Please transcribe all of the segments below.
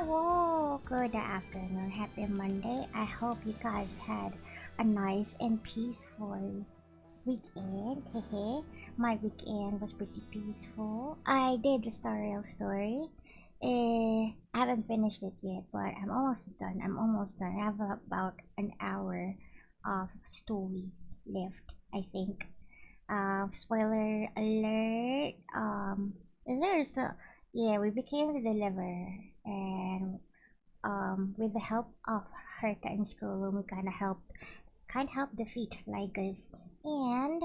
Whoa, good afternoon. Happy Monday. I hope you guys had a nice and peaceful weekend. Hehe. My weekend was pretty peaceful. I did the Star Rail story. I haven't finished it yet, but I'm almost done. I have about an hour of story left, I think. Spoiler alert. There's a yeah, we became the deliverer, and with the help of Herta and Scroll, we kind of helped defeat Lygus. And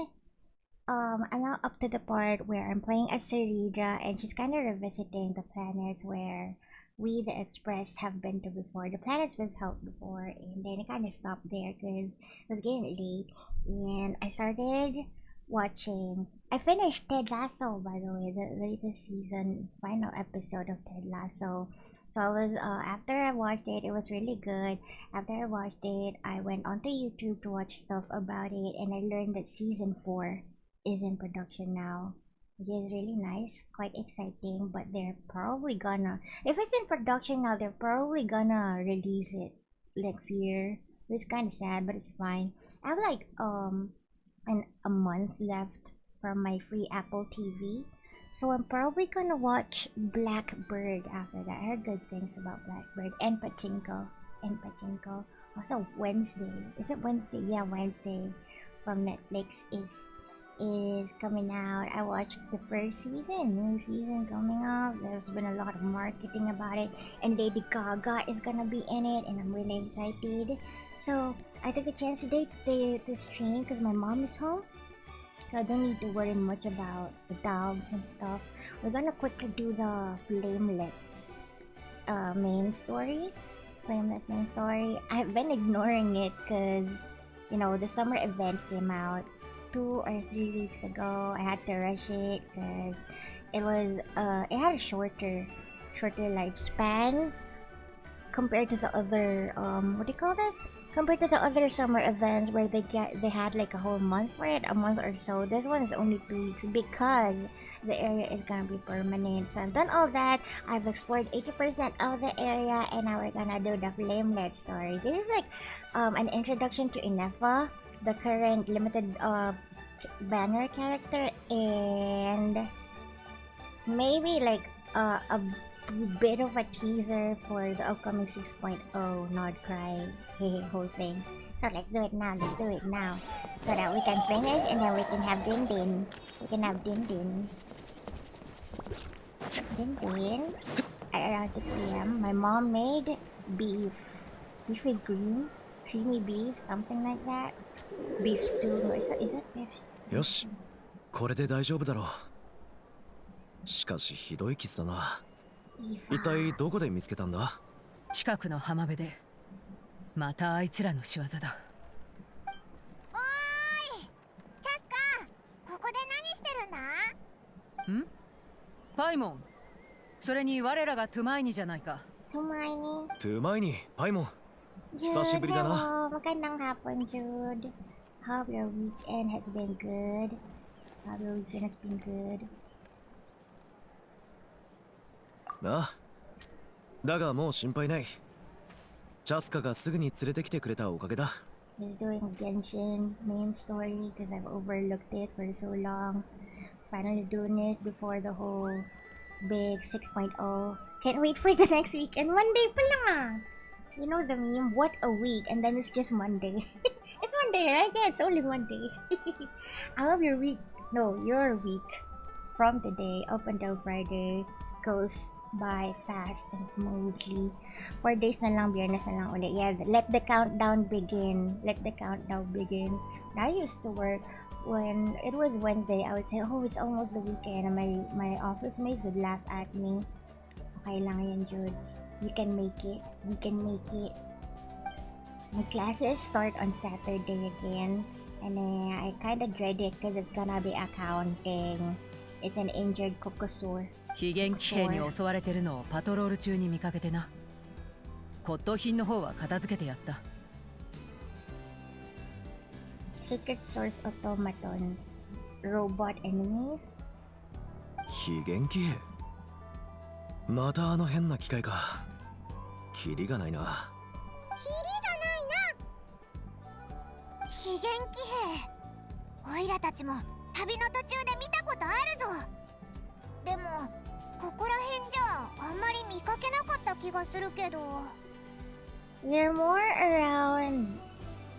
I'm now up to the part where I'm playing as Serida, and she's kind of revisiting the planets where we, the Express, have been to before. The planets we've helped before, and then it kind of stopped there because it was getting late. And I started watching. I finished Ted Lasso, by the way, the latest season, final episode of Ted Lasso. So I was after I watched it, it was really good. After I watched it, I went onto YouTube to watch stuff about it, and I learned that season 4 is in production now, which is really nice, quite exciting. But they're probably gonna, if it's in production now, they're probably gonna release it next year. It's kind of sad, but it's fine. I have like a month left from my free Apple TV, so I'm probably gonna watch Blackbird after that. I heard good things about Blackbird and Pachinko. Also Wednesday. Is it Wednesday? Yeah, Wednesday from Netflix is coming out. I watched the first season, new season coming up. There's been a lot of marketing about it, and Lady Gaga is gonna be in it, and I'm really excited. So I took the chance today to stream because my mom is home, so I don't need to worry much about the dogs and stuff. We're gonna quickly do the Flamelets main story. Flamelets main story. I've been ignoring it because, you know, the summer event came out 2 or 3 weeks ago. I had to rush it because it had a shorter lifespan compared to the other what do you call this? Compared to the other summer events where they had like a whole month for it, a month or so. This one is only 2 weeks because the area is gonna be permanent. So I've done all that. I've explored 80% of the area, and now we're gonna do the Flamelet story. This is like an introduction to Inefa, the current limited banner character, and maybe like a bit of a teaser for the upcoming 6.0 Nod Cry whole thing. So let's do it now, so that we can finish and then we can have Din Din. At around 6 p.m. My mom made beef with creamy beef, something like that. Beef stew. Is it beef stew? よし、これで大丈夫だろう。しかしひどい傷だな。一体どこで見つけたんだ？近くの浜辺で。またあいつらの仕業だ。おーい、チャスカ、ここで何してるんだ？ん？パイモン。それに我らがトゥマイニじゃないか。トゥマイニ。トゥマイニ、パイモン。久しぶりだな。Magandang hapon, Jude. Hope your weekend has been good. なあ、だがもう心配ない。チャスカがすぐに連れてきてくれたおかげだ。Just doing Genshin main story because I've overlooked it for so long. Finally doing it before the whole big 6.0. Can't wait for the next week. And Monday pa lang. You know the meme, what a week, and then it's just Monday. It's Monday, right? Yeah, it's only Monday. I hope your week from today up until Friday goes by fast and smoothly. 4 days na lang, Biyernes na lang ulit. Yeah, let the countdown begin. I used to work when it was Wednesday. I would say, oh, it's almost the weekend, and my office mates would laugh at me. Okay lang yan, Jude. You can make it. We can make it. My classes start on Saturday again, and I kind of dread it because it's gonna be accounting. It's an injured Kokosur. 非元気兵に襲われてるのをパトロール中に見かけてな。骨董品の方は片付けてやった。Secret Source Automatons. Robot enemies? 非元気兵。またあの変な機械か。キリがないな。期限騎兵、オイラたちも旅の途中で見たことあるぞ。でもここら辺じゃあんまり見かけなかった気がするけど。 They're more around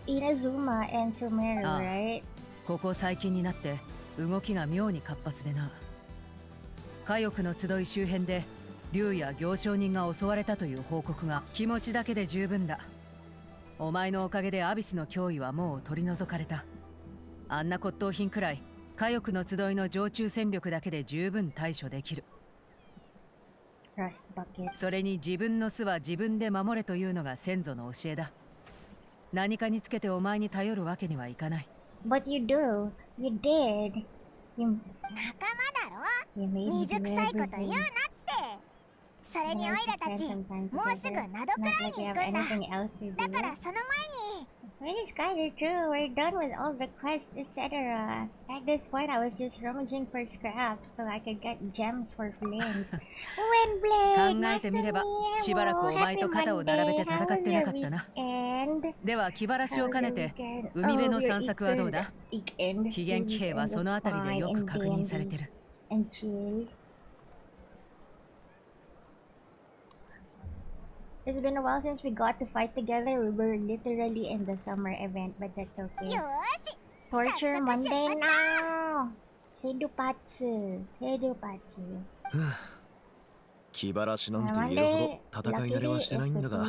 Inazuma and Sumeru, Ah. right? ここ最近になって動きが妙に活発でな。火翼の集い周辺で竜や行商人が襲われたという報告が気持ちだけで十分だ。お前のおかげでアビスの脅威はもう取り除かれた。あんな骨董品くらい火翼の集いの常駐戦力だけで十分対処できる。 Rust buckets. それに自分の巣は自分で守れというのが先祖の教えだ。何かにつけてお前に頼るわけにはいかない。 But you do. You did. You 仲間だろ。 made me 水 do 臭いこと言うなっ everything. て。それにオイラたち Sometimes もうすぐ together. ナドく Not らい like に you 行 have くんだ。 anything else to だから do. その前に It is kinda true. We're done with all the quests, etc. At this point, I was just rummaging for scraps so I could get gems for flames. Windblade! 考えてみればしばらくお前と肩を並べて戦ってなかったな。では気晴らしを兼ねて海辺の散策はどうだ？期限騎兵はそのあたりでよく確認されてる。 And chill. It's been a while since we got to fight together. We were literally in the summer event, but that's okay. よーし。 Torture Monday now! Heidupatsu. Heidupatsu. 気晴らしなんて言えるほど戦い慣れはしてないんだが、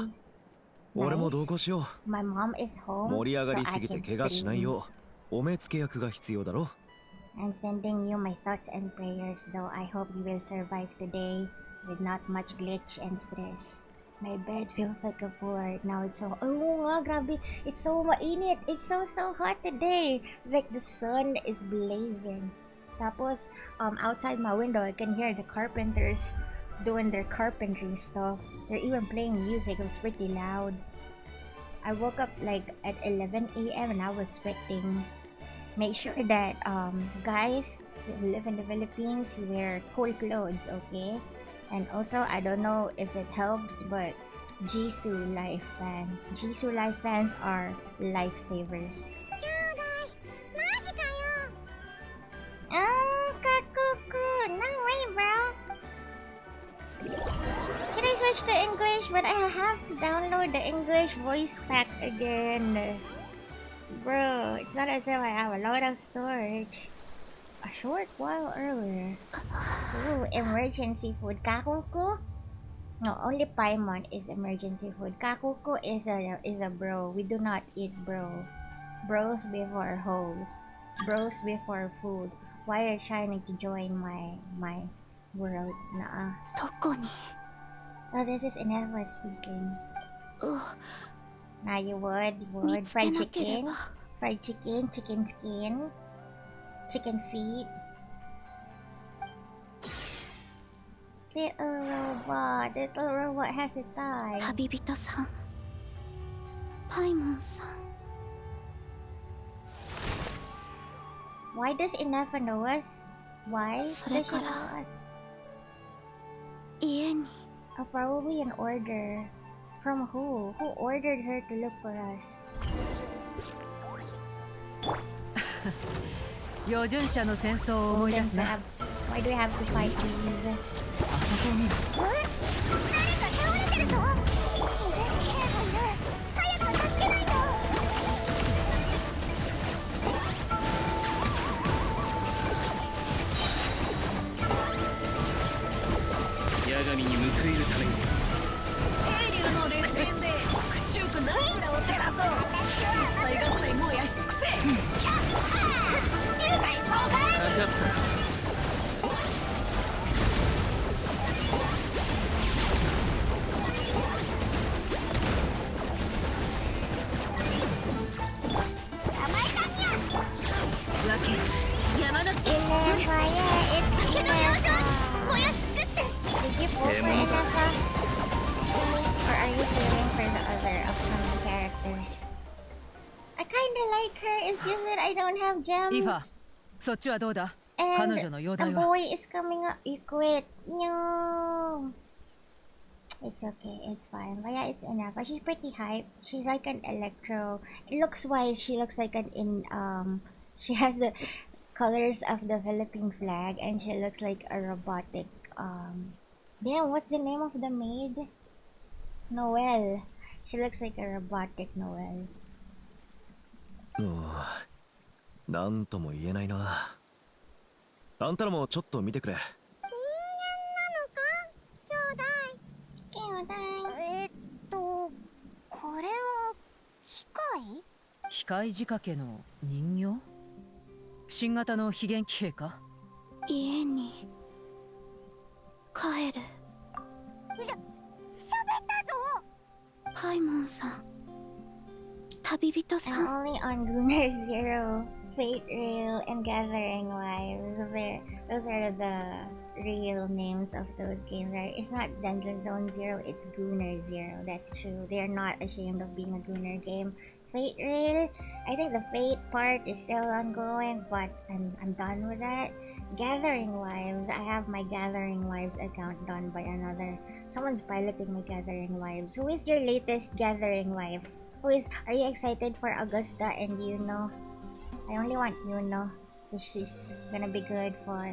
俺も同行しよ My mom is う。 home, 盛り上が so りす I ぎて can 怪我しない stream. ようお目付け役が必要だろ。 I'm sending you my thoughts and prayers, though I hope you will survive today with not much glitch and stress. My bed feels like a fort. Now it's so... Oh, nga, grabe. It's so mainit. It's so hot today. Like the sun is blazing. Tapos, outside my window, I can hear the carpenters doing their carpentry stuff. They're even playing music. It was pretty loud. I woke up like at 11 a.m. and I was sweating. Make sure that guys who live in the Philippines wear cool clothes, okay? And also, I don't know if it helps, but Jisoo Life fans. Jisoo Life fans are lifesavers. 兄弟、マジかよ。 Oh, Kakuku! No way, bro! Should I switch to English? But I have to download the English voice pack again. Bro, it's not as if I have a lot of storage. A short while earlier. Ooh, emergency food. Kakuku? No, only Paimon is emergency food. Kakuku is a bro. We do not eat bro. Bros before hoes. Bros before food. Why are you trying to join my world? Nah. どこに。 Oh, this is Inefa speaking. う、 Nah, you would. 見つけ Fried なけれ chicken? ば。 Fried chicken, chicken skin, chicken feet. Little robot has a thigh. 旅人さん。パイモンさん。 Why does Inefa know us? Why does she それから know us? 家に。 Oh, probably an order. From who? Who ordered her to look for us? 預順者の戦争を思い出すな。 Why do we have to fight these? あそこを見る。誰か倒れてるぞ。期限騎兵がいる。早く助けないと。 八神に報いるために清流の烈焰で口ゆくナイラを照らそう。一切合切燃やし尽くせ。龍大総会。かかったわけ山の地。 Inefa, yeah, it's 竹の養生。 Inefa. 燃やし尽くして。 Did you vote for Inefa? Or are you feeling for the other upcoming characters? I kinda like her, it's just that I don't have イファ gems. そっちはどうだ？ And 彼女の容 a 体は。 boy is coming up. You quit. No. It's okay, it's fine. But yeah, it's enough. But she's pretty hype. She's like an electro. Looks wise, she looks like an she has the colors of the Philippine flag, and she looks like a robotic. Damn, what's the name of the maid? Noelle. She looks like a robotic Noelle. なんとも言えないな。あんたらもちょっと見てくれ。これは機械？機械仕掛けの人形？新型の非現機兵か？家に帰る。喋ったぞ。ハイモンさん、旅人さ I'm ん。 only on Gunner Zero, Fate Rail, and Gathering Wives. Those are the real names of those games, right? It's not Zenless Zone Zero, it's Gunner Zero. That's true. They're not ashamed of being a Gunner game. Fate Rail, I think the Fate part is still ongoing, but I'm done with that. Gathering Wives, I have my Gathering Wives account done by another. Someone's piloting my Gathering Wives. Who is your latest Gathering Wife? Are you excited for Augusta and Yuno? I only want Yuno, because she's gonna be good for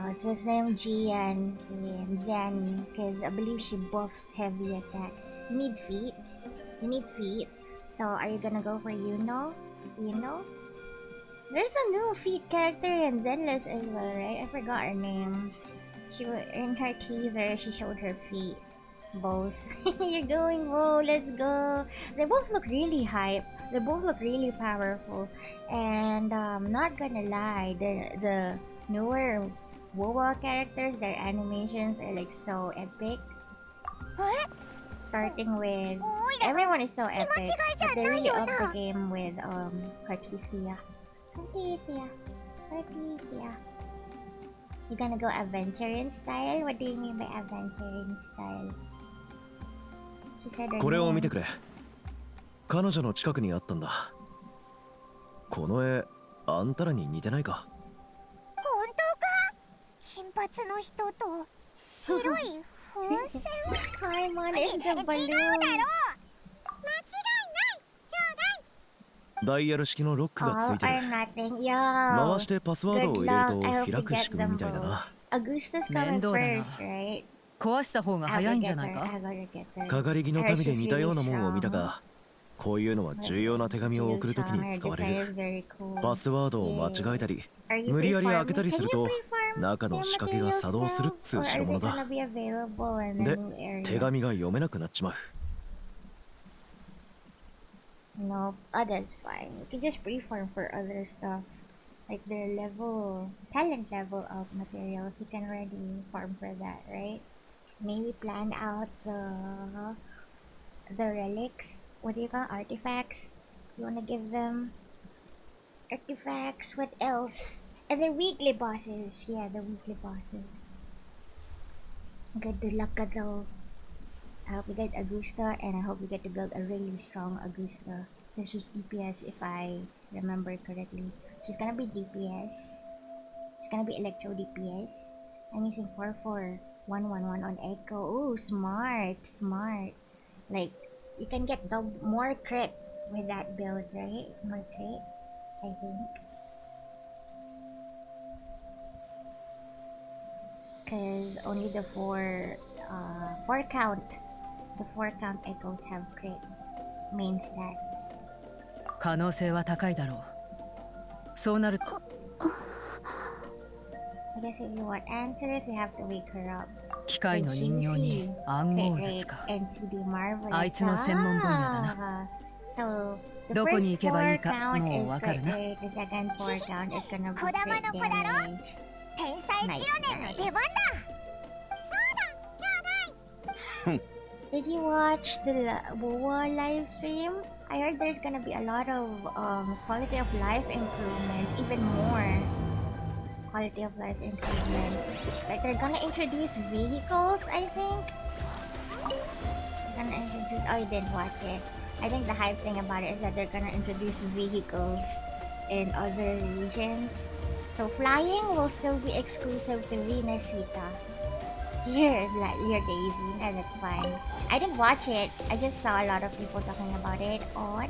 what's his name? Jian and Zen, because I believe she buffs heavy attack. You need feet. So are you gonna go for Yuno? There's a new feet character in Zenless as well, right? I forgot her name. In her teaser, she showed her feet. Both. You're going, whoa, let's go. They both look really hype. They both look really powerful. And not gonna lie, the newer WoW characters, their animations are like so epic. Starting with everyone is so epic, but they really up the game with Cartisia. You gonna go adventuring style? What do you mean by adventuring style? She said her これを見て name. くれ。彼女の近くにあったんだ。この絵、あんたらに似てないか？本当か？金髪の人と白い風船。 Paimon is the 違うだろう。 balloon. 間違いない。兄ダイヤル式のロックがつ All いてる。 or nothing. 回 Yo. してパスワードを Good 入れる luck. I と hope 開 you く get 仕組み them みたいだ both. な。 Augusta's coming 面倒だな。 first, right? 壊した方が I'll 早い go んじゃ get ない her. か？ I'll go get her. かがり木の I heard 民で she's 似たよう really なもんを見た strong. が、こういうのは重要な手紙を送るときに使われ Her る。 design is very cool. パスワードを間違えたり、 Are you 無理やり pre-farming? 開けたりする Can と you pre-farm 中の their 仕掛けが materials 作動するっ now? つ Or う are 代 they 物 gonna だ。 be available in the で、 new area? 手紙が読めなくなっちまう。 No, that's fine. You can just pre-farm for other stuff. Like their talent level of materials. You can already farm for that, right? Maybe plan out the relics. What do you call artifacts? You wanna give them artifacts. What else? And the weekly bosses. Yeah, the weekly bosses. Good luck, though. I hope you get Augusta, and I hope you get to build a really strong Augusta. Because she's DPS, if I remember correctly. She's gonna be DPS. She's gonna be Electro DPS. I'm using 44111 on Echo. Ooh, smart. Like, you can get more crit with that build, right? More crit, I think. Because only the 4 count echoes have crit main stats. 可能性は高いだろう。そうなると I guess if you want answers, we have to wake her up. 機械の人形に暗号 Crit 術 rate か。 NCD Marvelous. あいつの専門分野だな。 So, the どこに first 行けばいい 4か count もう is わかる crit な。 rate, the second 4 count is gonna be 子玉 crit の子だろ？ damage. 天才少年の出番だ。そうだ、兄弟。 Did you watch the WoW live stream? I heard there's gonna be a lot of quality of life improvements, even more quality of life improvements. Like they're gonna introduce vehicles, I think. Oh, you didn't watch it. I think the hype thing about it is that they're gonna introduce vehicles in other regions. So flying will still be exclusive to Venusita. You're Daisy. No, that's fine. I didn't watch it. I just saw a lot of people talking about it on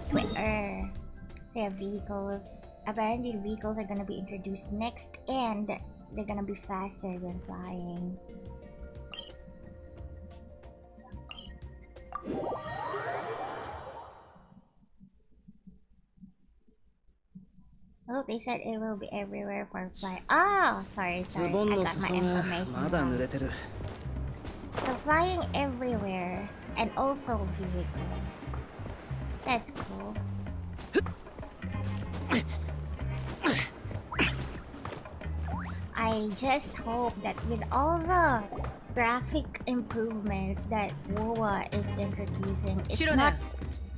Twitter. So yeah, vehicles. Apparently vehicles are gonna be introduced next and they're gonna be faster than flying. Oh, they said it will be everywhere for flying. Oh, sorry. ズ I ボン got の my 裾が information まだ wrong. 濡れてる。 So flying everywhere and also vehicles. That's cool. I just hope that with all the graphic improvements that WoA is introducing, it's シロ not ネ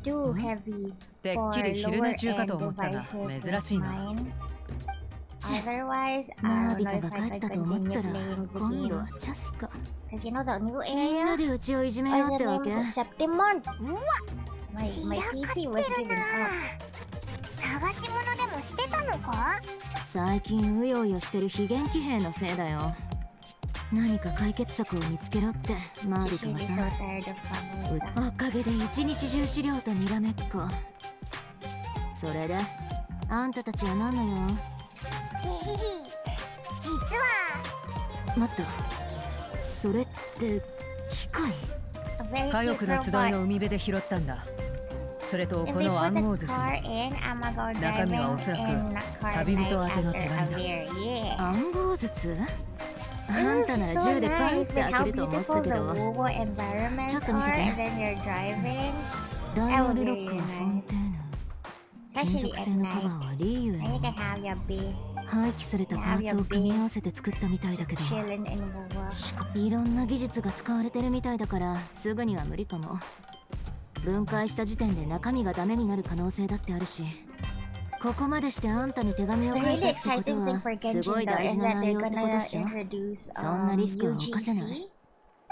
too heavy てっ for きり昼 lower 寝中か end と思ったが devices 珍 like しいな mine. ち Otherwise, マ I ービ don't タ know が if 帰 I っ could たと思っ continue たら playing the 今度は game. チャスか Cause you know the new みんな area でうちをいじめよう was って the わ name け of Septimon. うわ My 散らか PC っ was てる given な up. 探し物でもしてたのか最近うようよしてる非元気兵のせいだよ何か解決策を見つけろってマービ She's タが really さ so tired of following stuff. おかげで一日中資料とにらめっこそれであんたたちは何の用実は待ったそれって機械 A very 火 cute 力の集い robot. の海辺で拾ったんだそれと If こ we の put 暗 the 号術 car in, I'ma go 中身は driving おそらく in car 旅 night 人宛ての after 手 a 紙だ beer. Yeah. 暗号術あ It んたな was ら so 銃でパンっ nice て with 開 how けると思った beautiful け the ど WoW environments ちょっと見せて。 are, and then you're driving. ダイヤルロックはフォンテーヌ金 Especially 属 at 製のカ night. バーはリーユへ And you の can have your bee 廃棄されたパーツを組み合わせて作ったみたいだけど chilling in WoW. しかいろんな技術が使われてるみたいだからすぐには無理かも分解した時点で中身がダメになる可能性だってあるしここまでしてあんたに手紙を The 書い really たってこ exciting と thing は for す Genshin ごい though 大 is 事な that 内 they're 容ってことで gonna しょ introduce そんなリスクは犯せない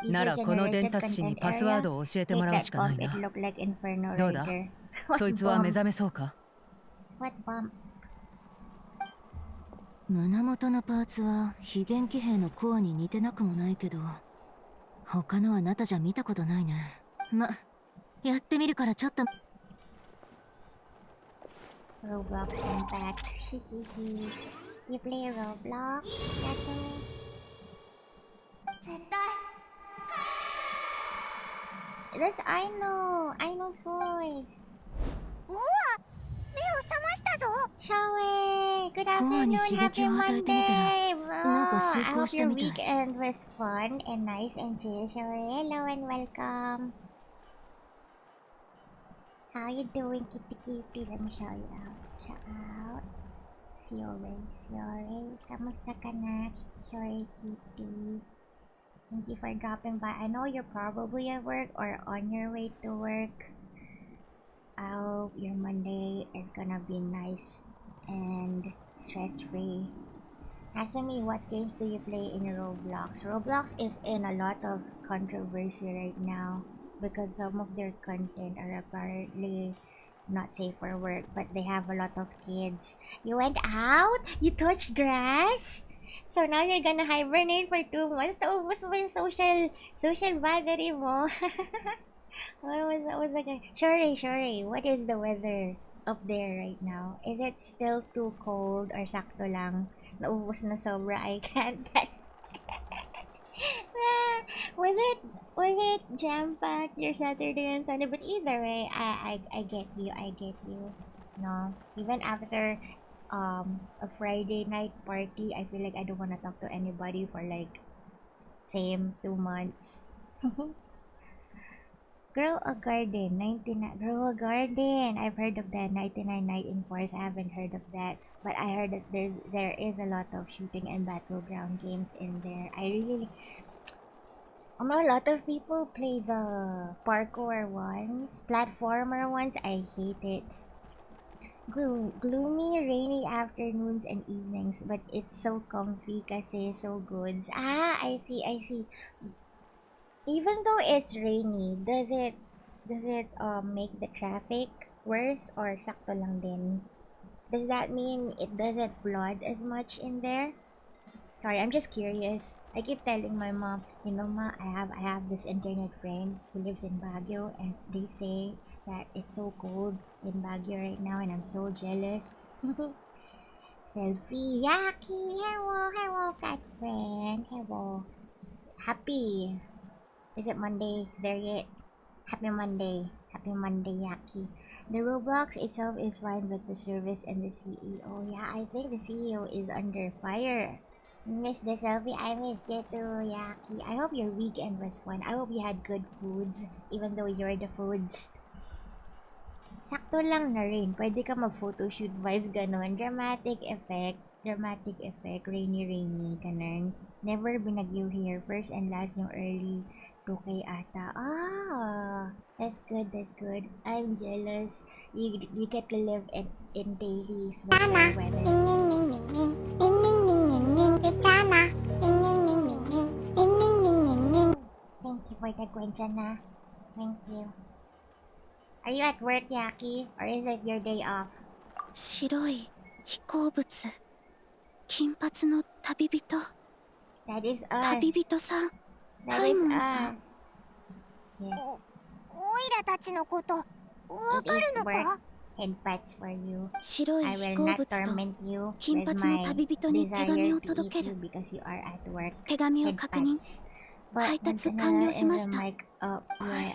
UGC. ならこの伝達師にパスワードを教えてもらうしかない Make な that bump, it look like Inferno どうだ Rider. そいつは目覚めそうか What bump? 胸元のパーツは非元気兵のコアに似てなくもないけど他のあなたじゃ見たことないねまやってみるからちょっと Roblox impact. Hehehe. You play Roblox? That's all. 絶対 That's I know's voice. うわ目を覚ましたぞ Shawe! Good コアに afternoon, 刺 happy 激を与えてみたら Monday! Bro. なんか成 I 功 hope した your みたい weekend was fun and nice and chill, Shawe. Hello and welcome. How you doing, kitty kitty? Let me show you out. Shout out. Siore. Kamusta ka na, Siore kitty? Thank you for dropping by. I know you're probably at work or on your way to work. I hope your Monday is gonna be nice and stress-free. Asumi, what games do you play in Roblox? Roblox is in a lot of controversy right now because some of their content are apparently not safe for work, but they have a lot of kids. You went out? You touched grass? So now you're gonna hibernate for 2 months? Naubos mo ba yung social battery mo? What was that? Sure. What is the weather up there right now? Is it still too cold or sakto lang? Naubos na sobra, I can't. That's was it jam-packed your Saturday and Sunday? But either way, I get you. No, even after a Friday night party, I feel like I don't want to talk to anybody for like same 2 months. Grow a garden, 99. Grow a garden. I've heard of that. 99 Night in Forest. I haven't heard of that, but I heard that there is a lot of shooting and battleground games in there. I know a lot of people play the parkour ones, platformer ones. I hate it. Gloomy, rainy afternoons and evenings, but it's so comfy kasi so good. I see. Even though it's rainy, does it make the traffic worse or sakto lang din? Does that mean it doesn't flood as much in there? Sorry, I'm just curious. I keep telling my mom, you know, ma, I have this internet friend who lives in Baguio, and they say that it's so cold in Baguio right now, and I'm so jealous. Selfie, Yaki, hello, cat friend, hello. Happy. Is it Monday there yet? Happy Monday, Yaki. The Roblox itself is fine, but the service and the CEO, yeah, I think the CEO is under fire. Miss the selfie, I miss you too, Yaki. I hope your weekend was fun. I hope you had good foods, even though you're the foods. Sakto lang na rin. Pwede ka mag-photoshoot vibes, ganon. Dramatic effect, rainy, ganon. Never binagyo here. First and last yung early 2K ata. Ah, that's good. I'm jealous. You get to live in Dailies weather. Thank you for the Gwenjana. Thank you. Are you at work, Yaki? Or is it your day off? 白い飛行物金髪の旅人 That is us. 旅人さん That ハイ is モンさん us. Yes. おいらたちのことわか It る is の work か and pets for you. 白い I 飛 will 行 not 物と torment you 金 with 髪の my 旅人に手紙 desire を to 届 eat け you る because you are at work. 手紙を Head 確認 pets. But 配達 I'm 完 gonna 了しまし even た like yeah,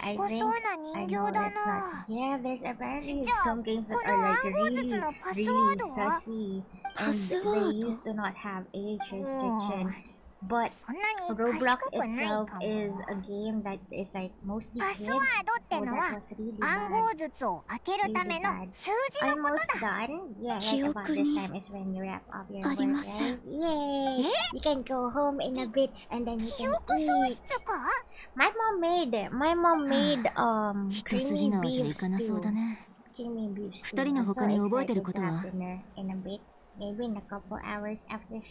I 賢 think そうな I 人 know 形だ it's not. な Yeah, there's apparently じゃあ some games こ that の are 暗 like 号術 really, のパスワ really ードは sussy, パス and ワ they ード used to not have age う restriction. ん But そんなに Roblox 賢くない itself か is も a game that is like mostly パ kids, スワードって so の that は was really 暗 bad. 号術を開けるための Really bad. 数字のこと Almost だ done. Yeah, like 記 about 憶 this に time is when you wrap up your あ work, りません right? Yay! You can go home in a bit and then you 記 can 憶喪 eat. 失か My mom made 一筋 creamy 縄じゃ beef いかなそうだ stew. ね。 Creamy beef stew. 二人の I'm so 他に覚えて excited るこ to とは have dinner in a bit. Maybe in a couple hours after.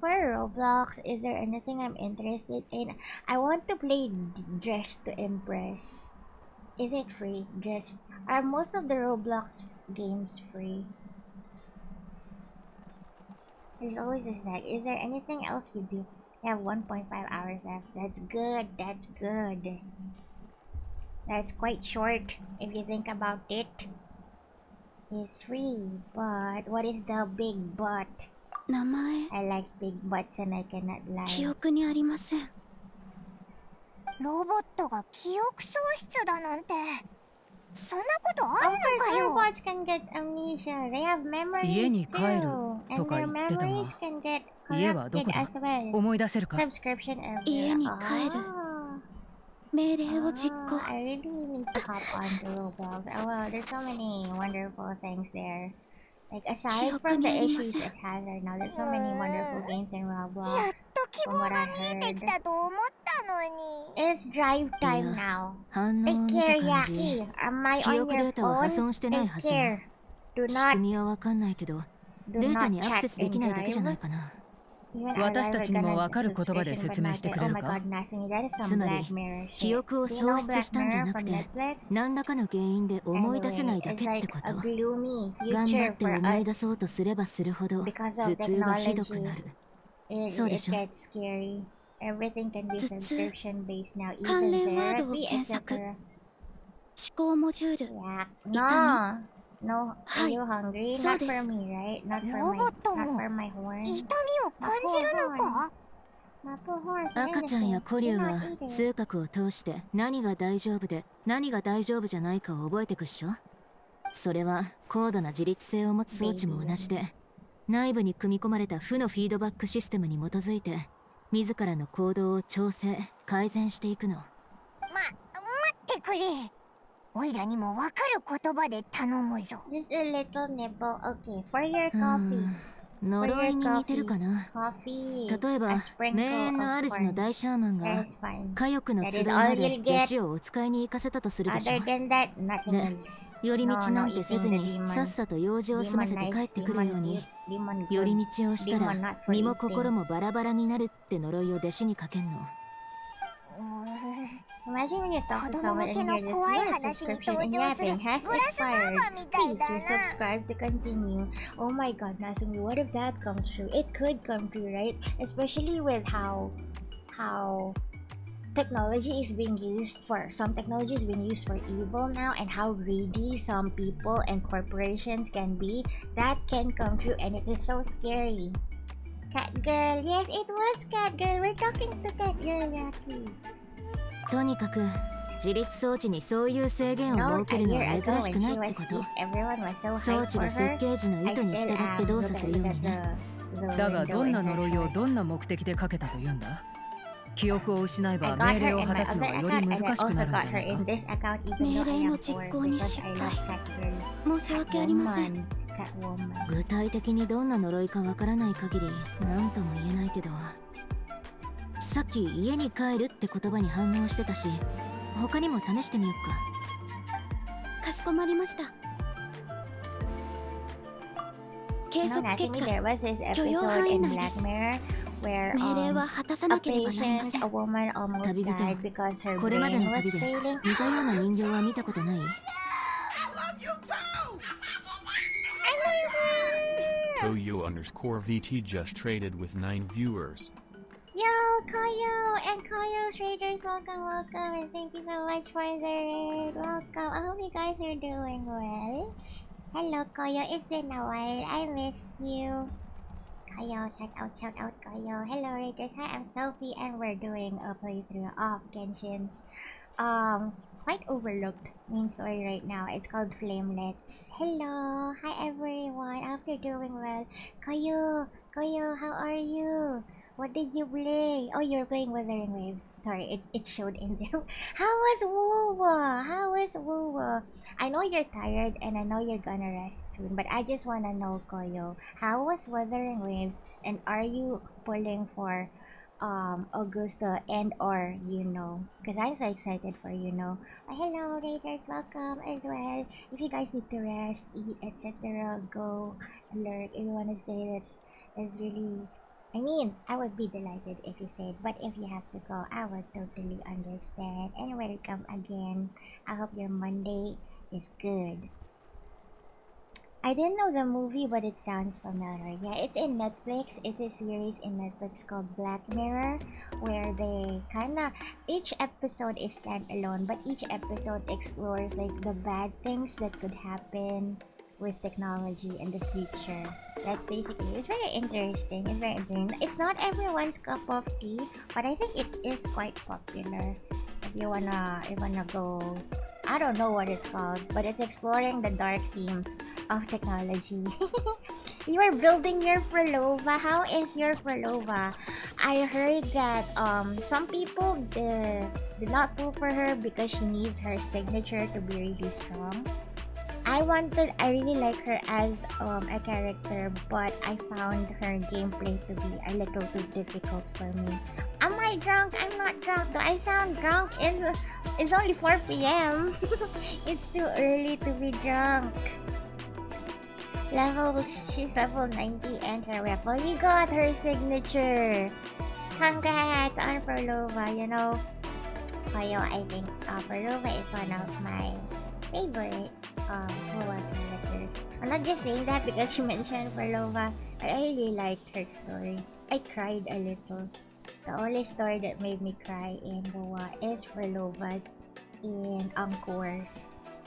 For Roblox, is there anything I'm interested in? I want to play Dress to Impress. Is it free? Dress. Are most of the Roblox games free? There's always a snack. Is there anything else you do? I have 1.5 hours left. That's good. That's good. That's quite short if you think about it. It's free, but what is the big but? 名前 I like big butts and I cannot 記 lie. 憶にありませんロボットが記憶喪失だなんてそんなことあ Of るの course, かよ robots can get amnesia. They have 家 memories に帰る too, と and か their 言ってたが、 memories can get 家はど corrupted こだ as well. 思い出せるか Subscription every 家に帰る 命令を実行 I really need to hop onto Roblox. Oh wow, there's so many wonderful things there. Like aside from the issues it has right now, there's so many wonderful games in やっ Roblox. と希望が見えてきたと思ったのに It's drive time Yeah. now. 反応を Take 見た care, 感じ Yaki. Am I 記 on 憶 your データは破 phone? 損してない Take はずよ。 care. Do 仕 not 組みはわかんないけど do データ not にアクセ chat スでき and ないだけじゃない drive. かな。 Even our 私 live た are ちにも gonna わかる言葉で subscription 説 but 明 not して get. く Oh れ my るか god, Nasumi, that is つ some ま Black り Mirror 記 shit. 憶を Do you know 喪失 Black したんじゃ Mirror なく from て Netflix? 何らかの原因で思い出せない Anyway, だ it's けって like こ a と。 gloomy 頑張 future って for 思い出 us そうとすればするほど because 頭 of 痛がひどく technology. なる。 It そうでしょ gets scary. Everything can be 頭痛 subscription based now, 関 even 連ワードを therapy, 検索 etc. 思考モジュール Yeah. 痛 No. Are はい you hungry? そう Not で for す me, right? Not for ロ my ボット not も for my horn. 痛みを感じるのか Not for horns. You're 赤ちゃんや innocent. 古竜 You're は not either. 通覚を通して何が大丈夫で何が大丈夫じゃないかを覚えてくっしょ。それは高度な自律性を持つ装置も同じで内部に組み込まれた負のフィードバックシステムに基づいて自らの行動を調整改善していくの。待ってくれおいらにもわかる言葉で頼むぞ Just a little nibble. Okay, for your う coffee. ん呪いに似てるかな。 Coffee. 例えば A sprinkle 名演の of 主の corn. 大シャーマン That が is fine. 火力の That 集 is い all ま you'll で get. 弟子をお使いに行かせたとするでしょ。 Other than that, nothing ね else. 寄り道 No, な no んてせず eating the に demon. さっさと用事を済ませて Demon 帰 nice, ってくるよう demon に good, demon 寄 good. り道をしたら Demon not for 身も eating. 心もバラバラになるって呪いを弟子にかけんの。うー Imagine when you talk to someone and hear this, Kawaii your hanashi ni subscription in toujou suru Yapping has Glass expired. Mama mitai Please da na. resubscribe to continue. Oh my god, Nasumi, what if that comes true? It could come true, right? Especially with how technology is being used for evil now, and how greedy some people and corporations can be. That can come true, and it is so scary. Cat girl, yes, it was cat girl. We're talking to cat girl, Yaki. とにかく自立装置にそういう制限を No, 設け a るの year は ago 珍し when くな she いって was こと。 peace, everyone was so 装 hyped 置 for が設 her. 計時の I 意図に still 従って am 動作するよう looking に at ね。 the だが window どん in な her 呪いを heart. どんな目的でかけたというんだ？記憶を失え I ば got 命令 her を in 果 my たすの other がより account, and 難 I しく also なるんじゃ got な her いか？ in this account even though I 命令 am の実 poor 行に because 失 I 敗 love Catgirl. 申し訳ありません Catwoman. 具体的にどんな呪いかわからない限り何とも言えないけど、さっき家に帰るって言葉に反応してたし、他にも試してみよっか。かしこまりました。計 No, 測結 Natsumi, 果 there was this 許容 episode 範囲 in 内で Black す。 Mirror where 命令は果たさな a ければなりま patient, せん。 a woman almost 旅人、 died because her これまで brain の was 旅で failing. 似たような人形は見たことない？ Toyo_VT just traded with 9 viewers. Yo, Koyo and Koyo Traders, welcome, and thank you so much for the raid. Welcome. I hope you guys are doing well. Hello, Koyo. It's been a while. I missed you. Koyo, shout out, Koyo. Hello, Raiders. Hi, I'm Sophie, and we're doing a playthrough of Genshin's quite overlooked main story right now. It's called Flamelets. Hello, hi everyone. I hope you're doing well. Koyo, how are you? What did you play? Oh, you're playing Wuthering Wave. Sorry, it showed in there. How was Wuwa? I know you're tired and I know you're gonna rest soon, but I just wanna know, Koyo, how was Wuthering Waves, and are you pulling for Augusto and or because I'm so excited for hello Raiders, welcome as well. If you guys need to rest, eat, etc., go alert. If you want to stay, that's really, I mean, I would be delighted if you stayed, but if you have to go, I would totally understand. And welcome again. I hope your Monday is good. I didn't know the movie, but it sounds familiar. Yeah, it's in Netflix. It's a series in Netflix called Black Mirror, where they each episode is standalone, but each episode explores like the bad things that could happen with technology in the future. That's basically, it's very interesting. It's not everyone's cup of tea, but I think it is quite popular. If you wanna go, I don't know what it's called, but it's exploring the dark themes of technology. You are building your Frolova. How is your Frolova? I heard that some people did not pull for her because she needs her signature to be really strong. I really like her as a character, but I found her gameplay to be a little too difficult for me. Am I drunk? I'm not drunk. Do I sound drunk? It's only 4 p.m. It's too early to be drunk. She's level 90 and her weapon. You got her signature. Congrats on Frolova. Koyo, I think Frolova is one of my favorite characters. I'm not just saying that because you mentioned Frolova. I really liked her story. I cried a little. The only story that made me cry in Boa is Frolova's in Ankor's.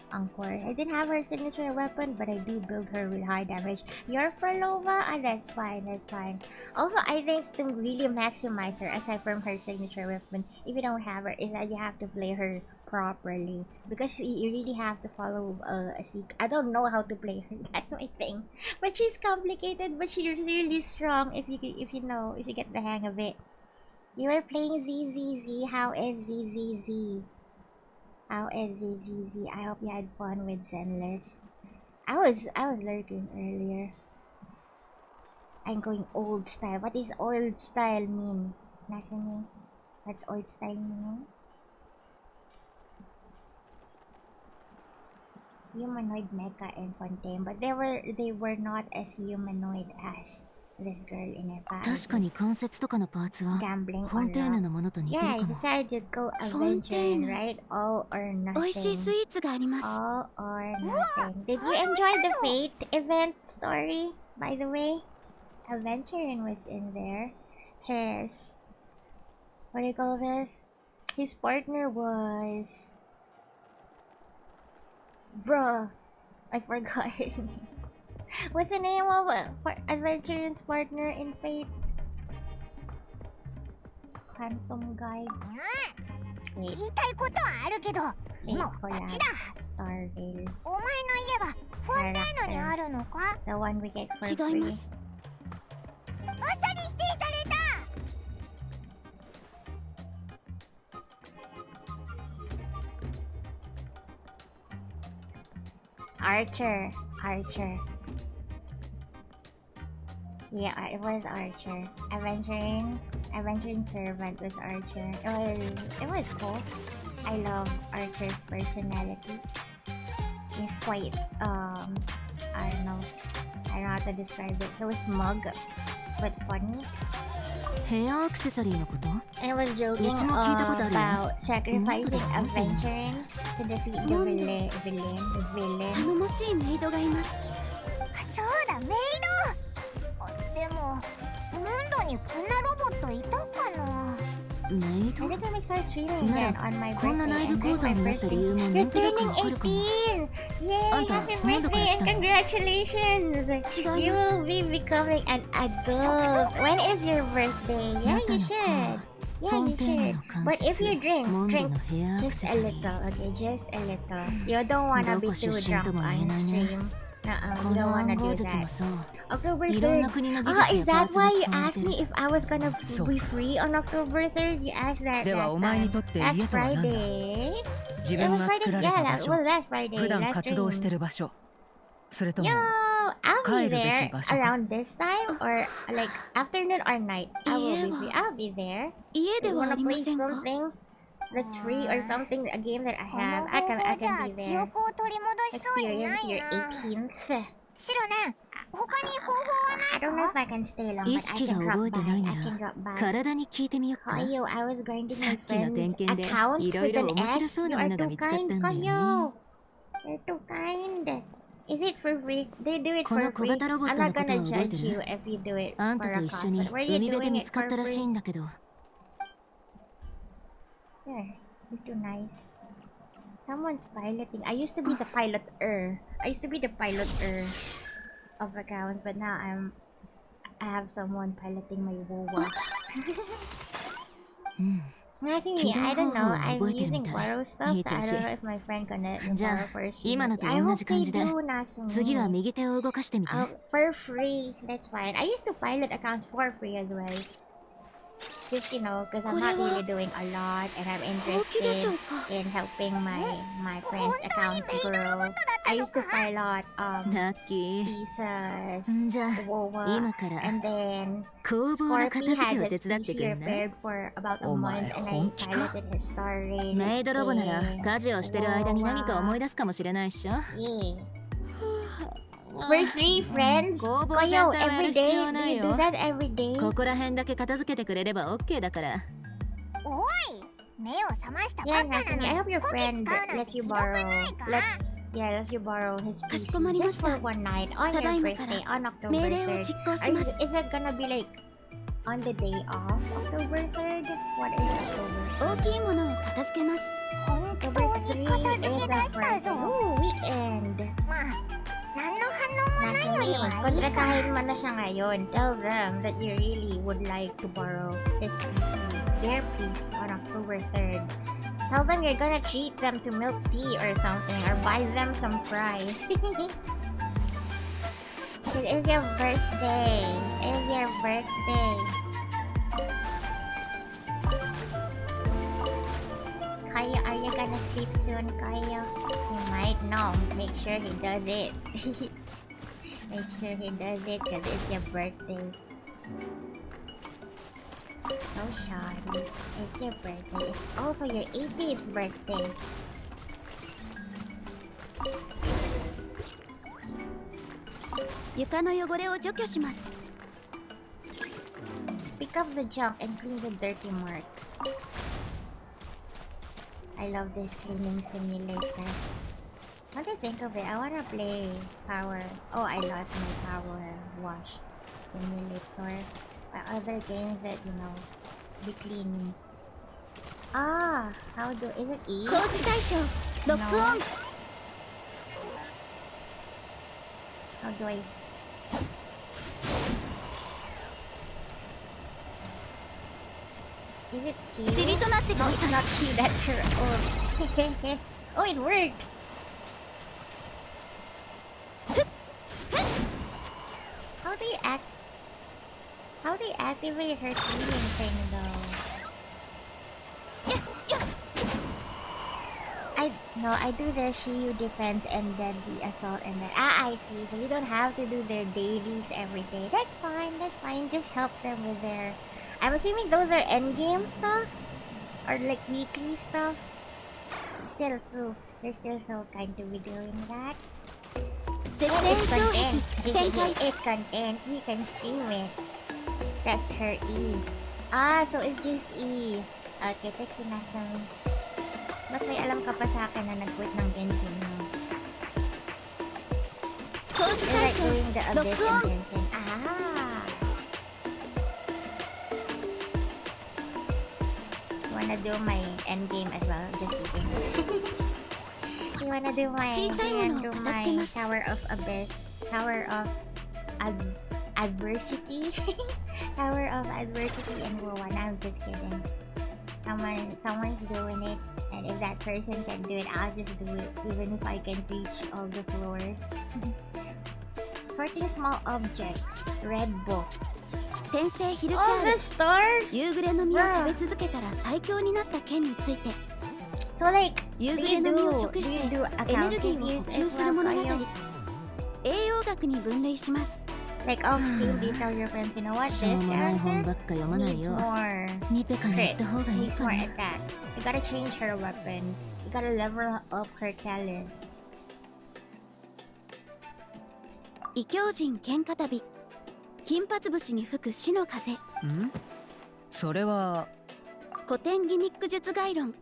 I didn't have her signature weapon, but I do build her with high damage. Your Frolova? That's fine. Also, I think to really maximize her, aside from her signature weapon, if you don't have her, is that you have to play her properly. Because you really have to follow a secret. I don't know how to play her, that's my thing. But she's complicated, but she's really strong if you get the hang of it. You are playing ZZZ. How is ZZZ? I hope you had fun with Zenless. I was lurking earlier. I'm going old style. What does old style mean? Nasumi? What's old style mean? Humanoid, mecha, and contain, but they were not as humanoid as this girl in it. But 確かに関節とかのパーツは gambling フォンテーヌ on のものと似て yeah, る I かも。 decided to go adventuring, right? All or 美味しい nothing. スイーツがあります。 All or nothing. Did you enjoy the Fate event story, by the way? Adventuring was in there. His... What do you call this? His partner was... Bruh. I forgot his name. What's the name of Adventuring's partner in Fate? Phantom Guide. 言いたいことはあるけど、 Fate 今はこっ collab. ちだ。 Starvale. お前の家はフォンテーヌにあるのか？ The one we get for 違いま free. す。あっさり否定された。 Archer. Yeah, it was Archer. Adventuring Servant was Archer. It was cool. I love Archer's personality. He's quite I don't know how to describe it. He was smug but funny. ヘアアクセサリーのこと？ I was joking いつも聞いたことあるよ。 about sacrificing なんかでも持ってるんだ。 Adventuring to defeat the villain. 頼もしいメイドがいます。そうだ、メイド。でも、ムンドにこんなロボットいたかな？メイ I ド？ think I may start streaming な again ら on my こんな birthday 内部 and 講 then 座 my になった理 birthday. 由も You're なんとなく turning わかるかも。 18! Yay! あんた Happy 何度から birthday 来た and の？ congratulations! 違い You ます。 will be becoming an adult. When is your birthday? あ Yeah, なた you の子 should. は Yeah, フォ you ンテーヌ should. の関 But if 節 you drink, モンド drink のヘアアク just セ a サリ little, ー okay? Just a little. You don't wanna ど be こ出 too 身 drunk とも on 言えないね。 stream. こ You don't の wanna 暗 do 号術も that. そう October いろんな 3rd. 国の技 Ah, 術 is やパー that ツが why you 使われ asked てる me if I was gonna So. be free on October 3rd? You asked that では last お前に time. とって Last 家とは何だ？ Friday? 自 It 分 was が作 Friday? られた Yeah, 場 that 所、 was last Friday. 普段 Last 活動 stream. してる場所、それとも Yo, I'll 帰 be るべき there 場所か。 around this time or like afternoon or night. I will be free. I'll be there. 家で You はあ wanna りま play せんか？ something that's free or something, a game that I この have? 方 I 法 can じゃ be 記 there. 憶を取り戻しそうにな Experience い your な。 18th. シロね、他に方法 I don't は know ない if か？ I can stay long, 意 but I 識が can 覚 drop えて by. ないな I can ら drop by. 体に聞いてみよっか。 Kayo, I was grinding さ my っきの friends' 点検で accounts いろ with いろ an 面白 S. そう You なも are のが too 見つかった kind, んだよね。 Kayo. You're too kind. Is it for free? They do it こ for の小 free. 型ロボッ I'm トの not こと gonna は覚え judge て you る？ if you do it あん for た a と一緒 cost. に But were you 海辺で doing 見 it つかっ for たらしい free? んだけど。 Yeah, you're too nice. Someone's piloting. I used to be the piloter. I used to be the piloter of accounts, but now I have someone piloting my WoWa. うん。 Actually, I don't know. I'm 覚えてるみ using たい。 borrow stuff, いい so I 調子。 don't know if my friend can let me じゃ borrow あ for a stream. 今のと I 同 hope じ they 感じで do, Nasumi. 次は右手を動かしてみて。 For free. That's fine. I used to pilot accounts for free as well. Just, you know, because I'm not really doing a lot and I'm 本気でしょ interested うか？ in helping my friends' accounts grow. I used to pilot ラッキー。 pieces, んじゃあ WoWa, 今から and then 工房の片 Scorpy 付け had を手 his 伝って PC くんない？ repaired for about a お前 month, and I 本気か？ piloted his Star Rail. メイドロボなら thing. 家事をしてる間に何か思い WoWa. 出すかもしれないっしょ。 Yeah. For 3 friends? 工房 Koyo, 全体はや every る必 day? 要は Do ない you do よ。 that every day? ここら辺だけ片付けてくれれば OK だから。おい、目を覚ましたば Yeah, っか Nasumi, な I の hope に your こき friend 使うなん lets て you ひどくない borrow. か？ Lets you borrow his かし PC こまりま just した for one night on ただ your いまから birthday on October 命令を 3rd. 実行します。 Is it gonna be like on the day of October 3rd? What is October? 大きいものを片付けます。本当 October に 3 片 is 付け出 a した Friday. ぞ。 Ooh, weekend. まあ、何の反応もないより Nasumi, はいいか。 kontratahin mo na siya ngayon. Tell them that you really would like to borrow his PC, their PC on October 3rd. Tell them you're gonna treat them to milk tea or something, or buy them some fries. It is your birthday. It is your birthday. Kayo, are you gonna sleep soon, Kayo? You might know. Make sure he does it. Make sure he does it because it's your birthday. So shy. It's your birthday. It's also your 18th birthday. Yuka の汚れを除去します。pick up the junk and clean the dirty marks. I love this cleaning simulator. What do you think of it? I wanna play power. Oh, I lost my power wash simulator. But other games that, you know, be cleaning. Ah, how do, is it E? 掃除対象ロックオン How do I? Is it Q? 塵となってく No, だ it's さい not Q, that's her. Oh. Oh, it worked! How do you act? How do you activate her cleaning thing though? I do their Shiyu defense and then the assault and then I see. So you don't have to do their dailies every day. That's fine. Just help them with their. I'm assuming those are endgame stuff? Or like weekly stuff? Still true. They're still so kind to be doing that. 絶 And 縁 it's 障 content. 壁展開 It's content. You can stream it. That's her E. Ah, so it's just E. Okay, Tekina-san. Mas may alam ka pa sa akin na nag-quit ng Genshin, no? 掃除 You're 対 like 象 doing the ロッ abyss クオ in ン Genshin. Ah! You wanna do my endgame as well? Just kidding. You wanna do my... You 小さいものを wanna do 片付け my ます Tower of Abyss? Tower of... Adversity? Tower of Adversity and Wowan. I'm just kidding. Someone's doing it, and if that person can do it, I'll just do it, even if I can reach all the floors. Sorting small objects. Red book. 転生ヒルチ All ャー the stars! ル夕暮れの実を食べ続けたら最強になった件について So like, 夕 do 暮 you れの実を do, 食 do して you do エネルギ accounting ーを use 補給 as する well, 物語 Kayo? 栄養学に分類します Like off screen, do you tell your friends, you know what, しょう this もない本 character ばっか読まない needs よ more ニペカに行っ crit, た方がいい needs か more な attack. You gotta change her weapon. You gotta level up her talent. 異教人喧嘩旅金髪節に吹く死の風んそれは古典ギミック術概論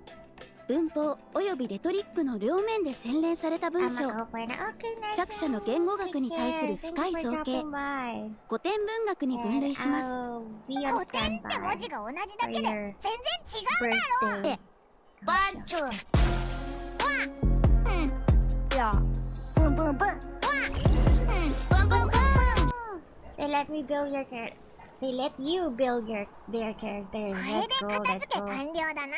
文法およびレトリックの両面で洗練された文 I'm 章 gonna go for it now. Okay, nice. 作者の言語学に対する深い造形 Thank you for dropping by. 古典文学に分類します I'll be on 古典って文 standby 字が同じだ for けで your 全然違う birthday. バンチューブンブンブンブンブンブン They let me build your character. They let you build their characters. これで Let's go, 片 let's 付け go. 完了だな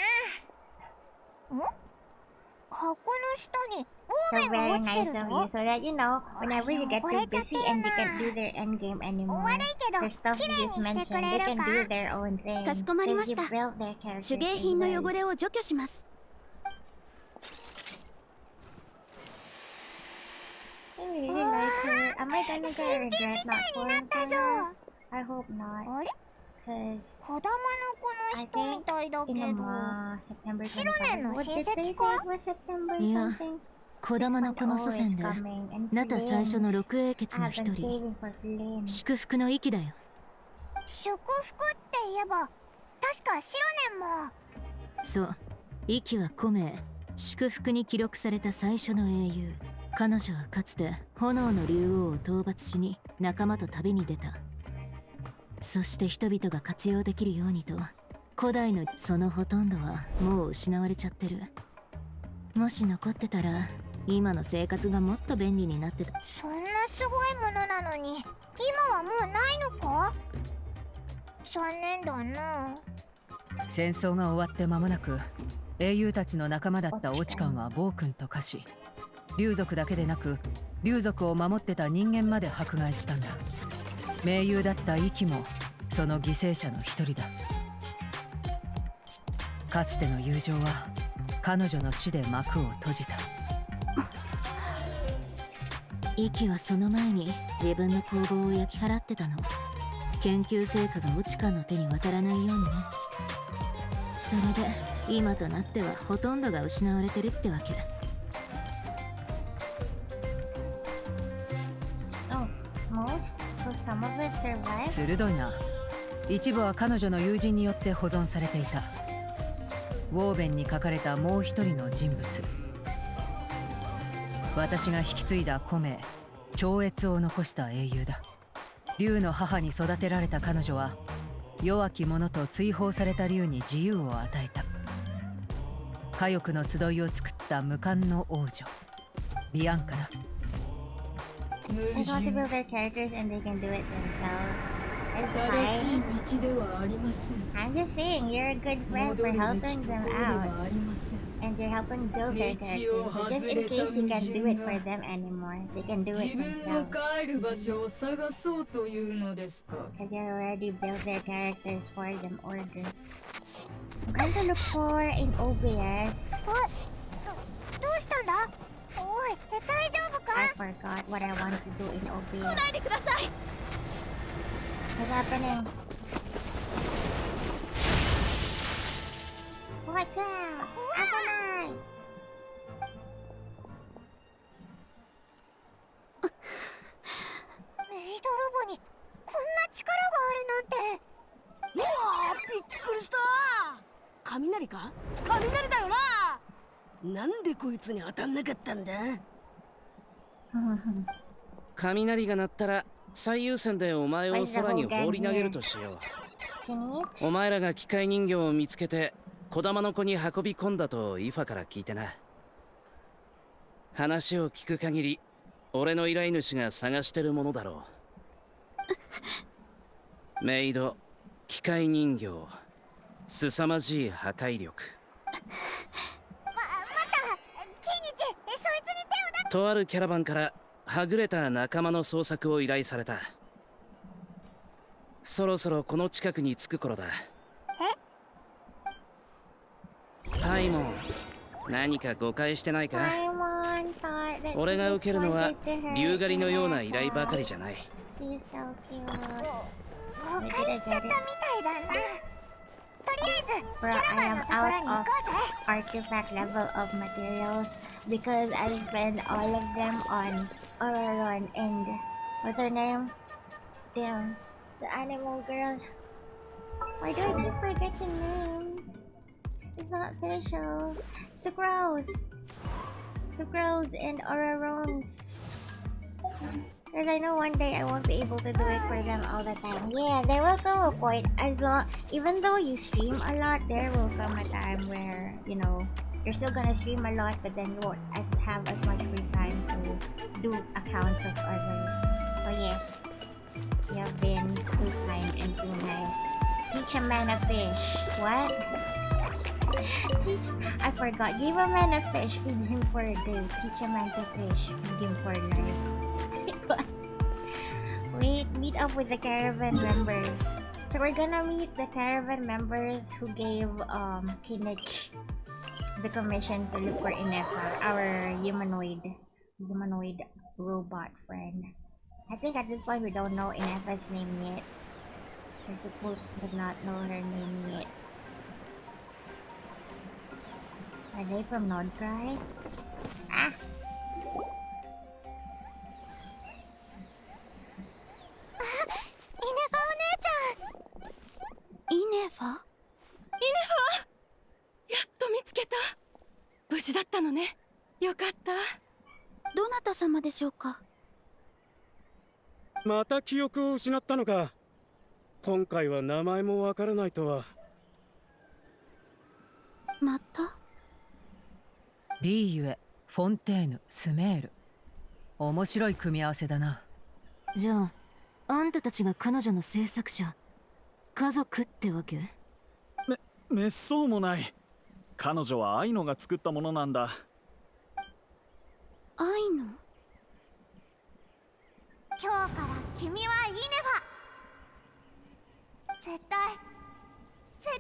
箱の下に So オーベン very が落ちて nice る of ぞ you. So that you know, whenever you get too 汚れちゃって busy る and な you can't do their endgame anymore, 悪いけど the stuff きれ you い just にしてく mentioned, れ they る can か do their own thing. かしこまりま Because し you た built their characters 手芸品の in 汚 well. れを除去します I really like her. Am I gonna get regret not に falling なった for ぞ her? I hope not. あれ Because 子供の子の人みたいだけ in ど September 白年 25. の What 親 did they 戚 say か it was September いや something? 子供の子の祖先で Coming, and ナタ最初の flames. 六英傑の I've 一 been 人 saving for flames. 祝福の息だよ祝福って言えば確か白年もそう息は古名祝福に記録された最初の英雄彼女はかつて炎の竜王を討伐しに仲間と旅に出たそして人々が活用できるようにと古代のそのほとんどはもう失われちゃってるもし残ってたら今の生活がもっと便利になってたそんなすごいものなのに今はもうないのか残念だな戦争が終わって間もなく英雄たちの仲間だったオチカンは暴君と化し竜族だけでなく竜族を守ってた人間まで迫害したんだ盟友だったイキもその犠牲者の一人だかつての友情は彼女の死で幕を閉じた息はその前に自分の工房を焼き払ってたの研究成果がオチカンの手に渡らないようにねそれで今となってはほとんどが失われてるってわけOh, most? So some of it survived? 鋭いな一部は彼女の友人によって保存されていた。ウォーベンに書かれたもう一人の人物。私が引き継いだ古名超越を残した英雄だ。竜の母に育てられた彼女は弱き者と追放された竜に自由を与えた。火翼の集いを作った無冠の王女ビアンカだ。 They got to build their characters and they can do it themselves. It's 正し fine. い道ではありません。 I'm just saying, you're a good friend 戻 for るべ helping きとこ them ろで out. はありません。 And you're helping build their characters. So just in case you can't do it for them anymore, they can do 自 it 分の themselves. 帰る場所を探そうというのですか。 Because you already built their characters for them order. I'm gonna look for in OBS. どうしたんだ？おい、大丈夫 I か？ forgot what I want to do in 来 OBS. ないでください。 What's happening? Watch out! Agonai! メイドロボにこんな力があるなんて。いやー、びっくりした。雷か？雷だよな。なんでこいつに当たんなかったんだ？雷が鳴ったら最優先でお前を空に放り投げるとしよ Can う。 you? お前らが機械人形を見つけて小玉の子に運び込んだとイファから聞いてな。話を聞く限り俺の依頼主が探してるものだろう。メイド、機械人形、凄まじい破壊力。キニチ、そいつに手を出。とあるキャラバンからはぐれた仲間の捜索を依頼された。そろそろこの近くに着く頃だ。パイモン、何か誤解してないか？ Paimon thought that 俺が受けるのは he pointed to her 竜狩りのような依 in 頼 her ばかり house. じゃない。 She's so cute. 誤解しちゃったみたいだな。とりあえず Bro, キャラ I バン am のところ out に行 of こうぜ。 artifact level of materials because I spent all of them on Auroron and what's her name? Damn, the animal girl. Why do I keep forgetting names? It's not facial. Sucrose and Aurorons. Because I know one day I won't be able to do it for them all the time. Yeah, there will come a point as long, even though you stream a lot, there will come a time where, you know, you're still gonna stream a lot, but then you won't have as much free time to do accounts of others. So yes, you have been too kind and too nice. Teach a man a fish. What? I forgot. Give a man a fish, feed him for a day. Teach a man to fish, feed him for life. Wait, meet up with the caravan members. So we're gonna meet the caravan members who gave Kinich the commission to look for Inefa, our humanoid robot friend. I think at this point we don't know Inefa's name yet. We're supposed to not know her name yet. Are they from Nordcry? Ah! イネファ？やっと見つけた。無事だったのね。よかった。どなた様でしょうか？また記憶を失ったのか。今回は名前もわからないとは。また？リーユエ、フォンテーヌ、スメール。面白い組み合わせだな。じゃああんたたちが彼女の制作者、家族ってわけ？めっそうもない。彼女はアイノが作ったものなんだ。アイノ？今日から君はイネファ。絶対帰っ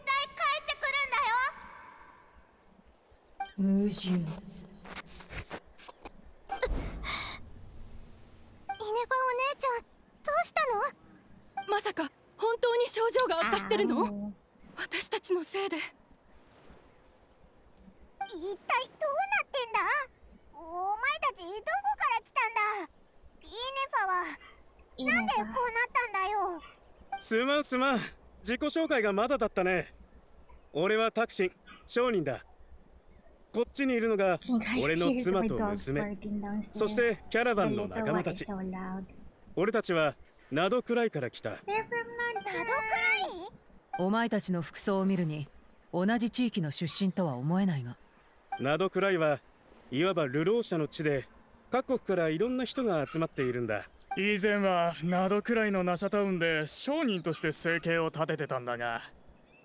てくるんだよ。矛盾。イネファお姉ちゃん、どうしたの？まさか本当に症状が悪化してるの？私たちのせいで。一体どうなってんだ？お前たちどこから来たんだ？イネファはなんでこうなったんだよ？すまん。自己紹介がまだだったね。俺はタクシン、商人だ。こっちにいるのが Can you guys 俺の hear 妻 my と dogs 娘、 barking downstairs? そしてキャラバ The ンの little 仲間 one た is ち。 so loud. 俺たちはナドクライから来た。 They're from ナドク London. ライお前たちの服装を見るに同じ地域の出身とは思えないが。ナドクライはいわば流浪者の地で、各国からいろんな人が集まっているんだ。以前はナドくらいのナシャタウンで商人として生計を立ててたんだが、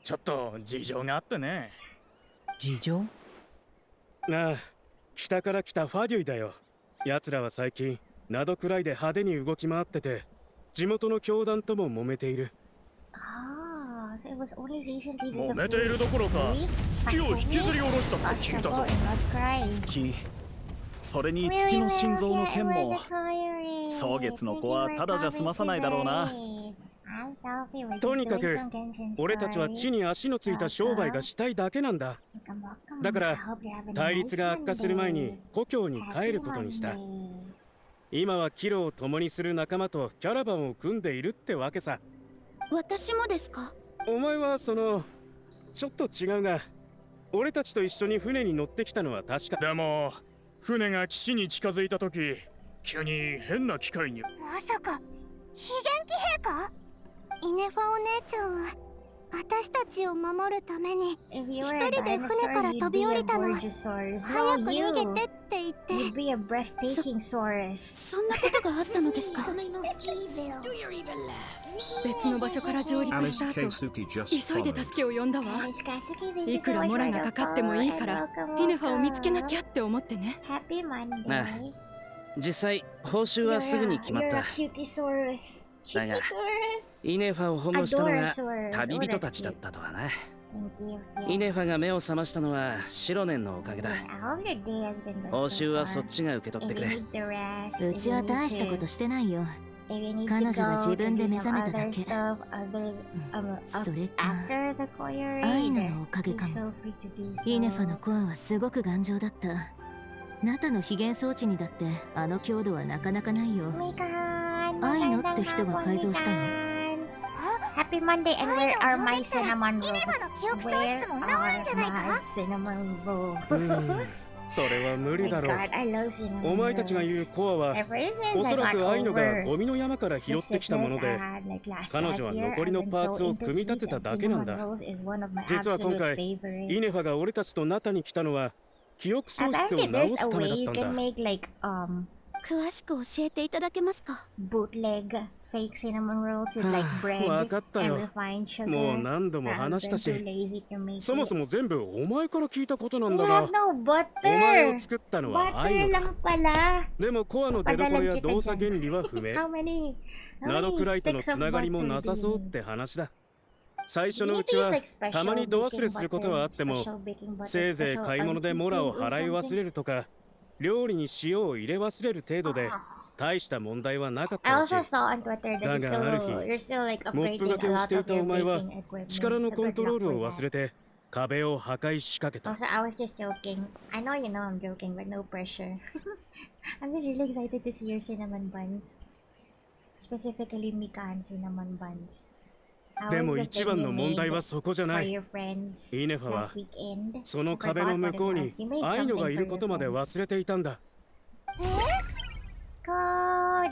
ちょっと事情があってね。事情？なあ、北から来たファデュイだよ。奴らは最近ナドクライで派手に動き回ってて、地元の教団とも揉めている。Ah, so it was only recently 揉めているどころか月を引きずり下ろしたと聞いたぞ。月、それに月の心臓の件も蒼月の子はただじゃ済まさないだろうな。とにかく俺たちは地に足のついた商売がしたいだけなんだ。だから対立が悪化する前に故郷に帰ることにした。今は帰路を共にする仲間とキャラバンを組んでいるってわけさ。私もですか？お前はちょっと違うが、俺たちと一緒に船に乗ってきたのは確か。でも船が岸に近づいた時、急に変な機械に。まさか非元気兵か？イネファお姉ちゃんは私たちを守るために一人で船から飛び降りたの。早く逃げてって言って。 You'd be a breathtaking Saurus. そんなことがあったのですか？別の場所から上陸した後、急いで助けを呼んだわ。いくらモラがかかってもいいからイネファを見つけなきゃって思ってね。Happy まあ Monday. 実際報酬はすぐに決まっ You're た。 a Cutiesaurus. だが Cutiesaurus. イネファを保護したのが Adorasaurus. 旅人たちだったとはな。 Thank you. イネファ Yes. が目を覚ましたのはシロネンのおかげだ。 I hope your day has been good 報 so 酬は far. そっちが受け取って If く you れ。 need the rest, うちは大したことしてないよ。 if you need 彼 to 女は go 自分で to do 目覚 some めただ other け。 stuff, other それか after the choir アイ raid, ナのおかげか feel も。 free to do イネファ so. のコアはすごく頑丈だった。ナタの非現装置にだってあの強度はなかなかないよ。 Mikan, アイナって人が改造したの。 Happy Monday, and where are my cinnamon rolls? イネファの記憶喪 Where 失も are 治るんじゃない my か？ cinnamon rolls? それは無理 My だろう。 God, I love cinnamon お前たちが言う rolls. コアは Ever since おそ I ら got くアイノが over ゴミの山から拾 the ってきたもの sickness I で、 had like last 彼女は year, 残りの I've been パーツ so を into 組み立て sweets た and だけなんだ。 cinnamon rolls is one of my 実は今 absolute 回 favorites. イネファが俺たちとナタに来たのは記憶喪失を Apparently 直 there's す a ため way だ you った can んだ。 make like 詳しく教えていただけますか？ bootleg fake cinnamon rolls with like bread わかったよ。 and refined sugar. もう何度も I've 話した been too し、 lazy to make そも it. そも全部お前から聞いたことなん You だ have が、 no お前を butter. 作ったのはアイ Butter ノだ。 lang pala. でもコアの出所や動作原理は不明。 How many? ナドクライとの sticks つ of ながりも butter なさ do そう you っ need? て話だ。最初の You う need ち to use は like special たまに度忘れ baking することはあっても、 butter, special baking butter, せいぜい special 買い物でモラを払い unsweet 忘れるとか、料理に塩を入れ忘れる程度で、大した問題はなかっ I たらしい。 also saw on Twitter that you're still like モップ upgrading がけ a を lot してい of た your お前は baking equipment. 力の So コン good トロー luck ル with を that. 忘れて壁を破壊しかけた。 Also, I was just joking. I know you know I'm joking, but no pressure. I'm just really excited to see your cinnamon buns. Specifically Mikan cinnamon buns. How で was も the 一 thing 番 you の問題 made はそこじゃな for い。 your friends イネファは last weekend? その I 壁の forgot 向 what こう it に was. You made アイノ something がい for ること your まで friends. 忘れていたんだ。 God,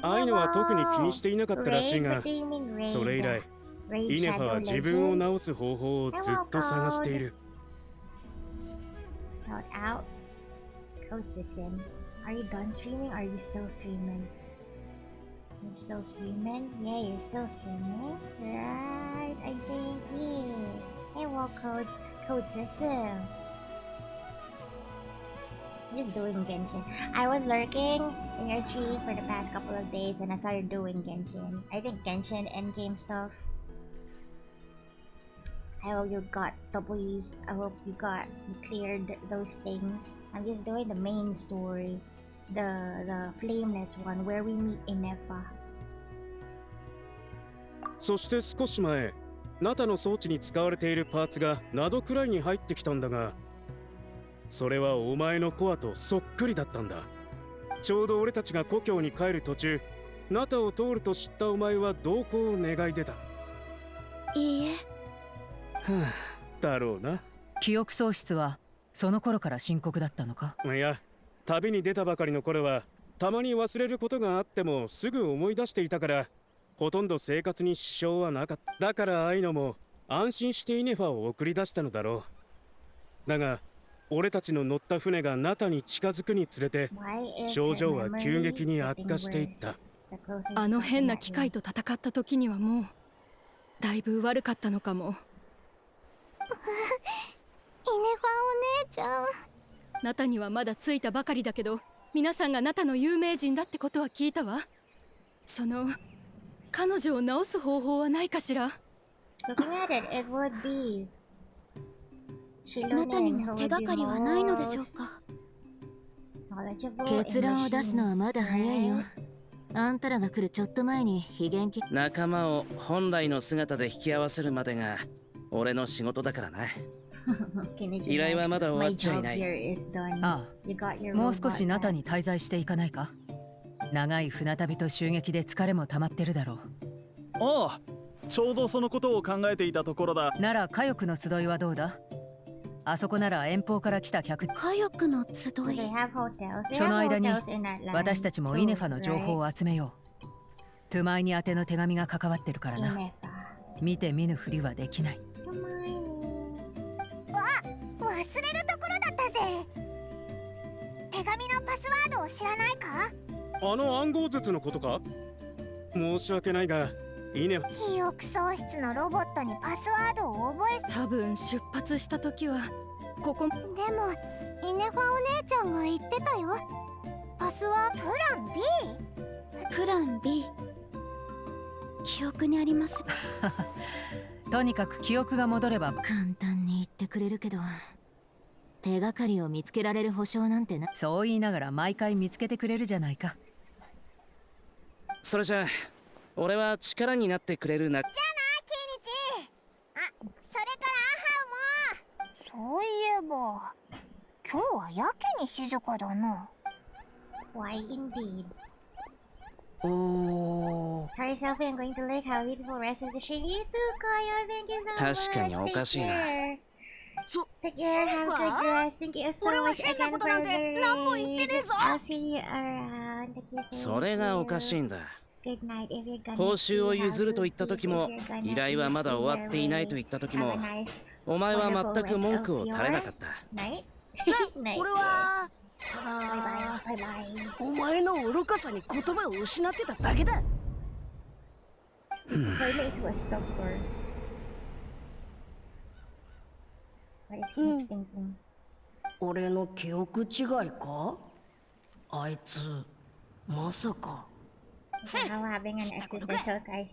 アイノは特に気にしていなかったらしい Raid? が What do you mean raid? それ以来 Raid イネファは Shadow 自分を Legends? 治す方法をずっと探している。 Shout out. Coach Listen. Are you done streaming? Are you still streaming? You're still streaming? Yeah, you're still streaming. Right, I think. Yeah. Hey, well, Coach Listen. Just doing Genshin. I was lurking in your stream for the past couple of days and I started doing Genshin. I think Genshin endgame stuff. I hope you got W's. I hope you cleared those things. I'm just doing the main story. The Flamelets one where we meet Inefa. そして少し前、ナタの装置に使われているパーツがナドくらいに入ってきたんだが、それはお前のコアとそっくりだったんだ。ちょうど俺たちが故郷に帰る途中、ナタを通ると知ったお前は同行を願い出た。いいえ、だろうな。記憶喪失はその頃から深刻だったのか？いや、旅に出たばかりの頃はたまに忘れることがあってもすぐ思い出していたから、ほとんど生活に支障はなかった。だからアイノも安心してイネファを送り出したのだろう。だが俺たちの乗った船がナタに近づくにつれて症状は急激に悪化していった。あの変な機械と戦った時にはもうだいぶ悪かったのかも。イネファお姉ちゃん。ナタにはまだ着いたばかりだけど、皆さんがナタの有名人だってことは聞いたわ。その彼女を治す方法はないかしら？ナタにも手がかりはないのでしょうか？結論を出すのはまだ早いよ。あんたらが来るちょっと前に非元気仲間を本来の姿で引き合わせるまでが俺の仕事だからな。依頼はまだ終わっちゃいない。ああ、もう少しナタに滞在していかないか？長い船旅と襲撃で疲れも溜まってるだろう。ああ、ちょうどそのことを考えていたところだ。なら火翼の集いはどうだ？あそこなら遠方から来た客。火翼の集い。その間に私たちもイネファの情報を集めよう。トゥマイに宛ての手紙が関わってるからな。見て見ぬふりはできない。忘れるところだったぜ。手紙のパスワードを知らないか？あの暗号術のことか？申し訳ないがイネファ。記憶喪失のロボットにパスワードを覚え。多分出発した時はここ。でもイネファお姉ちゃんが言ってたよ。パスワードプラン B。プラン B。記憶にあります。とにかく記憶が戻れば。簡単に言ってくれるけど、手がかりを見つけられる保証なんてな。そう言いながら毎回見つけてくれるじゃないか。それじゃあ俺は力になってくれるな。じゃあな、キイニチ。あ、それからアハウも。そういえば今日はやけに静かだな。Why indeed? Oh. Hurry, Sophie, I'm going to look how beautiful rest of the street. You too, Koyo. Thank you so much. 確かにおかしいな。Take care, have a good rest. Thank you so much again for the raid. I'll see you around. それがおかしいんだ。 Good night. If you're gonna 報酬を譲ると言った時も、依頼はまだ終わっていないと言った時も、お前は全く文句を垂れなかった。俺はただお前の愚かさに言葉を失ってただけだ。俺の記憶違いか？あいつまさか。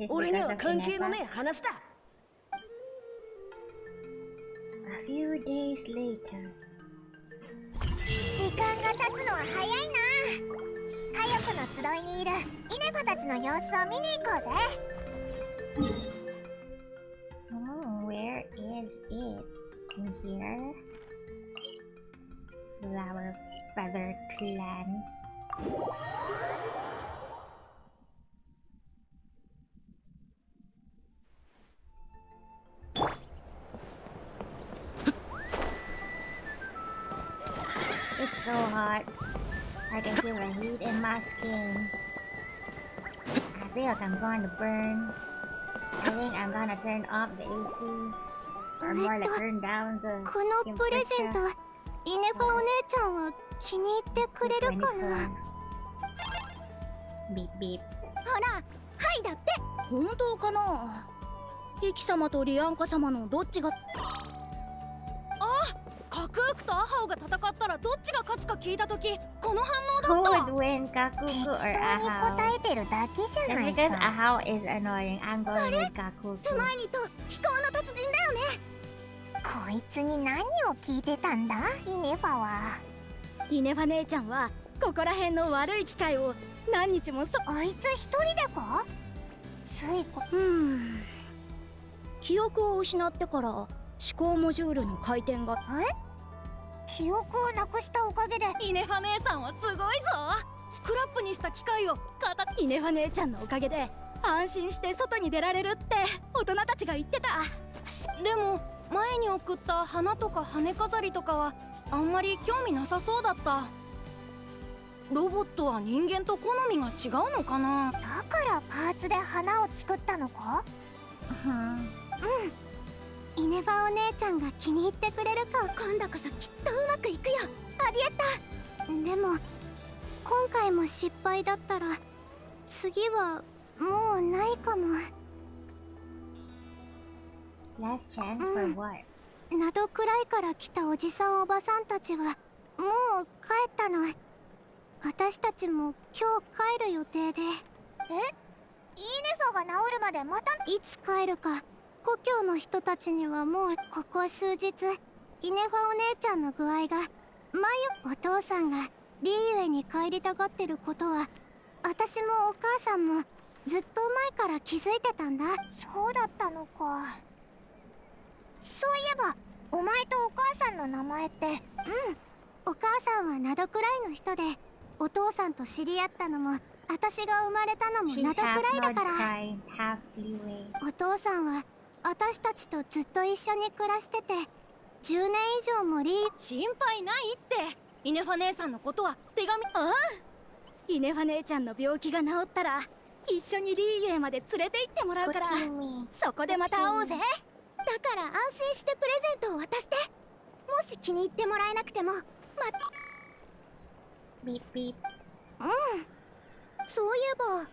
俺には関係のねえ話だ。A few days later. 時間が経つのは早いな。火翼の集いにいるイネファたちの様子を見に行こうぜ。Where is it? In here? Flower Feather Clan. It's so hot. I can feel the heat in my skin. I feel like I'm going to burn. I think I'm gonna turn off the AC. Or more like turn down the このプレゼント、イネファお姉ちゃんは気に入ってくれるかな？ビッビッ。ほら、はいだって。本当かな？イキ様とリアンカ様のどっちが。カクークとアハオが戦ったらどっちが勝つか聞いたとき、この反応だった。Who would win, Kakuku or Ahao? 適当に答えてるだけじゃないか。 Just because Ahao is annoying, I'm going with Kakuku. トゥマイニと飛行の達人だよね。こいつに何を聞いてたんだ、イネファは。イネファ姉ちゃんはここら辺の悪い機械を何日もあいつ一人でか？ついこ。記憶を失ってから思考モジュールの回転が。記憶をなくしたおかげでイネファ姉さんはすごいぞ。スクラップにした機械をイネファ姉ちゃんのおかげで安心して外に出られるって大人たちが言ってた。でも前に送った花とか羽飾りとかはあんまり興味なさそうだった。ロボットは人間と好みが違うのかな。だからパーツで花を作ったのか。うん。イネバお姉ちゃんが気に入ってくれるか。今度こそきっとうまくいくよ、アディエッタ。でも今回も失敗だったら次はもうないかも。Last chance for what? 灘くらいから来たおじさんおばさんたちはもう帰ったの。私たちも今日帰る予定で。え？イーネファが治るまでまたいつ帰るか。故郷の人たちにはもうここ数日イネファお姉ちゃんの具合がお父さんがリーユエに帰りたがってることは私もお母さんもずっと前から気づいてたんだ。そうだったのか。そういえばお前とお母さんの名前って。お母さんは灘くらいの人で、お父さんと知り合ったのも私が生まれたのも灘くらいだから。お父さんは私たちとずっと一緒に暮らしてて10年以上も心配ないって。イネファ姉さんのことは手紙。イネファ姉ちゃんの病気が治ったら一緒にリーユエまで連れて行ってもらうから、そこでまた会おうぜ。だから安心してプレゼントを渡して。もし気に入ってもらえなくてもビッビッ。そういえば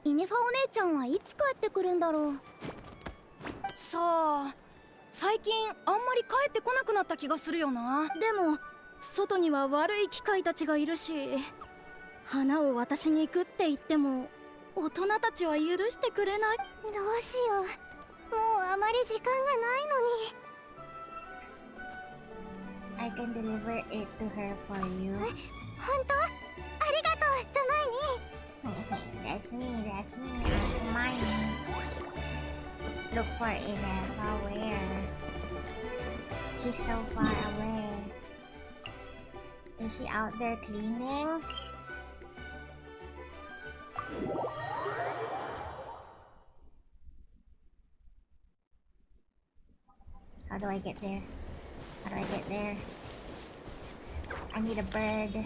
イネファお姉ちゃんはいつ帰ってくるんだろう。さあ、最近あんまり帰ってこなくなった気がするよな。でも外には悪い機械たちがいるし、花を渡しに行くって言っても大人たちは許してくれない。どうしよう、もうあまり時間がないのに。I can deliver it to her for you. 本当？ありがとう、トマイThat's me, that's me. Mine. Look for it where? She's so far away. Is she out there cleaning? How do I get there? How do I get there? I need a bird.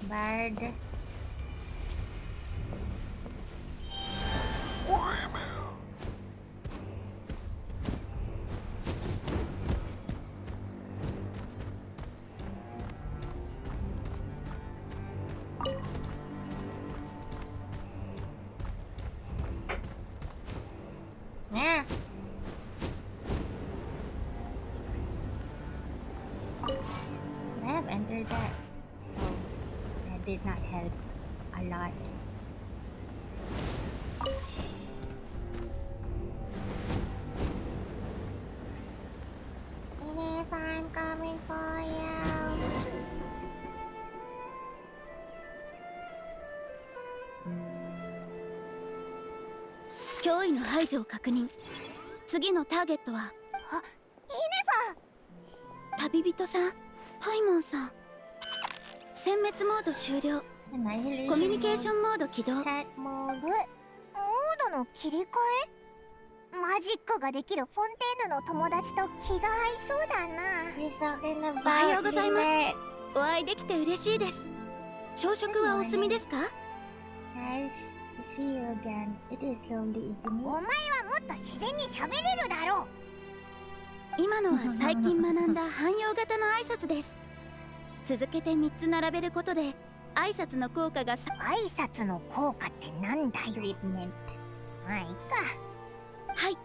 Bird. Yeah. I have entered that. Oh, that did not help a lot. If I'm coming for you. 脅威の排除を確認。次のターゲットはイネファ。旅人さん、パイモンさん。殲滅モード終了。コミュニケーションモード起動。モードの切り替え？マジックができるフォンテーヌの友達と気が合いそうだな。おはようございます。お会いできて嬉しいです。朝食はお済みですか？See you again. It is lonely, isn't it? お前はもっと自然に喋れるだろう。今のは最近学んだ汎用型の挨拶です。続けて3つ並べることで挨拶の効果が挨拶の効果ってなんだよ。まあいいか。はい。思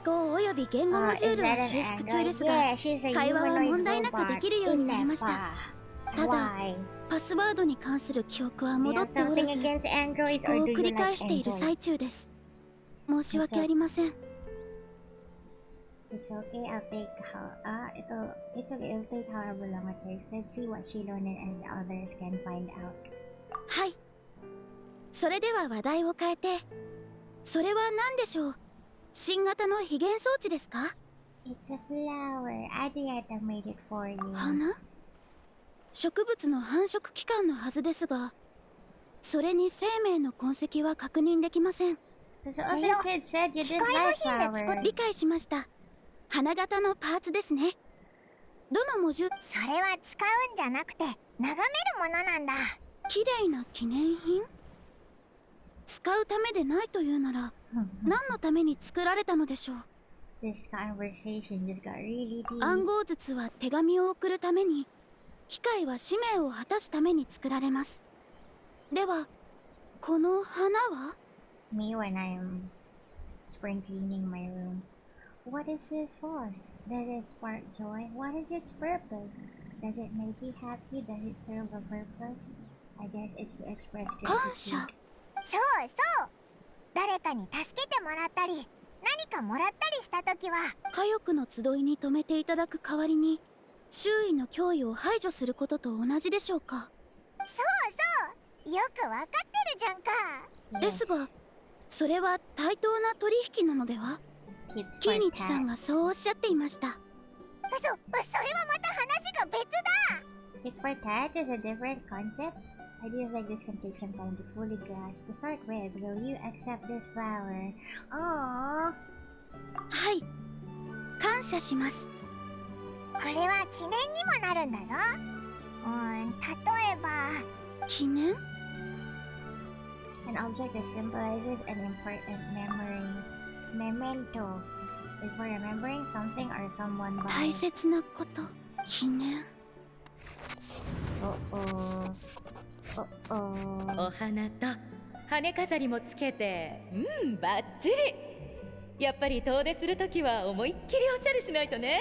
考および言語モジュールは修復中ですが、会話は問題なくできるようになりました。ただ、パスワードに関する記憶は戻っておらず、思考を繰り返している最中です。申し訳ありません。It's okay, I'll take it's okay, it'll take however long it takes. Let's see what Shiloh and the others can find out. はい。それでは話題を変えて、それは何でしょう？新型の非現装置ですか？ It's a flower. Adiata made it for you. 花？植物の繁殖期間のはずですが、それに生命の痕跡は確認できません。Because the other kid said you didn't like flowers. 理解しました。花形のパーツですね。どのモジュそれは使うんじゃなくて眺めるものなんだ。綺麗な記念品？使うためでないというなら何のために作られたのでしょう。 This conversation just got really deep. 暗号術は手紙を送るために、機械は使命を果たすために作られます。ではこの花は？ Me when I'm spring cleaning my room. What is this for? Does it spark joy? What is its purpose? Does it make you happy? Does it serve a purpose? I guess it's to express 感 gratitude. 謝。そうそう。誰かに助けてもらったり、何かもらったりしたときは、火翼の集いに泊めていただく代わりに、周囲の脅威を排除することと同じでしょうか。そうそう。よくわかってるじゃんか。ですが、それは対等な取引なのでは？キーニチさんがそうおっしゃっていました。それはまた話が別だ。Tit for tat is a different concept. Ideas like this can take some time to fully grasp. To start with, will you accept this flower? Aww. はい、感謝します。これは記念にもなるんだぞ。例えば記念？ An object that symbolizes an important memory. Memento is for remembering something or someone by. 大切なこと、記念。お花と羽飾りもつけて、バッチリ。やっぱり遠出するときは思いっきりおしゃれしないとね。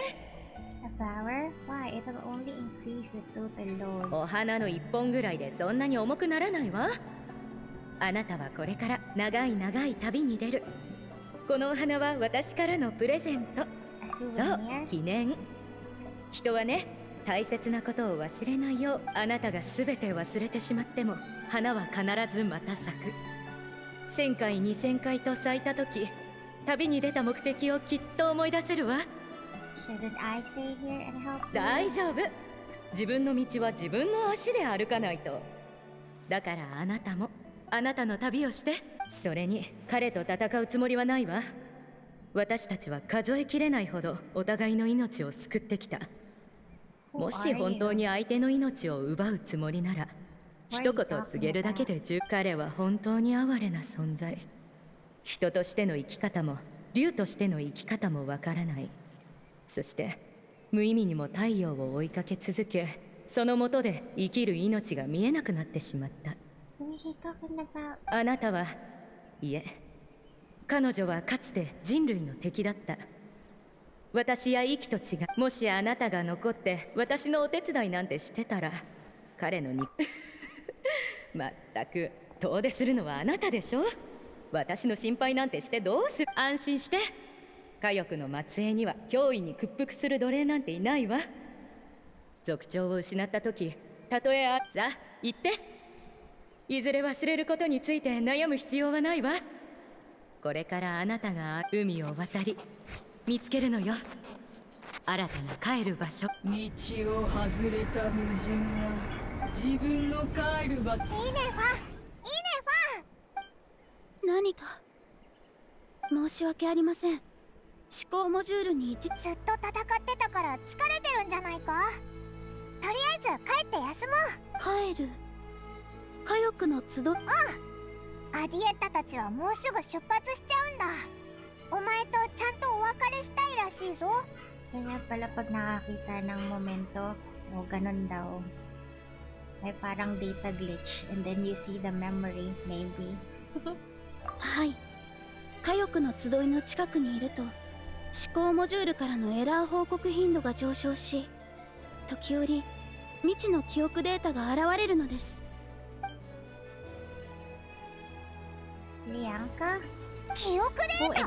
A flower? Why? It will only increase the total load. お花の1本ぐらいでそんなに重くならないわ。あなたはこれから長い長い旅に出る。このお花は私からのプレゼント。そう、記念。人はね、大切なことを忘れないよう、あなたが全て忘れてしまっても花は必ずまた咲く。1000回2000回と咲いた時、旅に出た目的をきっと思い出せるわ。大丈夫。自分の道は自分の足で歩かないと。だからあなたもあなたの旅をして。それに彼と戦うつもりはないわ。私たちは数えきれないほどお互いの命を救ってきた。もし本当に相手の命を奪うつもりなら、一言告げるだけで彼は本当に哀れな存在。人としての生き方も竜としての生き方もわからない。そして無意味にも太陽を追いかけ続け、その下で生きる命が見えなくなってしまった。あなたは、いえ、彼女はかつて人類の敵だった。私や息と違う。もしあなたが残って私のお手伝いなんてしてたら、彼のまったく遠出するのはあなたでしょ。私の心配なんてしてどうする。安心して。火翼の末裔には脅威に屈服する奴隷なんていないわ。族長を失った時、たとえさあ言って。いずれ忘れることについて悩む必要はないわ。これからあなたが海を渡り見つけるのよ。新たな帰る場所。道を外れた矛盾が自分の帰る場所。いいねファン、いいねファン。何か申し訳ありません。思考モジュールにずっと戦ってたから疲れてるんじゃないか。とりあえず帰って休もう。帰る。火翼の集い。アディエッタたちはもうすぐ出発しちゃうんだ。お前とちゃんとお別れしたいらしいぞ。Kaya pala pag nakakita ng momento, o ganun daw. May parang data glitch and then you see the memory, maybe. はい。火翼の集いの近くにいると、思考モジュールからのエラー報告頻度が上昇し、時折未知の記憶データが現れるのです。リアンカ？記憶データ？じゃ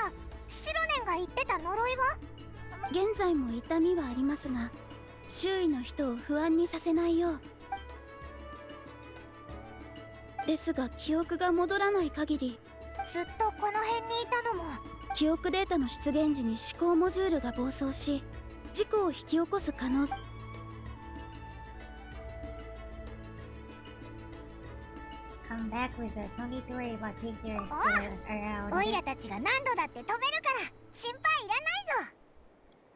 あ、シロネンが言ってた呪いは？現在も痛みはありますが、周囲の人を不安にさせないよう。ですが記憶が戻らない限り、ずっとこの辺にいたのも。記憶データの出現時に思考モジュールが暴走し、事故を引き起こす可能性。come back with us. No need to worry about if they're still around. オイラたちが何度だって飛べるから心配いらないぞ。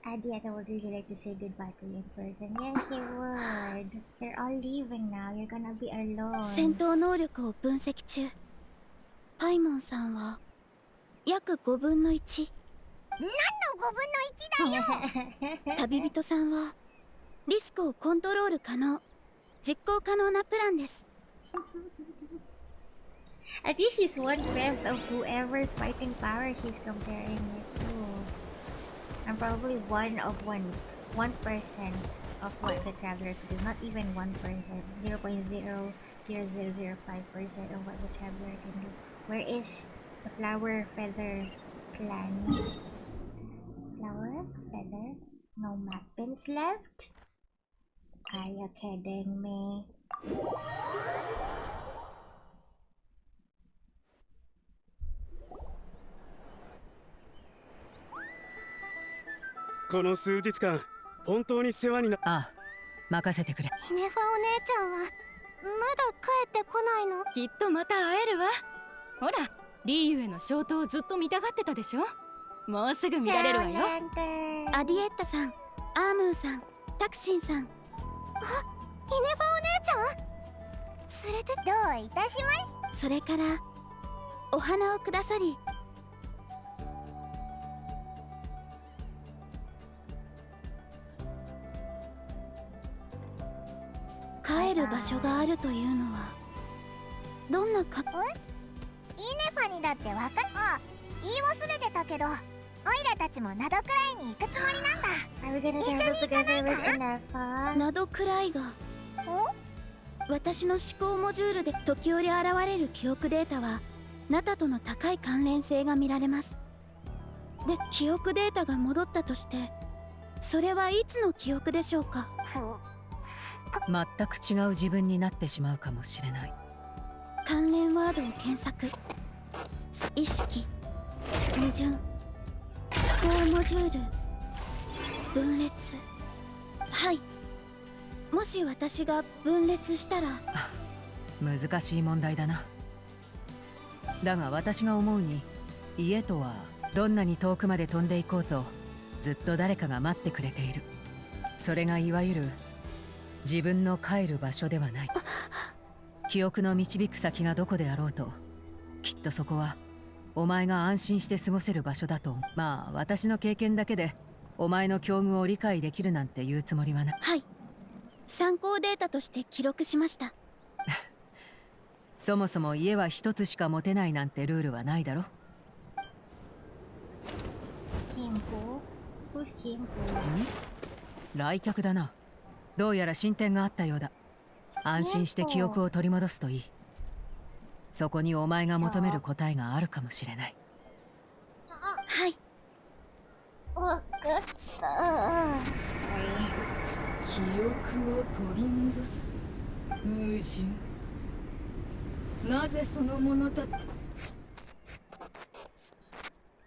Adiata would really like to say goodbye to you in person. Yes, she would. They're all leaving now. You're gonna be alone. 戦闘能力を分析中。パイモンさんは約5分の1。何の5分の1だよ。旅人さんはリスクをコントロール可能、実行可能なプランです。I think she's 1/5 of whoever's fighting power she's comparing it to. I'm probably 1% of what the traveler could do. Not even 1%. 0.00005% of what the traveler can do. Where is the flower feather clan? Flower feather? No map pins left? Are you kidding me? この数日間本当に世話にな。ああ、任せてくれ。ヒネファお姉ちゃんはまだ帰ってこないの？きっとまた会えるわ。ほら、リーユへの消灯をずっと見たがってたでしょ。もうすぐ見られるわよ。アディエッタさん、アームーさん、タクシンさん。あ、ヒネファお姉ちゃん？連れてどういたしまし。それからお花をくださり。帰る場所があるというのはどんなか。イネファにだってわかる。あ、言い忘れてたけど、オイラたちもナドくらいに行くつもりなんだ。一緒に行かないか？ナドくらいが。私の思考モジュールで時折現れる記憶データはナタとの高い関連性が見られます。で、記憶データが戻ったとしてそれはいつの記憶でしょうか？全く違う自分になってしまうかもしれない。関連ワードを検索。意識、矛盾、思考モジュール、分裂。はい。もし私が分裂したら。難しい問題だな。だが私が思うに、家とはどんなに遠くまで飛んでいこうとずっと誰かが待ってくれている。それがいわゆる自分の帰る場所ではない。記憶の導く先がどこであろうと、きっとそこはお前が安心して過ごせる場所だと。まあ私の経験だけでお前の境遇を理解できるなんて言うつもりはない。はい、参考データとして記録しました。そもそも家は一つしか持てないなんてルールはないだろ。来客だな。どうやら進展があったようだ。安心して記憶を取り戻すといい。そこにお前が求める答えがあるかもしれない。はい。記憶を取り戻す。矛盾。なぜそのものだ。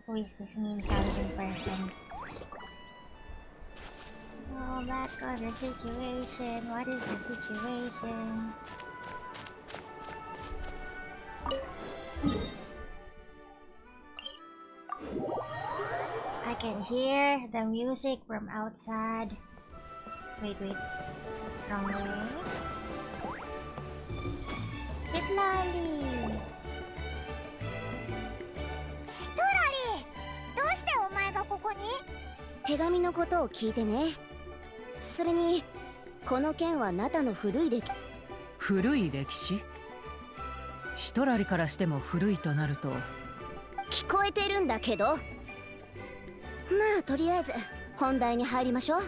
Who is this mean sounding person? Oh, back on the situation. What is the situation? I can hear the music from outside. Wait. Wrong way. Kitlali! シトラリー、どうしてお前がここに？手紙のことを聞いてね。それにこの件はナタの古い歴史？シトラリからしても古いとなると。聞こえてるんだけど。まあとりあえず本題に入りましょう。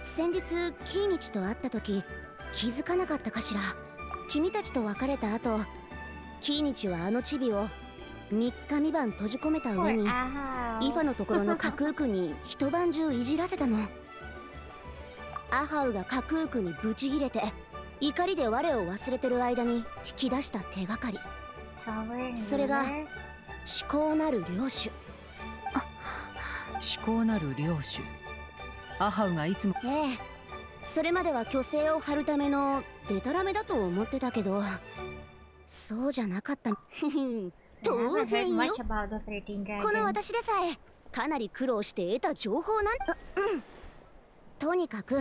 先日キーニチと会った時気づかなかったかしら。君たちと別れた後、キーニチはあのチビを3日3晩閉じ込めた上にイファのところのカクークに一晩中いじらせたの。アハウがカクークにブチギレて怒りで我を忘れてる間に引き出した手がかり、それが思考なる領主。思考なる領主。アハウがいつも。それまでは虚勢を張るためのデタラメだと思ってたけど、そうじゃなかった。当然よ。この私でさえかなり苦労して得た情報なんだ。とにかく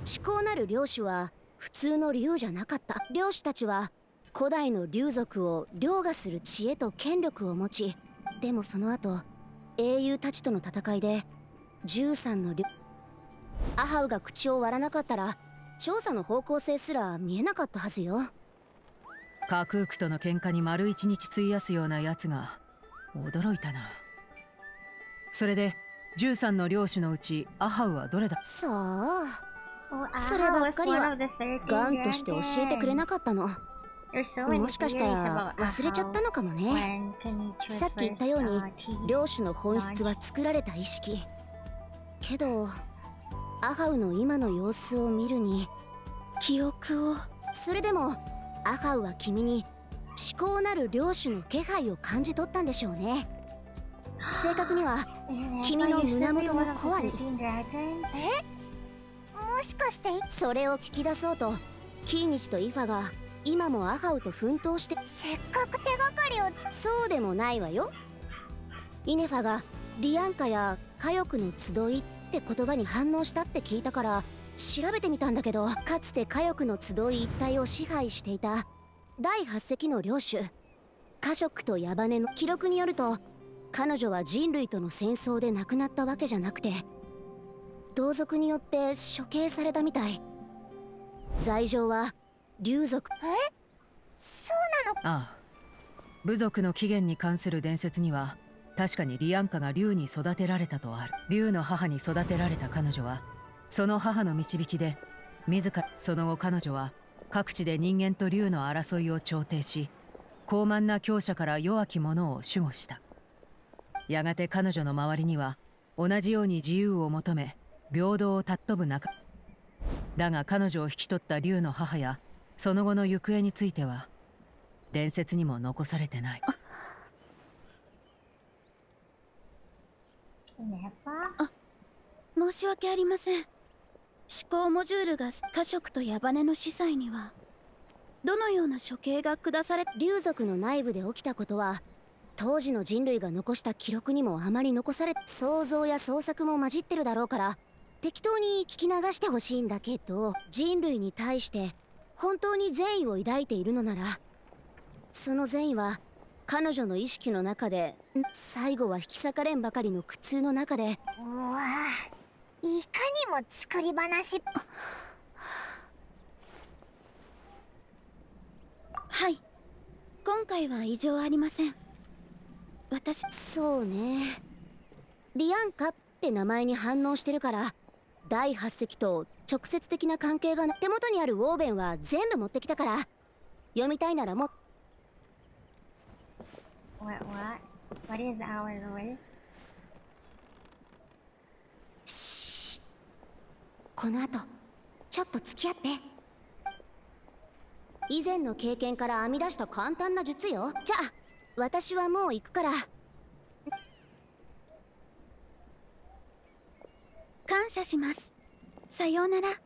至高なる領主は普通の竜じゃなかった。領主たちは古代の竜族を凌駕する知恵と権力を持ち、でもその後英雄たちとの戦いで13の竜アハウが口を割らなかったら調査の方向性すら見えなかったはずよ。カクークとの喧嘩に丸一日費やすようなやつが驚いたな。それで13の領主のうちアハウはどれだ？さあ、そればっかりはガンとして教えてくれなかったの。もしかしたら忘れちゃったのかもね。さっき言ったように領主の本質は作られた意識。けどアハウの今の様子を見るに記憶を。それでもアハウは君に至高なる領主の気配を感じ取ったんでしょうね。正確には君の胸元のコアに。もしかしてそれを聞き出そうとキーニチとイファが今もアハウと奮闘して。せっかく手がかりをそうでもないわよ。イネファがリアンカや火翼の集いって言葉に反応したって聞いたから調べてみたんだけど、かつて火翼の集い一帯を支配していた第8隻の領主カショックとヤバネの記録によると、彼女は人類との戦争で亡くなったわけじゃなくて同族によって処刑されたみたい。罪状は竜族。そうなの？ああ、部族の起源に関する伝説には確かにリアンカが竜に育てられたとある。竜の母に育てられた彼女はその母の導きで自ら。その後彼女は各地で人間と竜の争いを調停し、高慢な強者から弱き者を守護した。やがて彼女の周りには同じように自由を求め平等を尊ぶ仲。だが彼女を引き取った竜の母やその後の行方については伝説にも残されてない。申し訳ありません。思考モジュールがカショクとヤバネの司祭にはどのような処刑が下され。竜族の内部で起きたことは当時の人類が残した記録にもあまり残され、想像や創作も混じってるだろうから適当に聞き流してほしいんだけど、人類に対して本当に善意を抱いているのなら、その善意は彼女の意識の中で最後は引き裂かれんばかりの苦痛の中で。うわぁ、いかにも作り話。はい、今回は異常ありません。私。そうね、リアンカって名前に反応してるから第8隻と直接的な関係が手元にあるウォーベンは全部持ってきたから、読みたいならも。What is our lore? シー、この後ちょっと付き合って。以前の経験から編み出した簡単な術よ。じゃあ私はもう行くから。感謝します。さようなら。また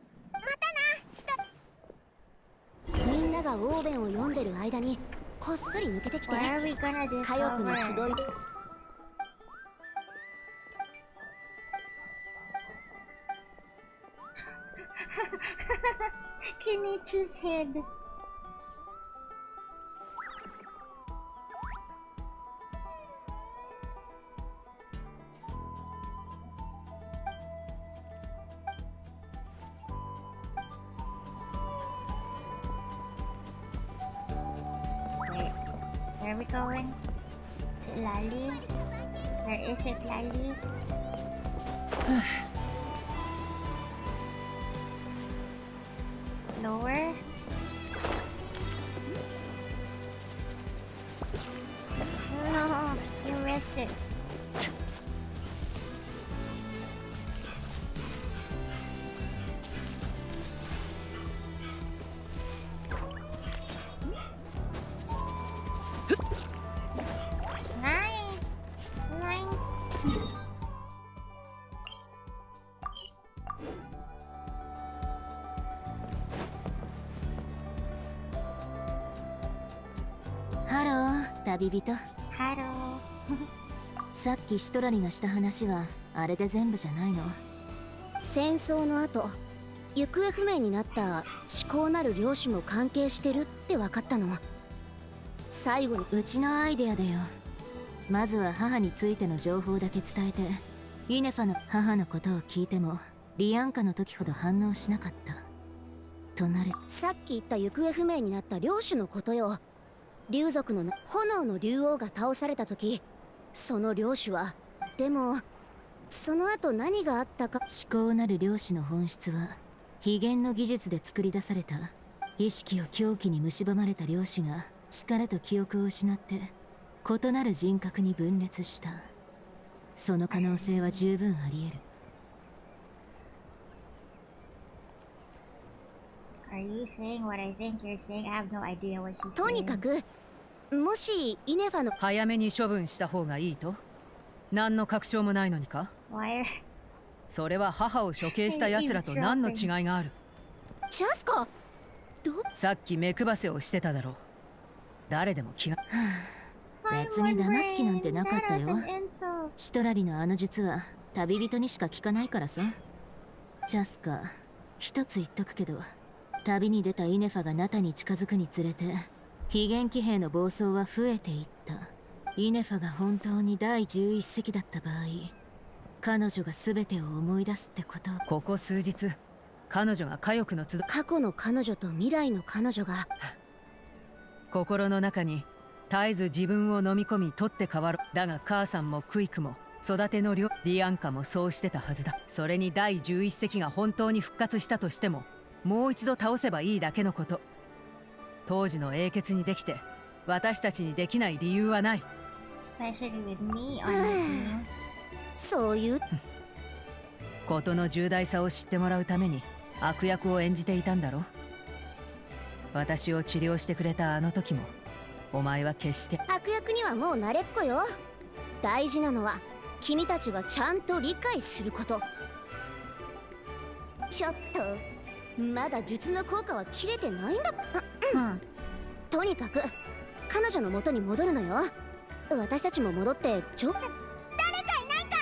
な。みんながウォーベンを読んでる間にこっそり抜けてきて。火翼の集い。Kenichi's head. Wait, where are we going? Is it Lali? Where is it, Lali? Lower? No, you missed it. Nine. 旅人。ハロー。さっきシトラリがした話はあれで全部じゃないの？戦争の後行方不明になった思考なる領主も関係してるって分かったの。最後にうちのアイデアだよ。まずは母についての情報だけ伝えて、イネファの母のことを聞いてもリアンカの時ほど反応しなかった。となる、さっき言った行方不明になった領主のことよ。竜族の炎の竜王が倒された時、その領主は。でもその後何があったか。思考なる領主の本質は非言の技術で作り出された、意識を狂気に蝕まれた領主が力と記憶を失って異なる人格に分裂した。その可能性は十分あり得る。とにかくもしイネファの早めに処分した方がいいと？何の確証もないのにか？それは母を処刑した奴らと何の違いがある？ジャスカ、さっき目配せをしてただろう。誰でも気が別に騙す気なんてなかったよ。シトラリのあの術は旅人にしか聞かないからさ。ジャスカ、一つ言っとくけど、旅に出たイネファがナタに近づくにつれて非言騎兵の暴走は増えていった。イネファが本当に第11隻だった場合、彼女が全てを思い出すってこと。ここ数日彼女が過去の過去の彼女と未来の彼女が心の中に絶えず自分を飲み込み取って代わる。だが母さんもクイクも育てのリアンカもそうしてたはずだ。それに第11隻が本当に復活したとしても、もう一度倒せばいいだけのこと。当時の英傑にできて私たちにできない理由はない。そういうことの重大さを知ってもらうために悪役を演じていたんだろ。私を治療してくれたあの時もお前は決して悪役にはもう慣れっこよ。大事なのは君たちがちゃんと理解すること。ちょっとまだ術の効果は切れてないんだ。とにかく彼女の元に戻るのよ。私たちも戻って誰かいないか？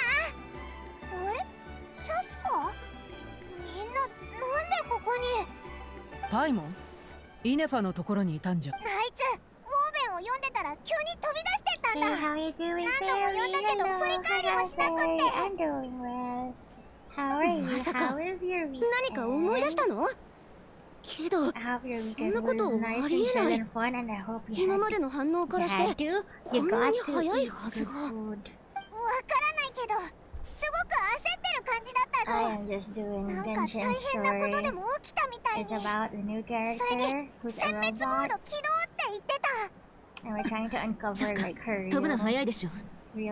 あれ？ジャスカ？みんななんでここに？パイモン？イネファのところにいたんじゃ。あいつウォーベンを読んでたら急に飛び出してったんだ。何度も読んだけど振り返りもしなくって。まさか何か思い出したの？けどそんなことありえない。今までの反応からしてこんなに早いはずが。わからないけどすごく焦ってる感じだったぞ。なんか大変なことでも起きたみたいに。それに殲滅モード起動って言ってた。ジャスカ、飛ぶの早いでしょ。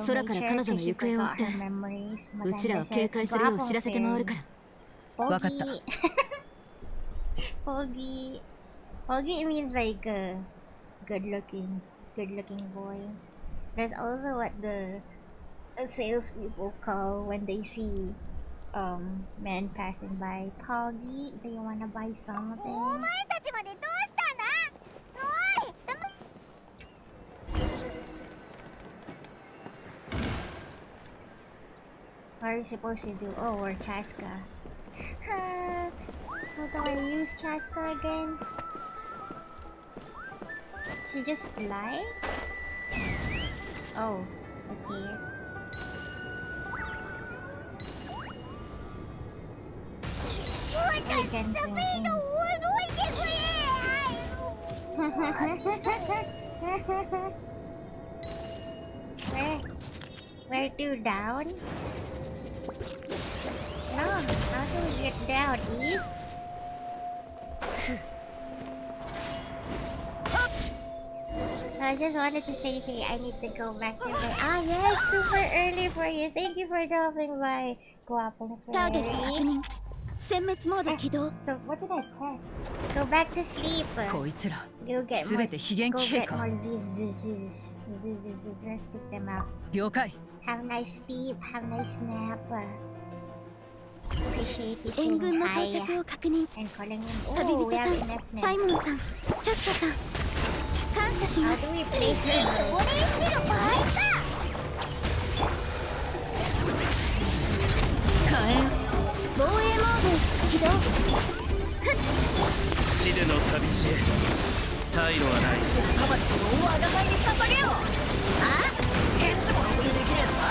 空から彼女の行方を追ってうちらを警戒するよう知らせて回るから。わかった。Foggy. Foggy means like good looking boy. That's also what the salespeople call when they see men passing by. Poggy, do you wanna buy something? お前たちまでどうしたんだ？おい！What are you supposed to do? Oh, we're Chaska. How do I use Chaska again? She just fly? Oh, okay. I can Where to down? No, how do we get down, E? I just wanted to say, hey, I need to go back to bed. Ah, yes, super early for you. Thank you for dropping by. Guapong fairy. So, what did I press? Go back to sleep. こいつら Go get す more. べて非言 Go 騎兵 get か。 more Z's. Let's take them out. 了解。 Have a nice sleep. Have a nice nap. Appreciate you 援 saying 軍の hi 到着を確認。 and calling him. 旅 Oh, 人 we さ have ん、 enough パイ nap. モンさん、ジャスカさん、感感謝します。お礼してる場合か。防衛モード起動。死での旅路へ退路はない。魂を我が輩に捧げよう。あ？返事もろくにできねえのか。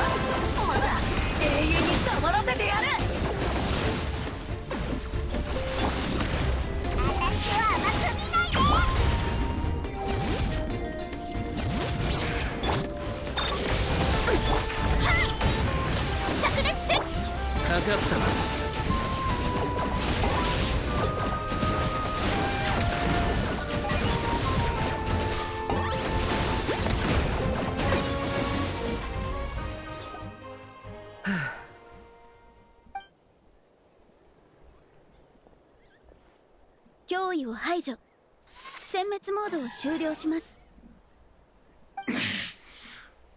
まだ永遠に黙らせてやる。私は甘く見ないで。はい灼熱戦かかったな。脅威を排除。殲滅モードを終了します。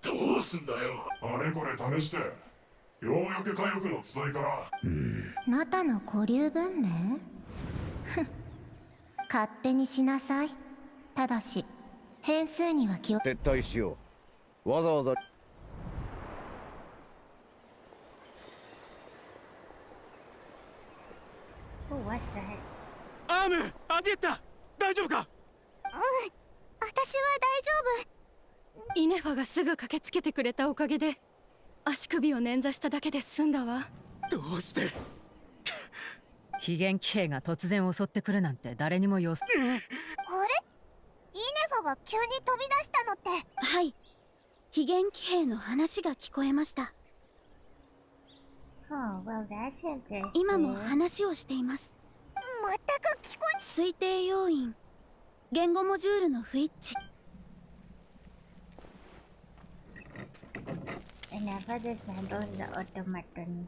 どうすんだよ。あれこれ試して。ようやく火力の集いから。ナタの固有文明勝手にしなさい。ただし変数には気を。撤退しよう。わざわざ。アーム、アンディエッタ、大丈夫か？私は大丈夫。イネファがすぐ駆けつけてくれたおかげで足首を捻挫しただけで済んだわ。どうして？非元気兵が突然襲ってくるなんて誰にも予想。あれ？イネファが急に飛び出したのって。はい、非元気兵の話が聞こえました。今も話をしています。全く聞こえ。推定要因言語モジュールの不一致。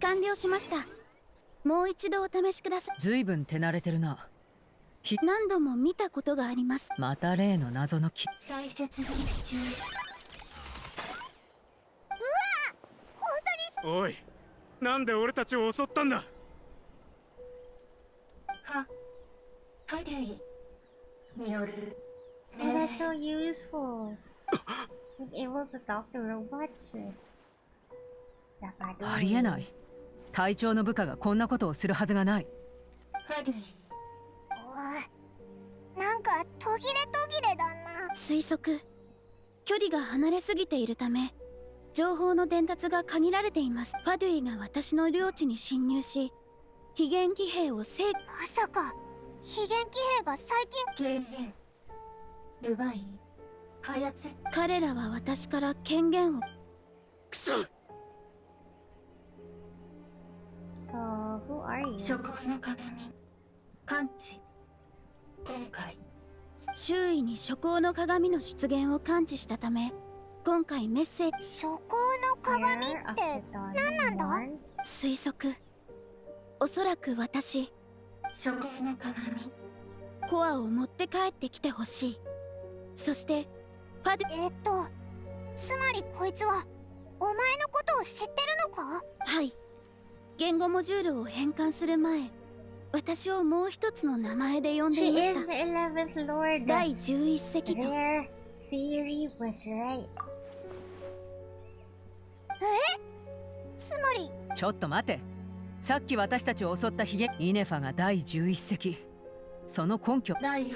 完了しました。もう一度お試しください。ずいぶん手慣れてるな。何度も見たことがあります。また例の謎の木。再設中。おい、なんで俺たちを襲ったんだ？ハデイによる。Oh, that's so useful. Being able to talk to robots. ありえない。隊長の部下がこんなことをするはずがない。ハデイ。なんか途切れ途切れだな。推測。距離が離れすぎているため情報の伝達が限られています。ファドゥイが私の領地に侵入し非元気兵をまさか非元気兵が最近。権限奪い操。彼らは私から権限を。くそ。So, who are you? 諸行の鏡感知。今回周囲に諸行の鏡の出現を感知したため今回メッセージ。諸行の鏡って何なんだ？推測。おそらく私諸行の鏡コアを持って帰ってきてほしい。そしてファドゥ。つまりこいつはお前のことを知ってるのか？はい。言語モジュールを変換する前私をもう一つの名前で呼んでいました。She is the 11th Lord. 第11隻と。 Their theory was right. つまり。ちょっと待て。さっき私たちを襲ったヒゲイネファが第11隻。その根拠。第8領地。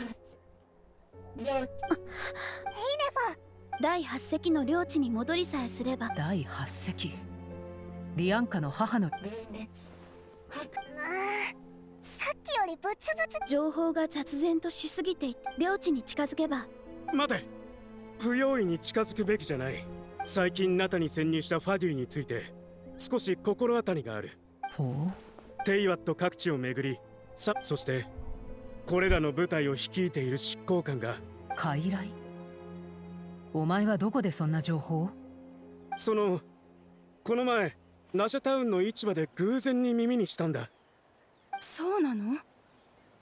イネファ。第8隻の領地に戻りさえすれば。第8隻。リアンカの母の。さっきよりブツブツ。情報が雑然としすぎていて領地に近づけば。待て。不用意に近づくべきじゃない。最近ナタに潜入したファデュイについて少し心当たりがある。ほう。テイワット各地を巡りそしてこれらの部隊を率いている執行官が。傀儡？お前はどこでそんな情報を？この前ナシャタウンの市場で偶然に耳にしたんだ。そうなの？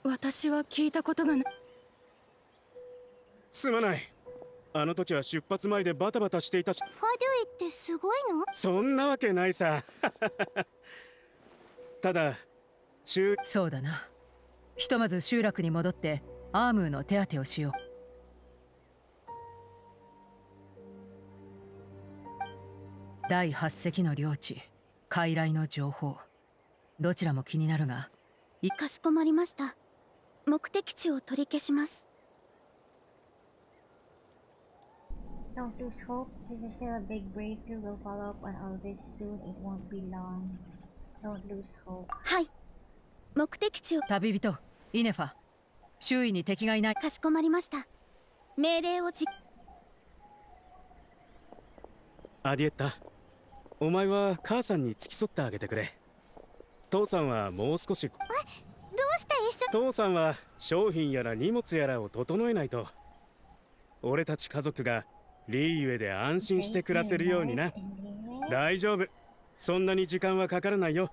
私は聞いたことがない。すまない。あの時は出発前でバタバタしていたし。ファデュイってすごいの？そんなわけないさ。ただそうだな。ひとまず集落に戻ってアームーの手当てをしよう。第8隻の領地、傀儡の情報、どちらも気になるが。かしこまりました。目的地を取り消します。Don't lose hope. This is still a big breakthrough. We'll follow up on all this soon. It won't be long. Don't lose hope. はい。目的地を。旅人、イネファ。周囲に敵がいない。かしこまりました。命令をアディエッタ、お前は母さんに付き添ってあげてくれ。父さんはもう少し。どうして一緒。父さんは商品やら荷物やらを整えないと。俺たち家族がリーユエで安心して暮らせるようにな。大丈夫、そんなに時間はかからないよ。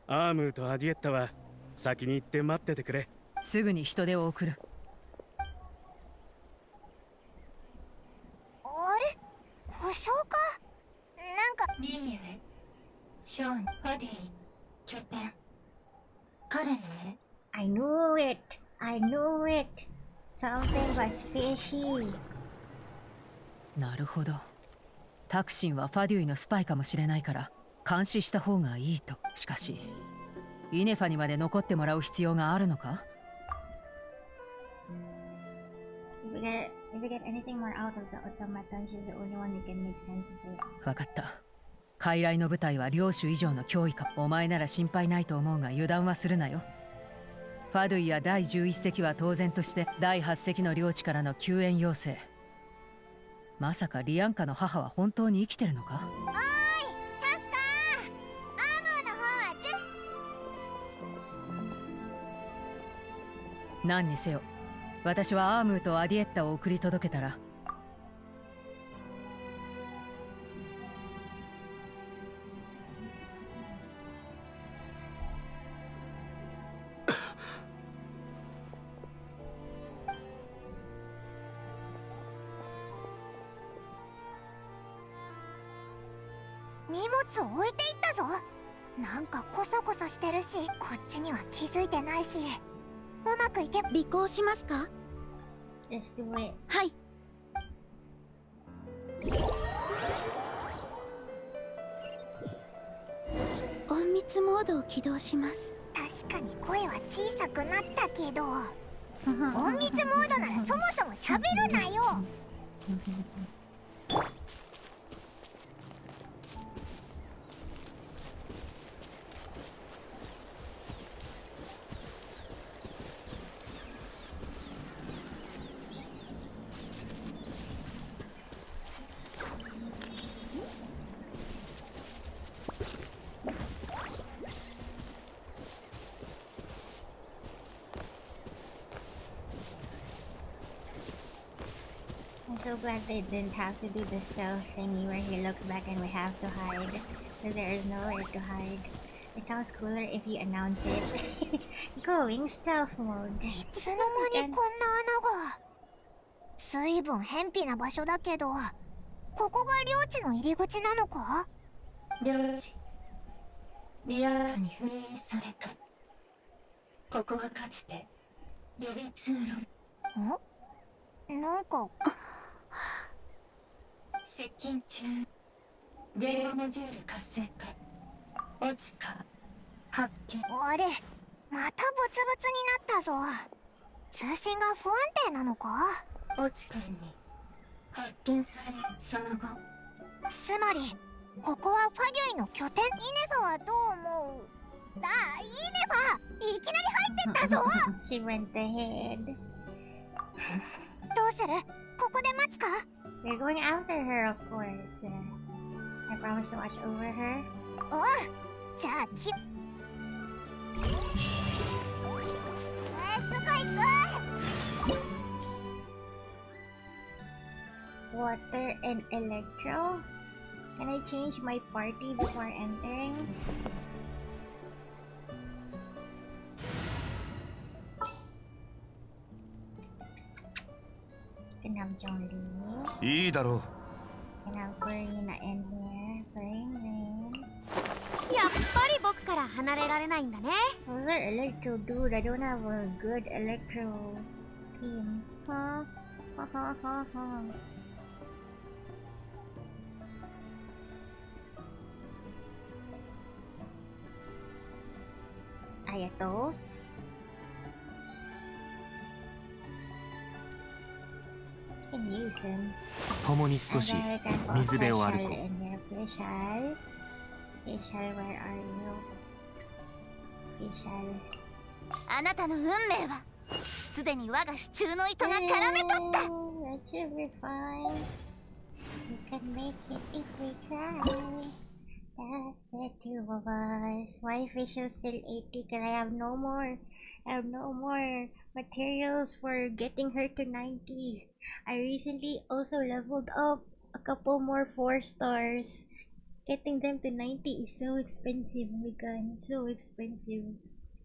アームーとアディエッタは先に行って待っててくれ。すぐに人手を送る。あれ、故障か。なんかリーユエ、ショーン、ファディ、拠点。彼ね。I knew it. I knew it. Something was fishy. なるほど。タクシンはファデュイのスパイかもしれないから監視した方がいいと。しかしイネファにまで残ってもらう必要があるのか。分かった。傀儡の部隊は領主以上の脅威か。お前なら心配ないと思うが油断はするなよ。ファドゥイや第11隻は当然として第8隻の領地からの救援要請。まさかリアンカの母は本当に生きてるのか。おーい、チャスカー。アームーの方は何にせよ、私はアームーとアディエッタを送り届けたら。荷物を置いていったぞ。なんかコソコソしてるし、こっちには気づいてないし。うまくいけ。尾行しますか。Let's do it. はい。隠密モードを起動します。確かに声は小さくなったけど隠密モードならそもそも喋るなよ。I'm so glad they didn't have to do the stealth thingy where he looks back and we have to hide. Because there is nowhere to hide. It sounds cooler if you announce it. Going stealth mode. いつの間にこんな穴が。随分偏僻な場所だけど、ここが領地の入り口なのか。領地、リアーラに封印された。ここはかつて予備通路。なんか接近中。ゲームモジュール活性化。落ちか発見。あれ、またブツブツになったぞ。通信が不安定なのか。落ち点に発見され、その後。つまりここはファデュイの拠点。イネファはどう思う。イネファいきなり入ってったぞ。She went ahead. どうする。ここで待つか。 We're going after her, of course. I promise to watch over her. おう、じゃあすぐ行く。Water and electro? Can I change my party before entering? Can have John Lee. いいだろう。 Can have Farina in here. Farina. やっぱり僕から離れられないんだね。How's that electro, dude? I don't have a good electro team. Huh? Ha ha ha ha. Ayatos. Can use him. 共に少し水辺を歩こう。Fishal, Fishal, where are you? Fishal. あなたの運命はすでに我が手中の糸が絡め取った。That should be fine. We can make it if we try. That's the two of us. Why Fishal still 80? Cause I have no more materials for getting her to 90. I recently also leveled up a couple more 4 stars. Getting them to 90 is so expensive, my god, so expensive.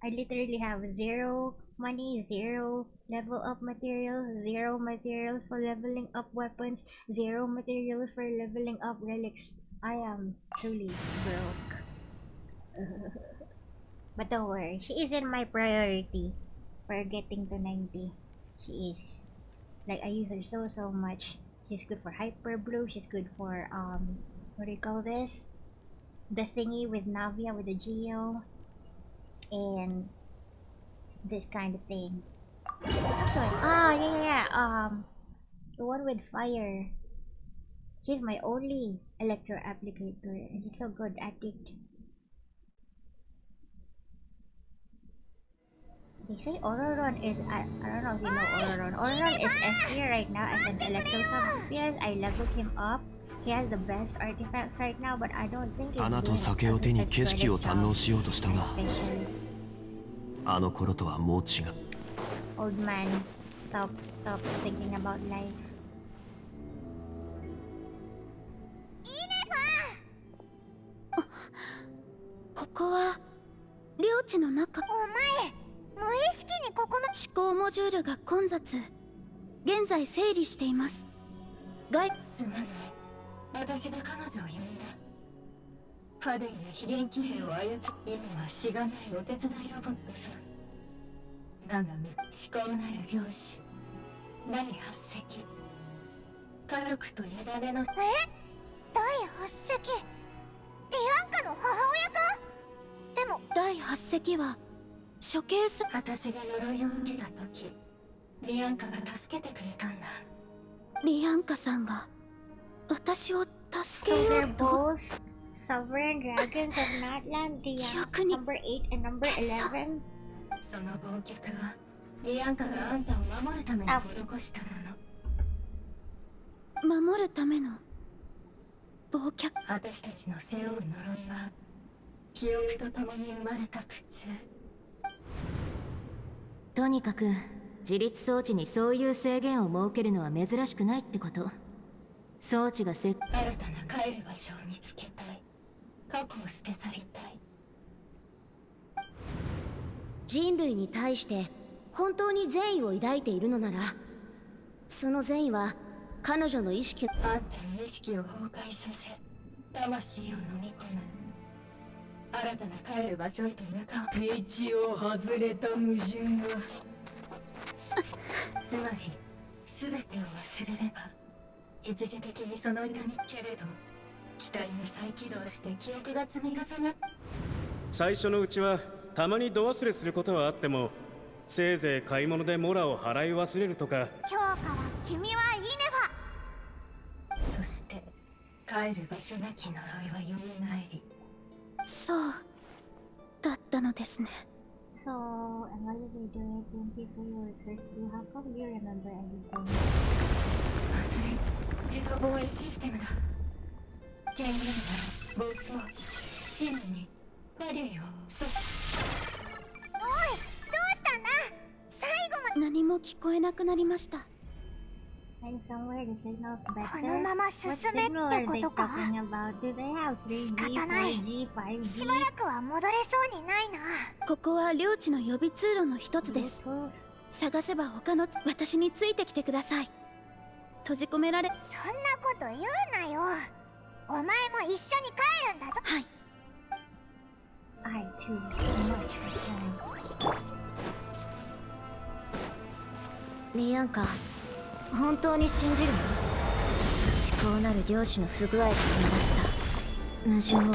I literally have 0 money, 0 level up materials, 0 materials for leveling up weapons, 0 materials for leveling up relics. I am truly broke. But don't worry, she isn't my priority for getting to 90. She is. Like, I use her so much. She's good for Hyper Blue, she's good for, what do you call this? The thingy with Navia, with the Geo. And this kind of thing. Yeah. The one with fire. She's my only electro applicator, and she's so good at it. They say Ororon is, I don't know if you know Ororon. Ororon is S tier right now as an electro sub-spears. I leveled him up. He has the best artifacts right now, but I don't think it's 花と酒を手に景色を堪能しようとしたが、あの頃とはもう違う。Old man, stop thinking about life. ここは領地の中。お前、無意識にここの思考モジュールが混雑。現在整理しています。すまない。私が彼女を呼んだ。派手な非元気兵を操る。今はしがないお手伝いロボットさ。だが思考なる領主。第8隻。家族と呼ばれの。第8隻。リアンカの母親か。でも第8隻は処刑さ。私が呪いを受けた時、リアンカが助けてくれたんだ。リアンカさんが私を助けようと。Sovereign Dragons of Natlandia, number 8 and number 11. その忘却はリアンカがあんたを守るために施したもの。守るための忘却。私たちの背負う呪いは記憶と共に生まれた苦痛。とにかく自立装置にそういう制限を設けるのは珍しくないってこと。装置が新たな帰る場所を見つけたい。過去を捨て去りたい。人類に対して本当に善意を抱いているのなら、その善意は彼女の意識。あんたの意識を崩壊させ、魂を飲み込む。新たな帰る場所へと向かう。道を外れた矛盾がつまり全てを忘れれば一時的にその痛みけれど、機体が再起動して記憶が積み重なっ。最初のうちはたまに度忘れすることはあっても、せいぜい買い物でモラを払い忘れるとか。今日から君はイネファ。そして帰る場所なき呪いはよみがえり。そうだったのですね。So, and what did they do? Thank you for your request too. How come you remember everything? 自動防衛システムだ。権限は暴走、シンにバリューを。おい、どうしたんだ。最後まで何も聞こえなくなりました。And somewhere the signal's better. このまま進めってことか。仕方ない。しばらくは戻れそうにないな。ここは領地の予備通路の一つです。探せば他の私についてきてください。閉じ込められ。そんなこと言うなよ。お前も一緒に帰るんだぞ。はい。I too must return. リアンカ、本当に信じるの？思考なる領主の不具合がありました。矛盾を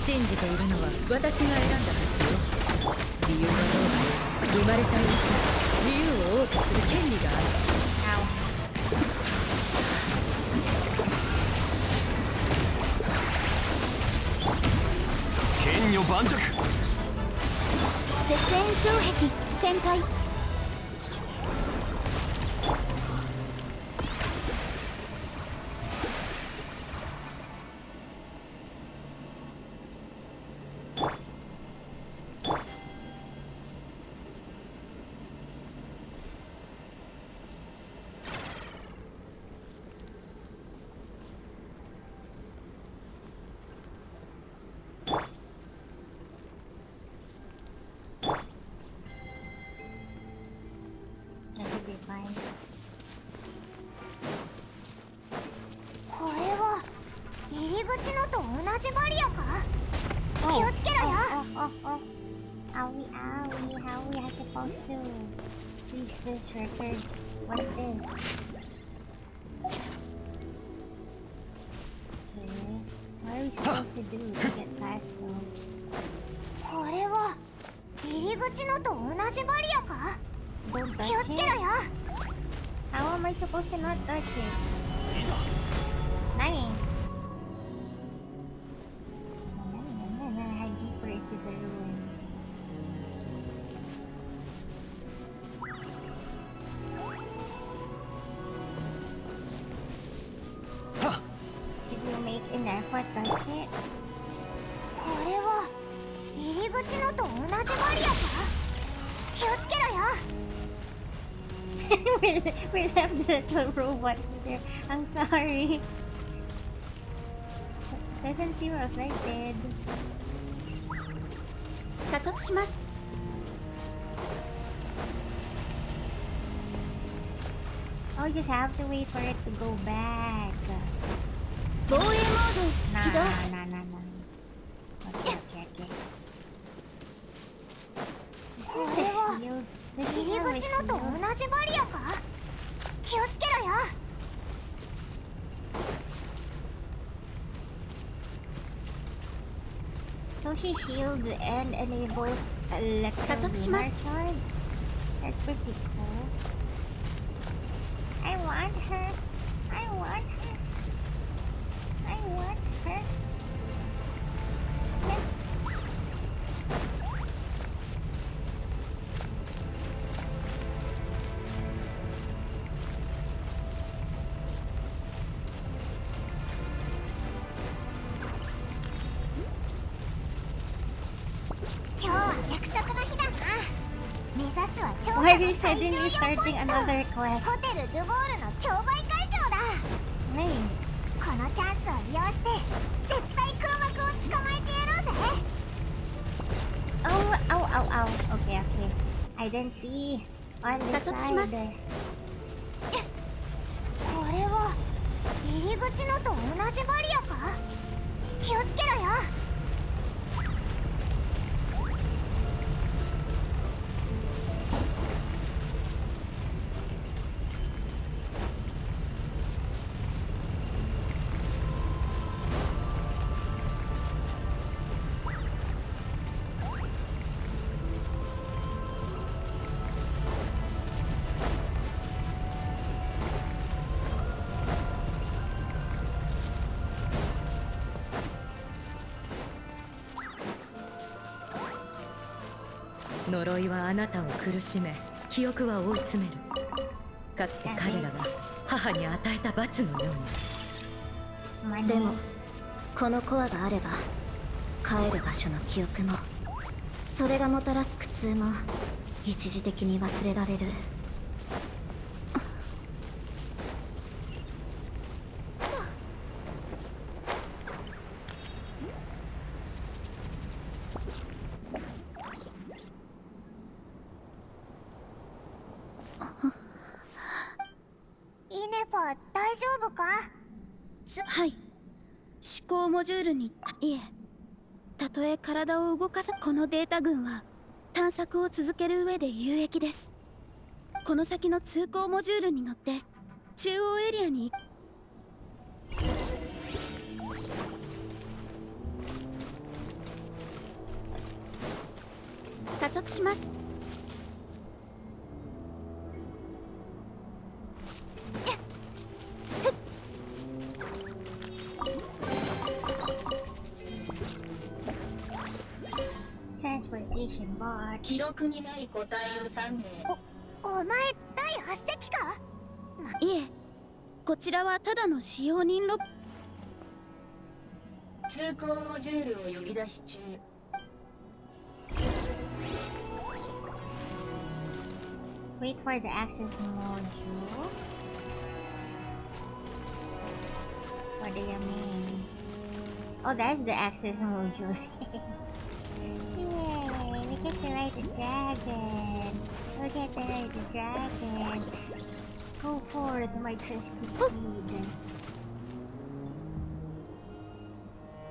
信じているのは私が選んだ道よ。理由はどうか生まれた以上自由を謳歌する権利がある。剣女盤石。絶縁障壁展開。これは入り口のと同じバリアか。気をつけろよ。How we are supposed to reach this record? What's this? Okay, what are we supposed to do to get past those? これは入り口のと同じバリアか。気をつけろよ。How am I supposed to not touch it? Nine. Head deeper into the ruins. Did you make an effort to touch it? これは入り口のと同じバリアか。気をつけろよ。we left the robot there. I'm sorry. Doesn't seem reflected. 加速します。Oh, just have to wait for it to go back. 防衛モード起動。Nah. Okay. これは入り口のと同じバリアか。気をつけろよ。So she shields and enables electro charge. That's pretty cool. I want her. Why are you suddenly starting another quest? ホテルドゥボールの競売会場だ。何？このチャンスを利用して絶対黒幕を捕まえてやろうぜ。Oh. Okay. I didn't see on the side. これは入り口のと同じバリアか。気をつけろよ。呪いはあなたを苦しめ、記憶は追い詰める。かつて彼らが母に与えた罰のように。でもこのコアがあれば帰る場所の記憶もそれがもたらす苦痛も一時的に忘れられる。大丈夫か？はい。思考モジュールに、いえ、たとえ体を動かすこのデータ群は探索を続ける上で有益です。この先の通行モジュールに乗って中央エリアに速します。記録にない個体を3名。お前第8隻か？いえ、こちらはただの使用人ロボ。通行モジュールを呼び出し中。Wait for the access module. What do you mean? Oh, that's the access module. Yay! We get to ride the dragon. We get to ride the dragon. Go forth, my trusty steed.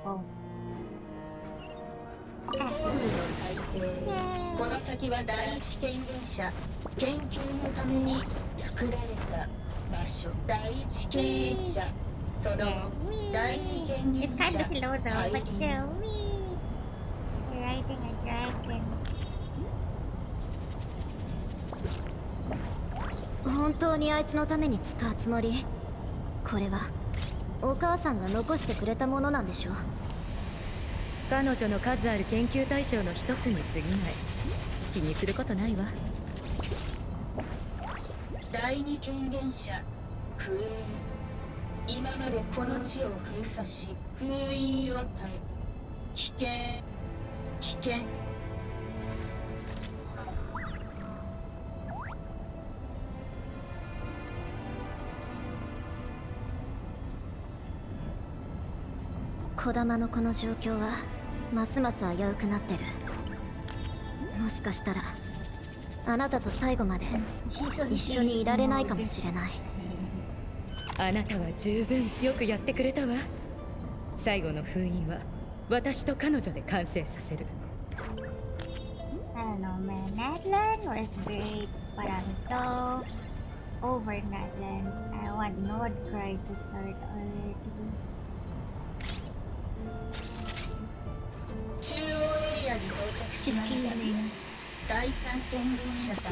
Oh. ホームの最低。この先は第一権限者。研究のために作られた場所。第一権限者。その第二権限者。It's kind of slow though, but still, wee. We're riding a dragon. 本当にあいつのために使うつもり？これはお母さんが残してくれたものなんでしょう。彼女の数ある研究対象の一つに過ぎない。気にすることないわ。第二権限者封印。今までこの地を封鎖し封印状態。危険危険。児玉のこの状況はますます危うくなってる。もしかしたらあなたと最後まで一緒にいられないかもしれない。あなたは十分よくやってくれたわ。最後の封印は私と彼女で完成させる。I don't know, man. Natlan was great, but I'm so over Natlan. I want Nordcry to start already. 中央エリアに到着しました。第三権限者様、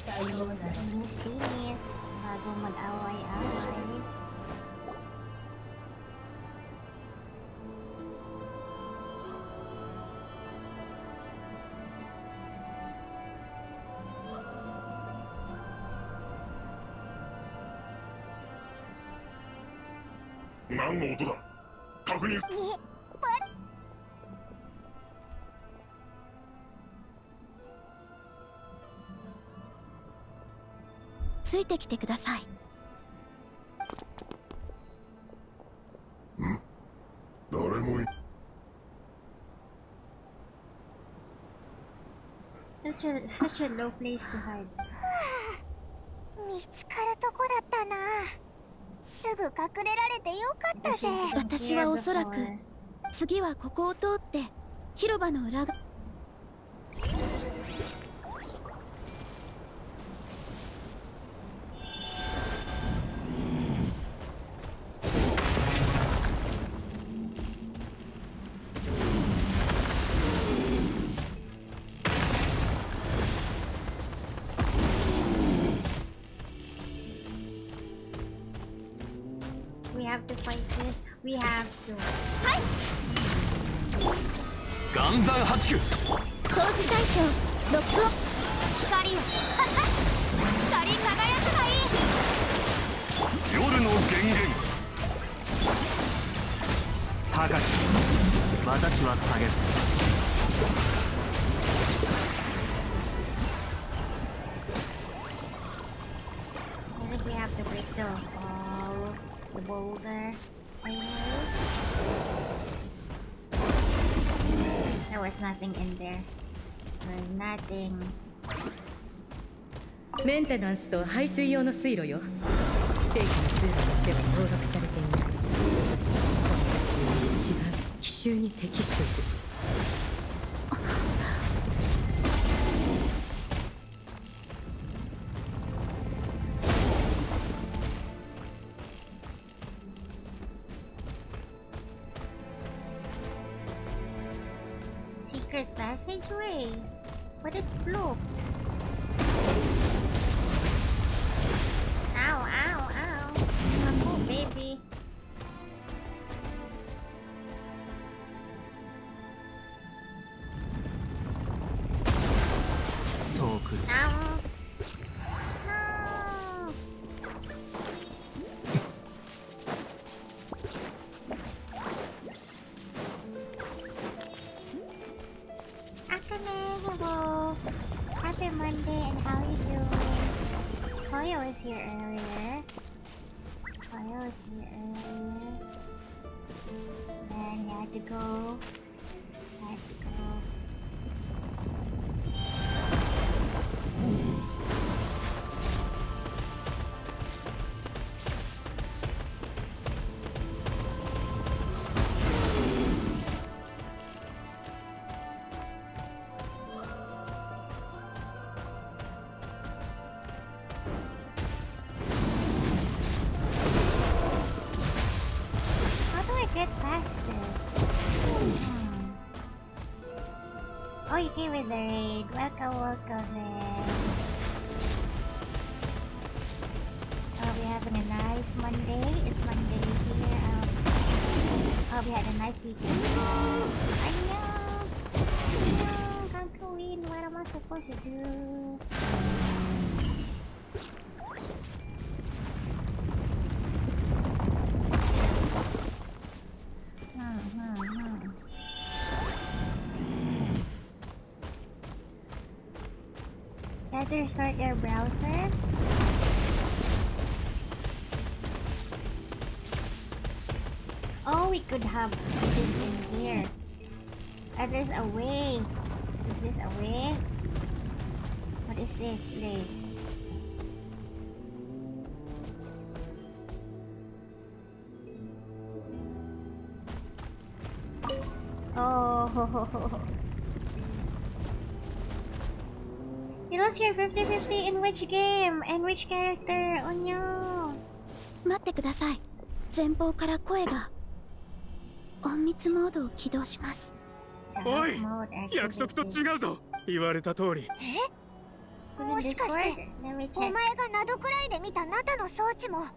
さようなら。Mysterious, bago mag-away-away. Anoの音だ？確認。ついてきてください。誰もい。Such a low place to hide. 見つかるとこだったな。すぐ隠れられてよかったぜ。私はおそらく次はここを通って広場の裏側。We have to. はい。岩山八九。掃除対象ロックオン。光よ。光り輝くがいい。夜の源源。高く。私は下げず。I think we have to break the wall, the boulder. There was nothing in there. There was nothing. メンテナンスと排水用の水路よ。正規の通路としては登録されていない。この地に一番奇襲に適している。Secret passageway. But it's blue. Ow, ow, ow. Oh, baby. So good. Ow. No. Hello. Happy Monday, and how are you doing? Koyo was here earlier. Koyo was here earlier. And he had to go. Oh, you came with the raid. Welcome, welcome, man. Oh, we're having a nice Monday. It's Monday here. Oh, we had a nice weekend. I know. Can't go in. What am I supposed to do? Better start your browser. Oh, we could have this in here. There's a way. Is this a way? What is this place? Oh. You lost your 50-50 in which game? And which character? Oh no. 待ってください。前方から声が。隠密モードを起動します。おい、約束と違うぞ。言われた通り。もしかしてお前が窓くらいで見たナタの装置もあい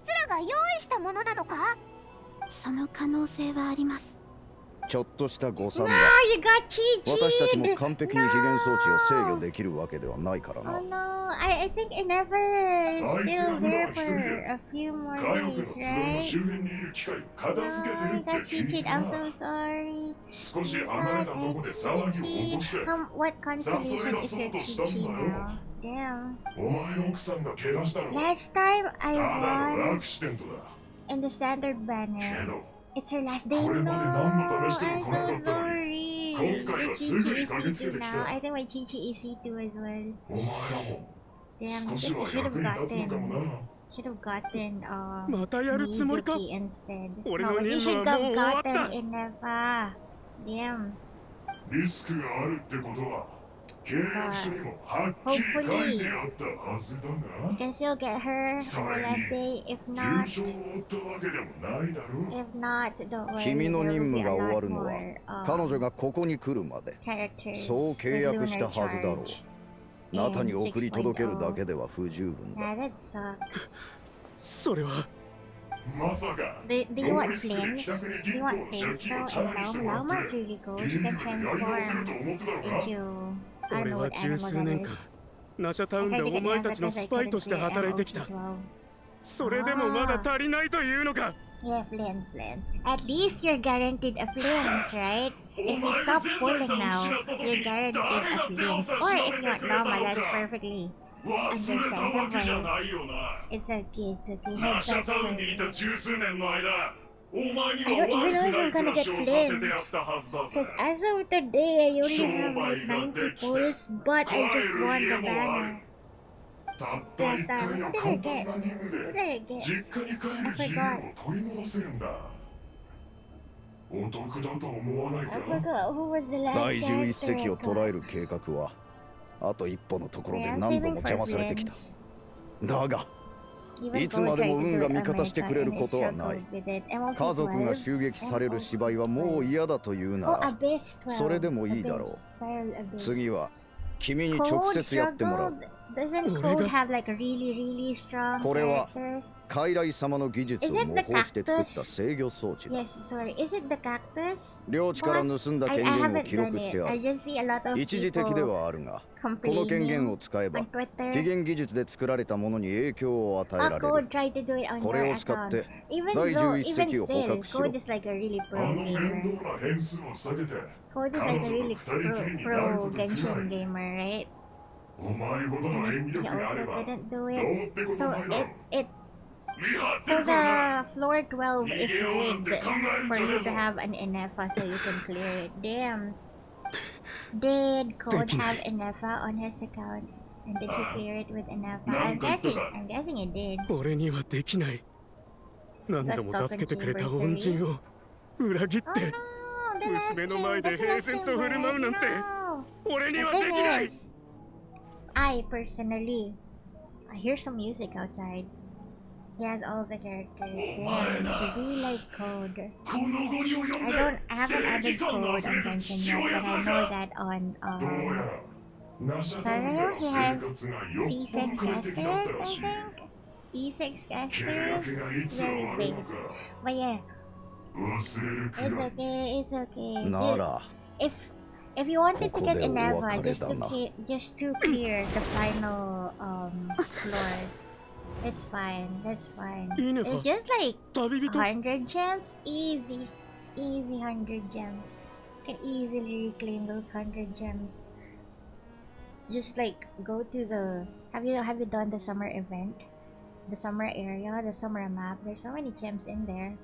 つらが用意したものなのか？その可能性はあります。ちょっとした誤算だ。私たちも完璧に非現装置を制御できるわけではないからな。Oh no, I think it never is still there for a few more days, right? No, I got cheated. I'm so sorry. What constellation is your Chi-Chi now? Damn. Last time I won in the standard banner. It's her last day. No, I'm so sorry. Your Chi-Chi is C2 now. I think my Chi-Chi is C2 as well. Damn, I think I should have gotten Mizuki instead. No, but you should have gotten Ineva. Damn. Hopefully, you can still get her on her last day. If not, don't worry. 君の任務が終わるのは彼女がここに来るまで。そう契約したはずだろう。ナタに送り届けるだけでは不十分だ。それは。まさか。Do you want flames? Do you want flames? So, Lauma's really cool. She can transform into. 俺は十数年間ナシャタウンでお前たちのスパイとして働いてきた。それでもまだ足りないというのか。 Yeah, flames. At least you're guaranteed a flames, right? If you stop pulling now, you're guaranteed a flames. Or if you want Lauma, that's perfectly understandable. It's okay. Heads up for me. I don't even know if I'm gonna get flames. Because as of today, I only have like 90 pulls, but I just won the banner. Last time, what did I get? I forgot. I forgot who was the last 第11席を character 捉える計画はあと一歩のところで何度も邪魔されてきた。だがいつまでも運が味方してくれることはない。家族が襲撃される芝居はもう嫌だというなら、それでもいいだろう。次は君に直接やってもらう。これは傀儡様の技術を模倣して作った制御装置だ。領地から盗んだ権限を記録してある。一時的ではあるが、この権限を使えば起源技術で作られたものに影響を与えられる。これを使って第11隻を捕獲しろ。面倒な変数を下げて彼女と二人きりになることくらい。お前ほどの演技力があればどうってことないだろう。So the floor 12 is rigged for you to have an NFA so you can clear it. Damn. Did Code have NFA on his account? And did he clear it with NFA? I'm guessing it did. 俺にはできない。何度も助けてくれた恩人を裏切って娘の前で平然と振る舞うなんて俺にはできない。I personally, I hear some music outside. He has all the characters. Damn, I really like Code. I haven't added Code on Genshin yet, but I know that on Sarayo he has C6 casters, I think. E6 casters, very base. But yeah, it's okay. If you wanted to get Eneva just to clear the final floor, it's fine. That's fine. It's just like 100 gems, easy 100 gems. You can easily reclaim those 100 gems. Just like go to the have you done the summer event, the summer area, the summer map? There's so many gems in there.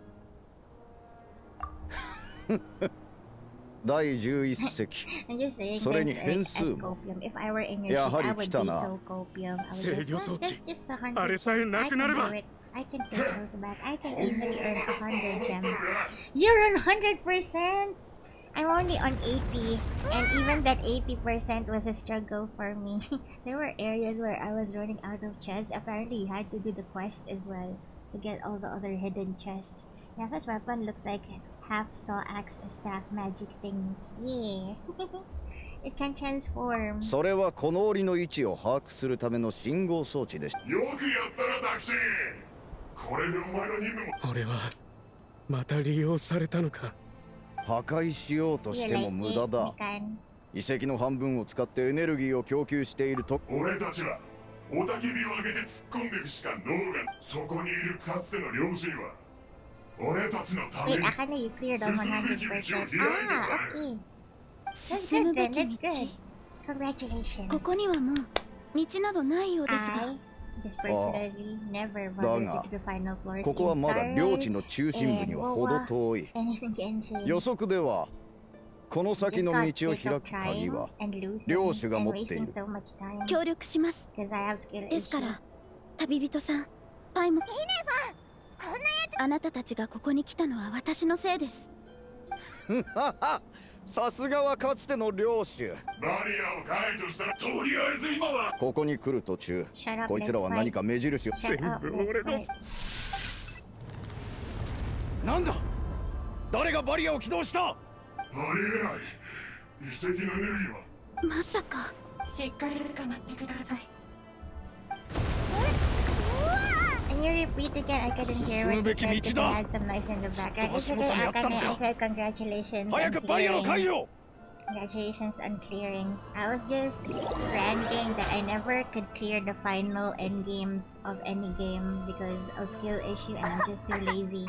第11隻それに変数もやはり来たな。制御装置あれさえなくなれば I can take those back. I can easily earn 100 gems. You're on 100%? I'm only on 80, and even that 80% was a struggle for me. There were areas where I was running out of chests. Apparently you had to do the quest as well to get all the other hidden chests. Yafa's weapon looks like half saw axe staff magic thing. Yeah. It can transform. それはこの檻の位置を把握するための信号装置でした。よくやったなタクシー。これでお前の任務も。俺はまた利用されたのか。破壊しようとしても無駄だ。遺跡の半分を使ってエネルギーを供給していると。俺たちは雄たけびを上げて突っ込んでいくしか脳が。そこにいるかつての領主には。俺たちのために Akala you cleared on 100%. Ah, okay. That's good then, that's good. Congratulations. ここにはもう道などないようですが。I just personally never wanted to the final floors. ここはまだ領地の中心部には程遠い。予測ではこの先の道を開く鍵は領主が持っている。協力します。ですから旅人さん、パイも。こんなやつ。あなたたちがここに来たのは私のせいです。さすがはかつての領主。バリアを解除したらとりあえず今は。ここに来る途中、こいつらは何か目印を。全部俺の。なんだ。誰がバリアを起動した。ありえない。遺跡のエネルギーは。まさか。しっかり捕まってください。Can you repeat again? I couldn't hear what you said because I had some noise in the background. It's okay, Akane. I said congratulations on clearing. Congratulations on clearing. I was just ranting that I never could clear the final end games of any game because of skill issue and I'm just too lazy.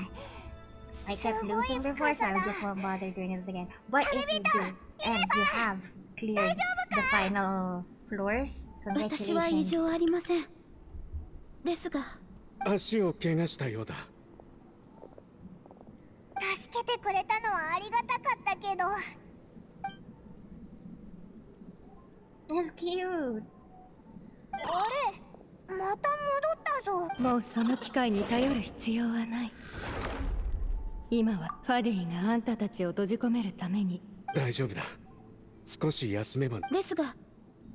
I kept losing before, so I just won't bother doing it again. But if you do, and you have cleared the final floors, 私は異 congratulations. 常ありません。ですが。足を怪我したようだ。助けてくれたのはありがたかったけど。That's cute. あれ、また戻ったぞ。もうその機会に頼る必要はない。今はファディがあんたたちを閉じ込めるために。大丈夫だ。少し休めば。ですが、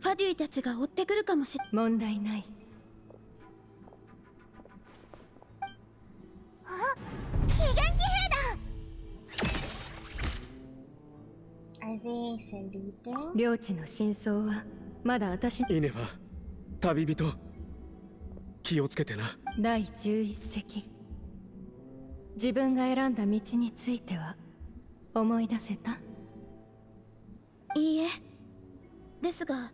ファディたちが追ってくるかもしれ。問題ない。領地の真相はまだ私。イネファ、旅人、気をつけてな。第11席。自分が選んだ道については思い出せた？いいえ。ですが、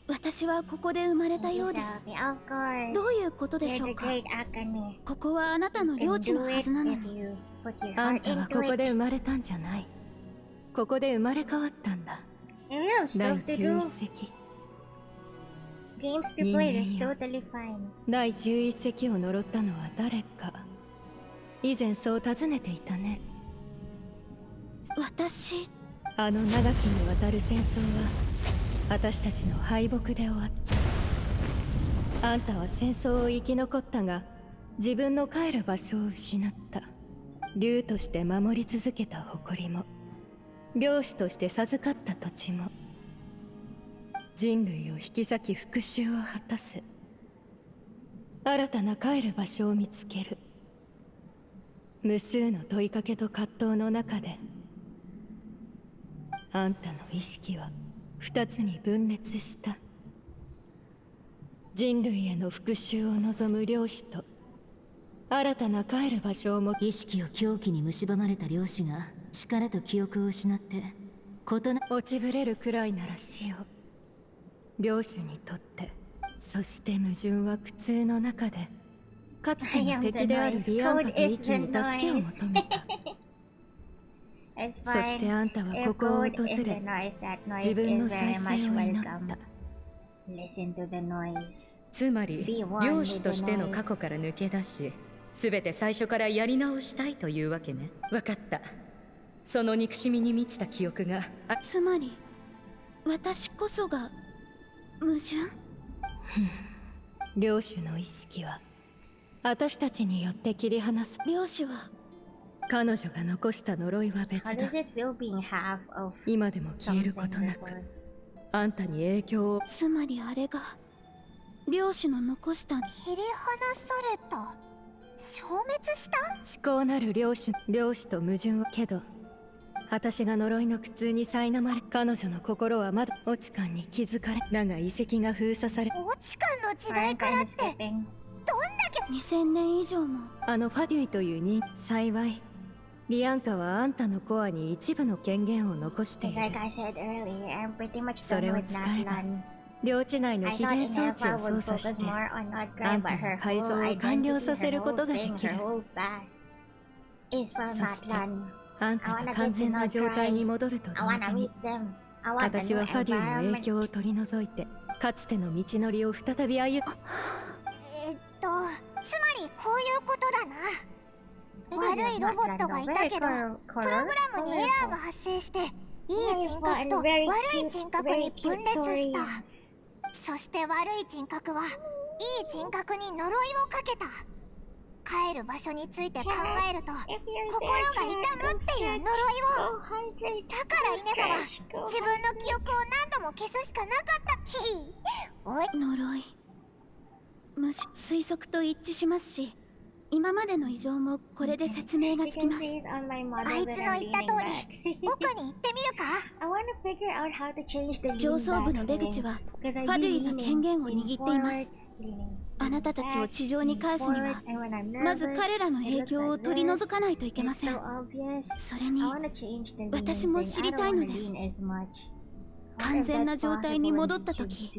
私はここで生まれたようです。どういうことでしょうか？ここはあなたの領地のはずなのに。あんたはここで生まれたんじゃない。ここで生まれ変わったんだ。第11席。人間よ。第11席を呪ったのは誰か。以前そう尋ねていたね。私。あの長きにわたる戦争は私たちの敗北で終わった。あんたは戦争を生き残ったが、自分の帰る場所を失った。竜として守り続けた誇りも、領主として授かった土地も、人類を引き裂き復讐を果たす。新たな帰る場所を見つける。無数の問いかけと葛藤の中で、あんたの意識は二つに分裂した。人類への復讐を望む領主と、新たな帰る場所をも。意識を狂気に蝕まれた領主が力と記憶を失って落ちぶれるくらいなら死を。領主にとって、そして矛盾は苦痛の中で、かつての敵であるリアンカと一気に助けを求めた。そしてあんたはここを訪れ、自分の再生を祈った。つまり領主としての過去から抜け出し、全て最初からやり直したいというわけね。分かった。その憎しみに満ちた記憶が。つまり私こそが矛盾？領主の意識は私たちによって切り離す。領主は彼女が残した呪いは別だ。今でも消えることなく、あんたに影響を。つまりあれが領主の残した。切り離された？消滅した？思考なる領主と矛盾を。けど私が呪いの苦痛に苛まれ、彼女の心はまだオチカンに気づかれ。だが遺跡が封鎖され、オチカンの時代からってどんだけ2000年以上も。あのファデュイという人。幸いリアンカはあんたのコアに一部の権限を残している。それを使えば領地内の秘伝装置を操作して、あんたの改造を完了させることができる。そしてあんたが完全な状態に戻ると同時に、私はファデュイの影響を取り除いて、かつての道のりを再び歩む。つまりこういうことだな。悪いロボットがいたけど、プログラムにエラーが発生して、いい人格と悪い人格に分裂した。そして悪い人格はいい人格に呪いをかけた。帰る場所について考えると、心が痛むっていう呪いを。だからイネファは自分の記憶を何度も消すしかなかった。おい、呪い。推測と一致しますし、今までの異常もこれで説明がつきます。あいつの言った通り、奥に行ってみるか？上層部の出口はファデュイが権限を握っています。あなたたちを地上に返すには、まず彼らの影響を取り除かないといけません。それに私も知りたいのです。完全な状態に戻った時、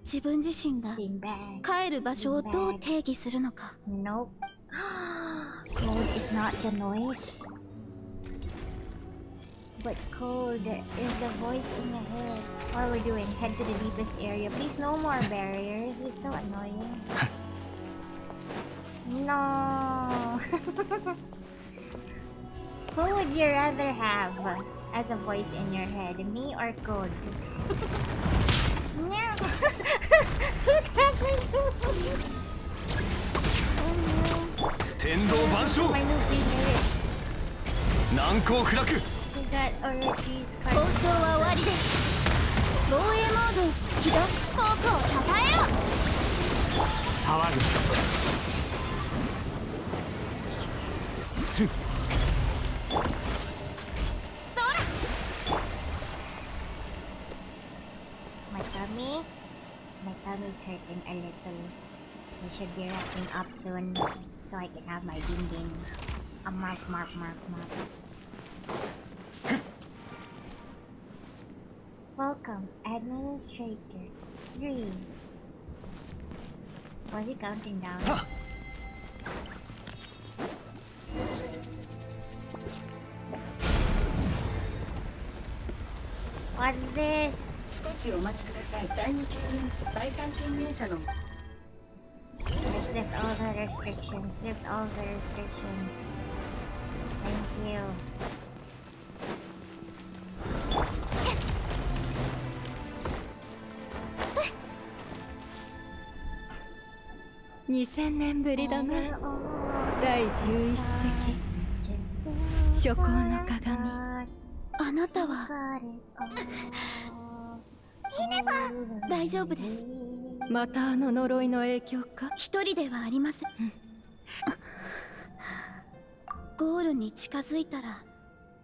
自分自身が帰る場所をどう定義するのか。But code is the voice in your head. What are we doing? Head to the deepest area. Please, no more barriers. It's so annoying. No. Who would you rather have as a voice in your head, me or Code? No. What happened to me? Oh no. 天道万象。難攻不落。交渉は終わりです。防衛モード起動。フォークをたたえろ。騒ぐ。そら。tummy? My tummy's hurting a little. We should be wrapping up soon so I can have my ding ding. A mark. Welcome, Administrator 3. Was he counting down? What's this? 少しお待ちください。第2権限者、第3権限者の Let's lift all the restrictions. Lift all the restrictions. Thank you. 2000年ぶりだな。第11席。諸行の鏡。あなたは大丈夫です。またあの呪いの影響か。一人ではありません。ゴールに近づいたら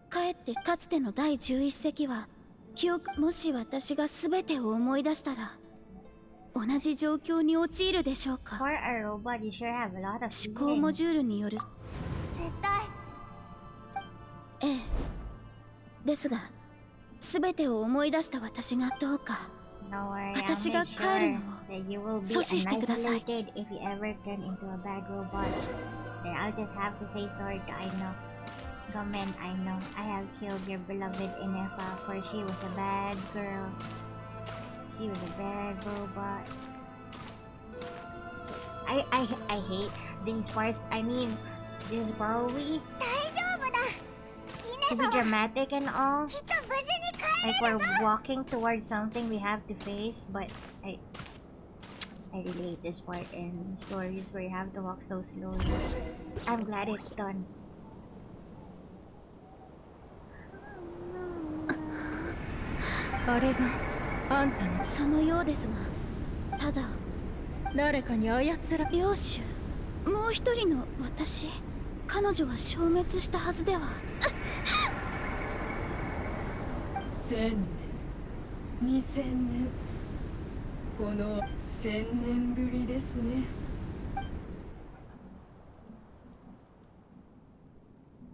かえってかつての第11席は記憶、もし私が全てを思い出したら同じ状況に陥るでしょうか。思考モジュールによる絶対。ええ。ですが全てを思い出した私がどうか私が帰るのを阻止してください。Comment, I know. I have killed your beloved Inefa, for she was a bad girl. She was a bad robot. I hate these parts. I mean, this probably to be dramatic and all. Like we're walking towards something we have to face, but I really hate this part in stories where you have to walk so slowly. I'm glad it's done. あれがあんたのそのようですが、ただ誰かに操ら領主、もう一人の私、彼女は消滅したはずでは。1000年、2000年、この1000年ぶりですね。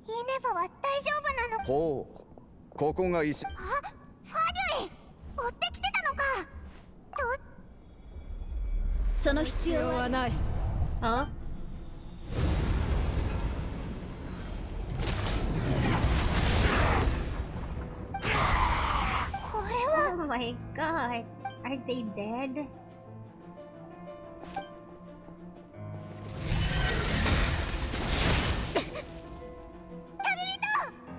イネファは大丈夫なの？ほう、ここがいいし。あ、ファデュイ、追ってきてたのか。その必要はない。あ？Oh my god, are they dead?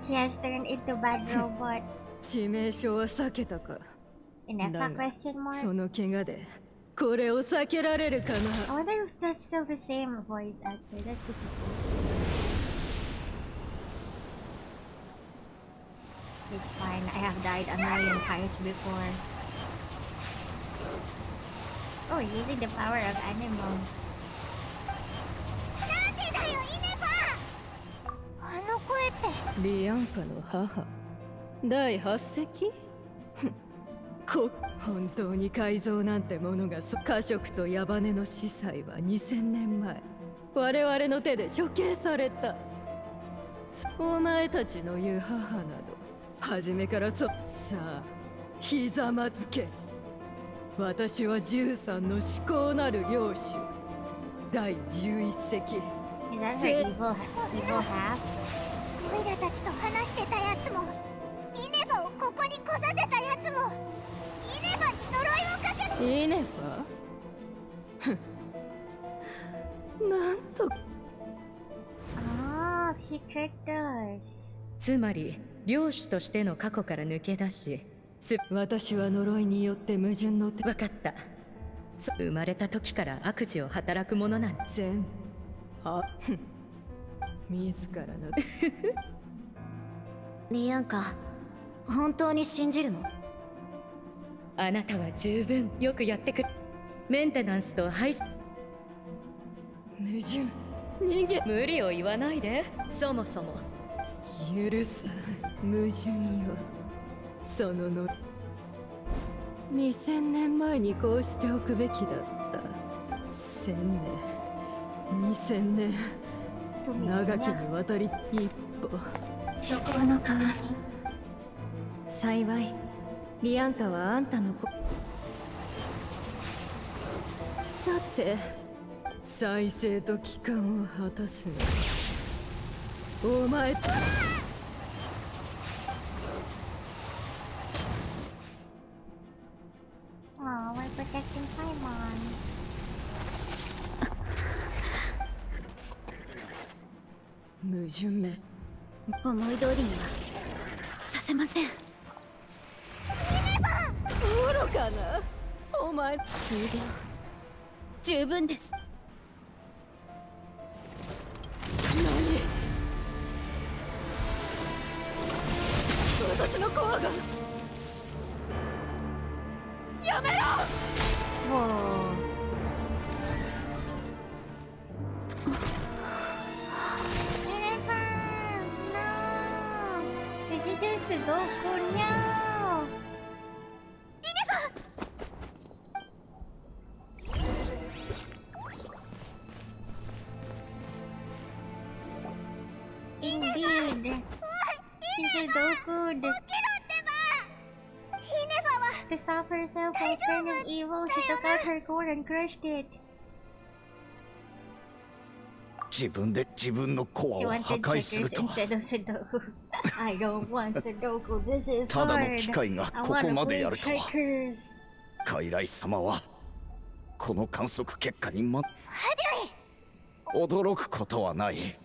She has turned into bad robot. 致命傷は避けたか。Inefa question mark? その怪我でこれを避けられるかな。 I wonder if that's still the same voice actor. That's difficult. It's fine. I have died a million times before. Oh, using the power of animals. なんでだよ、イネファ。あの声って。リアンカの母。第8席？本当に改造なんてものが家族と矢羽の司祭は2000年前我々の手で処刑された。お前たちの言う母など初めからさあひざまずけ。私は13の至高なる領主第11席。Is that her evil half? オイラたちと話してたやつもイネファをここに来させたやつもイネファに呪いをかけて。イネファなんと。Ah, she tricked us. つまり領主としての過去から抜け出し、私は呪いによって矛盾の分かった。生まれた時から悪事を働くものなん全自らのリアンカ、本当に信じるの？あなたは十分よくやってくる。メンテナンスと排矛盾人間。無理を言わないで。そもそも許さん矛盾よ。そのの2000年前にこうしておくべきだった。1000年、2000年、長きにわたり一歩。諸行の鏡。幸いリアンカはあんたの子。さて、再生と帰還を果たすの。お前。Oh, we're protecting Paimon. 矛盾め。思い通りにはさせません。愚かな。お前。数秒十分です。何？私のコアが。やめろ！Indeed. She's Sudoku. To stop herself from turning evil, she took out her core and crushed it. 自分で自分のコアを破壊するとは。I don't want Sudoku. This is ただの hard. 機械がここまでやるとは。傀儡様はこの観測結果に驚くことはない。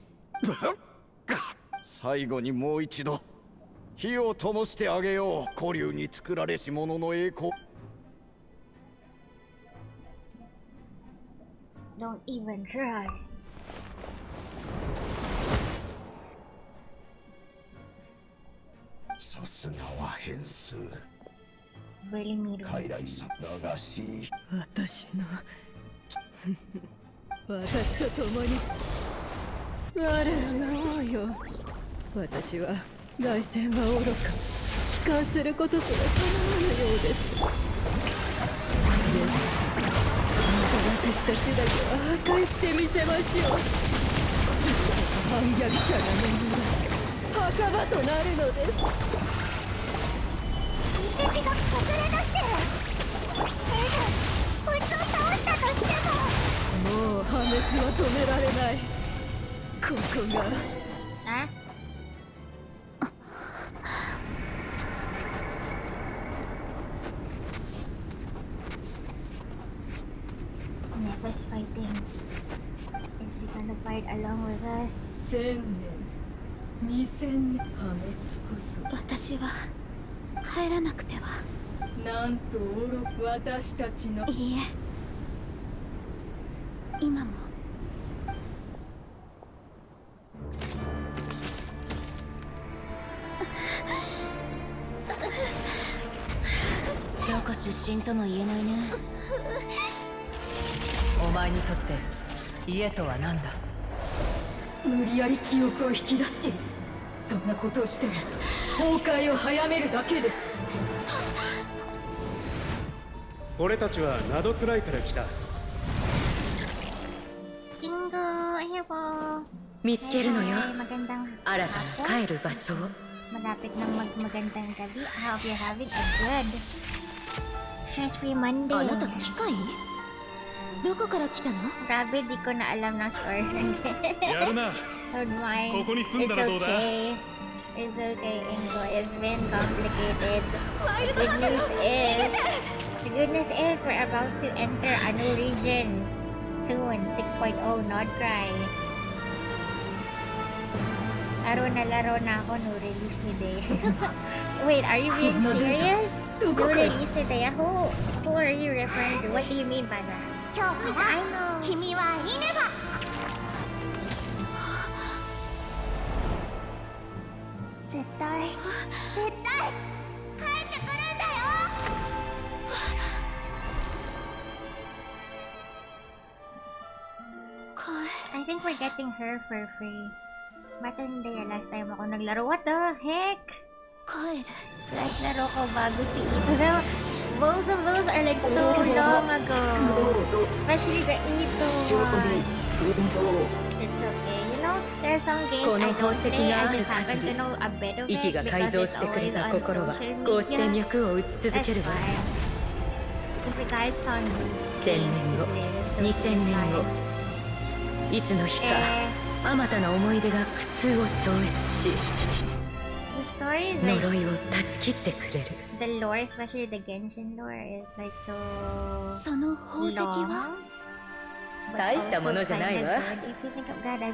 最後にもう一度火を灯してあげよう。古流に作られし者の栄光。Don't even try. さすがは変数。Really mean. 傀儡さんだがし。私と共に我らが王よ。私は外戦は愚か、帰還することすら叶わぬようです。私たちだけは破壊してみせましょう。反逆者が眠る墓場となるのです。遺跡が崩れ出してる。こいつを倒したとしてももう破滅は止められない。ここがNever's fighting. Is she gonna fight along with us? 1000年、2000年、破滅こそ。私は帰らなくては。なんと愚か。私たちの。いいえ、今も。どこ出身とも言えないね。お前にとって家とは何だ？無理やり記憶を引き出している。そんなことをしても崩壊を早めるだけです。俺たちはナドくらいから来た。キングヘボ見つけるのよ。 magandang 新たな帰る場所を。 Malapit ng magandang gabi. I hope you're having a good stress-free Monday. あなた機械？どこから来たの？ Grabe, di ko na alam ng story. やるな。 Don't mind. ここに住んだらどうだ？ It's okay, Ingo. It's been complicated. The good news is we're about to enter a new region soon. 6.0, not cry. Laro na ako, no release ni Day. Wait, are you being serious? No release ni Day. Who are you referring to? What do you mean by that? 今日から君はイネバ。絶対帰ってくるんだよ。 I think we're getting her for free. Bata hindi last time ako naglaro. What the heck? Last laro ko bago si Ito. Both of those are like so long ago. Especially the Ito one. It's okay. You know, there are some games I don't play. I just happen to know a bit of it because it's always on social media. That's fine. If you guys found1000年後、2000年後、いつの日か、あまたの思い出が苦痛を超越し、呪いを断ち切ってくれる。The lore, especially the Genshin lore, is like so その宝石は大したものじゃないわ。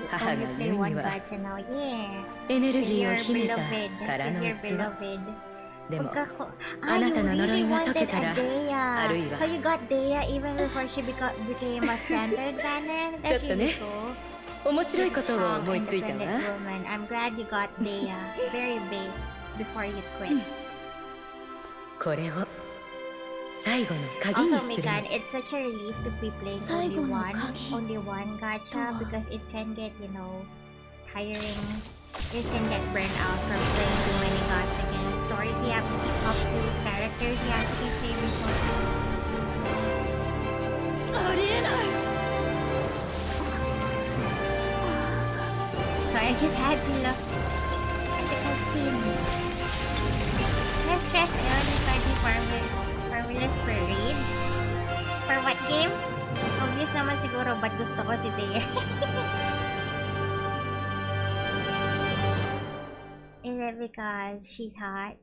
母が言うには、エネルギーを秘めた殻の器。でも、あなたの呪いが解けたら、あるいは。So you got Dea even before she became a standard banner? ちょっとね、面白いことを思いついたわ。I'm glad you got Dea, very based before you quit. これを最後の鍵に Also, する。Mikan, it's such a relief to be playing only one gacha because it can get, you know, tiring. You can get burned out from playing too many gacha games. Stories you have to keep up to, characters you have to keep saving for. So I just had to look at the cutscene. Let's stress I only study formulas for raids. For what game? Obvious naman siguro, but gusto ko si Dea. Is it because she's hot?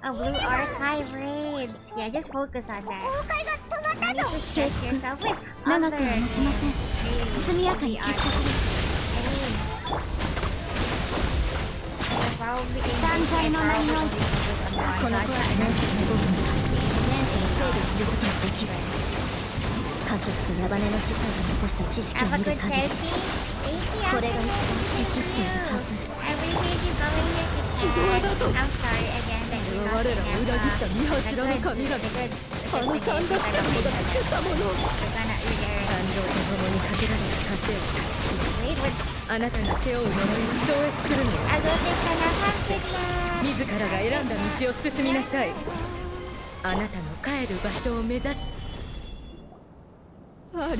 Oh, Blue Archive raids. Yeah, just focus on that. You need to stress yourself with other raids. Probably in Wait, あなたが背負う呪いを超越するのよ。そして自らが選んだ道を進みなさい。あなたの帰る場所を目指して。あれ。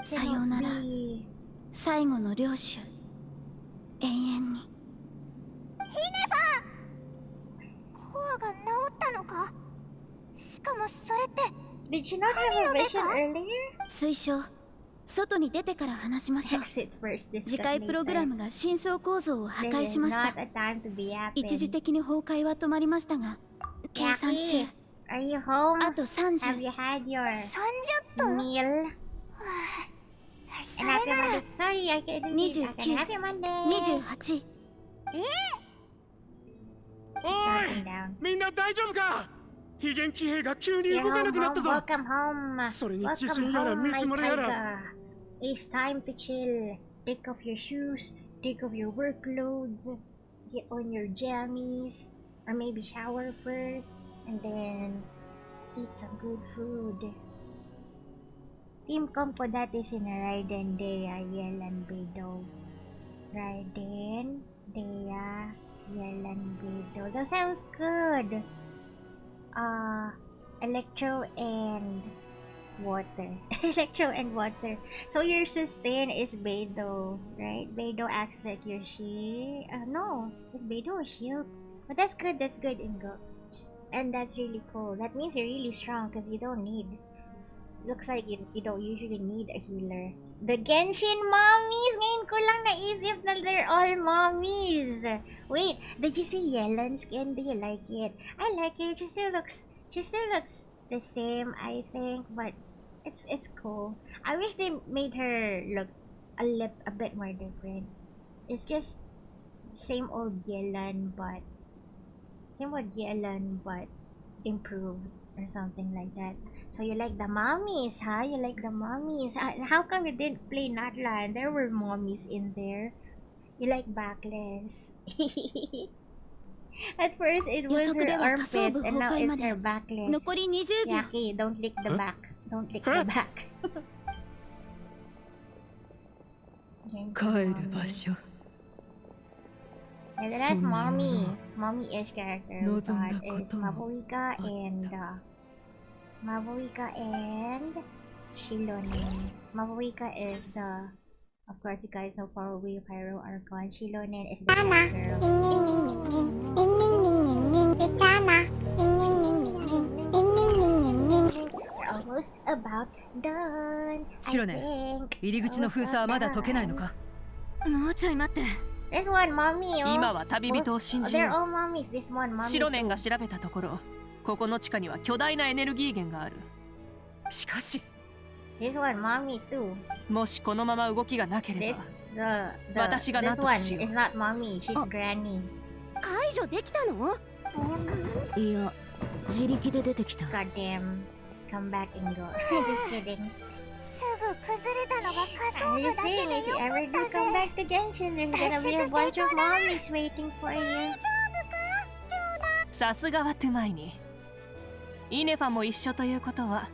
さようなら。最後の領主。永遠に。ヒネファ！コアが治ったのか？しかもそれって。Did she not have a vision earlier? 推奨。外に出てから話しましょう。次回プログラムが深層構造を破壊しました。一時的に崩壊は止まりましたが、計算中。Are you home? あと30。Have you had your 30分 meal? Sorry, I can't Happy Monday. 28。おい！みんな大丈夫か？非元気兵が急に動かなくなったぞ。Welcome home. それに地震やら水漏れやら。It's time to chill. Take off your shoes. Take off your workloads. Get on your jammies, or maybe shower first, and then eat some good food. Team Compo dati sina Raiden, Dea, Yelan, Beidou. Raiden, Dea, Yelan, Beidou. That sounds good. Electro and water. Electro and water. So your sustain is Beidou, right? Beidou acts like your shield. No, it's Beidou a shield. But that's good, Ingo. And that's really cool. That means you're really strong because you don't need. Looks like you don't usually need a healer. The Genshin mommies! Ngayon ko lang naisip na they're all mommies! Wait, did you see Yelan's skin? Do you like it? I like it. She still looks the same, I think, but it's cool. I wish they made her look a bit more different. It's just same old Yelan, but improved or something like that. So you like the mommies, huh? You like the mommies. How come you didn't play Natlan? There were mommies in there. You like backless. At first it was her armpits and now it's her backless. Yaki, don't lick the back. Don't lick the back. 帰る場所 And then that's Mommy. Mommy-ish character we got is Mabuika and Shilonen. Mabuika is the, of course you guys know probably Pyro Archon. Shilonen is the girl. We're almost about done. シロネ、入り口の封鎖はまだ解けないのか？もうちょい待って。This one, mommy. 今は旅人を信じよう。 They're all mommies. This one, mommy. シロネンが調べたところ、ここの地下には巨大なエネルギー源がある。しかし、This one, mommy too. もしこのまま動きがなければ、私が何とかしよう。This one is not mommy. She's granny. 解除できたの？いや、自力で出てきた。 God damn. Come back and go. Just kidding. すぐ崩れたのが仮想 I'm 部 just だけ saying, で if よ you か ever っ do た come ぜ。 back to Genshin, there's gonna be a bunch of mommies waiting for you. さすがはトゥマイに。イネファも一緒ということは、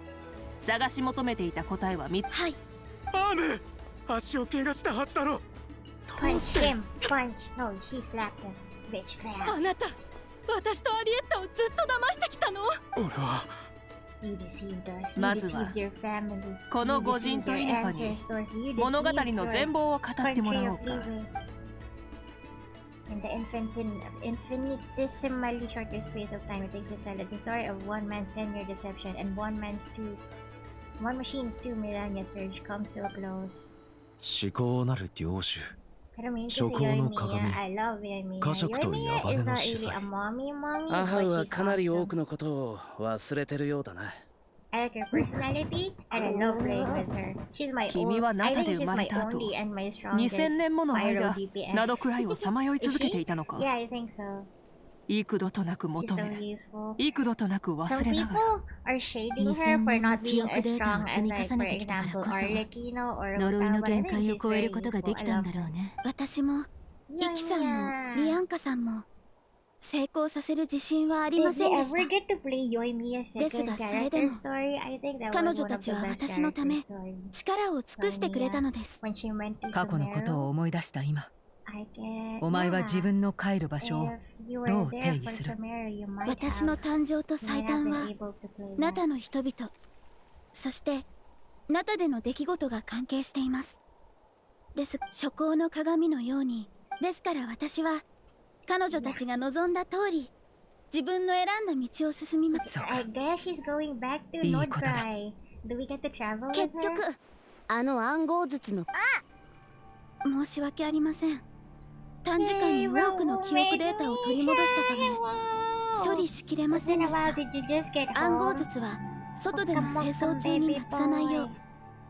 探し求めていた答えははい。アーム、足を怪我したはずだろ。Punch him. Punch. No, he slapped him. Bitch slap. あなた、私とアリエッタをずっと騙してきたの？俺は。まずはこの御人とイネファに物語の全貌を語ってもらおうか。In the infinitesimally shorter space of time it takes to tell the story of one man's 10-year deception and one machine's 2 millennia surge comes to a close. 至高なる領主、諸行の鏡、家族と矢羽の司祭。アハウはかなり多くのことを忘れてるようだな。I like her personality and I love playing with her. She's my own. I think she's my only and my strongest. 2000年もの間、などくらいをさまよい続けていたのか。 Yeah, I think so. 幾度となく求め、幾度となく忘れながら。 Some people are shading her for not being as strong as, like, for example, Arlecchino or 呪いの限界を超えることができたんだろうね。私も、イキさんも、リアンカさんも、成功させる自信はありませんでした。ですがそれでも、彼女たちは私のため、力を尽くしてくれたのです。過去のことを思い出した今、お前は自分の帰る場所をどう定義する？私の誕生と最短はナタの人々、そしてナタでの出来事が関係しています。です諸行の鏡のように、ですから私は彼女たちが望んだ通り自分の選んだ道を進みます。いいことだ。結局あの暗号術の申し訳ありません。短時間に多くの記憶データを取り戻したため処理しきれませんでした。暗号術は外での清掃中になくさないよう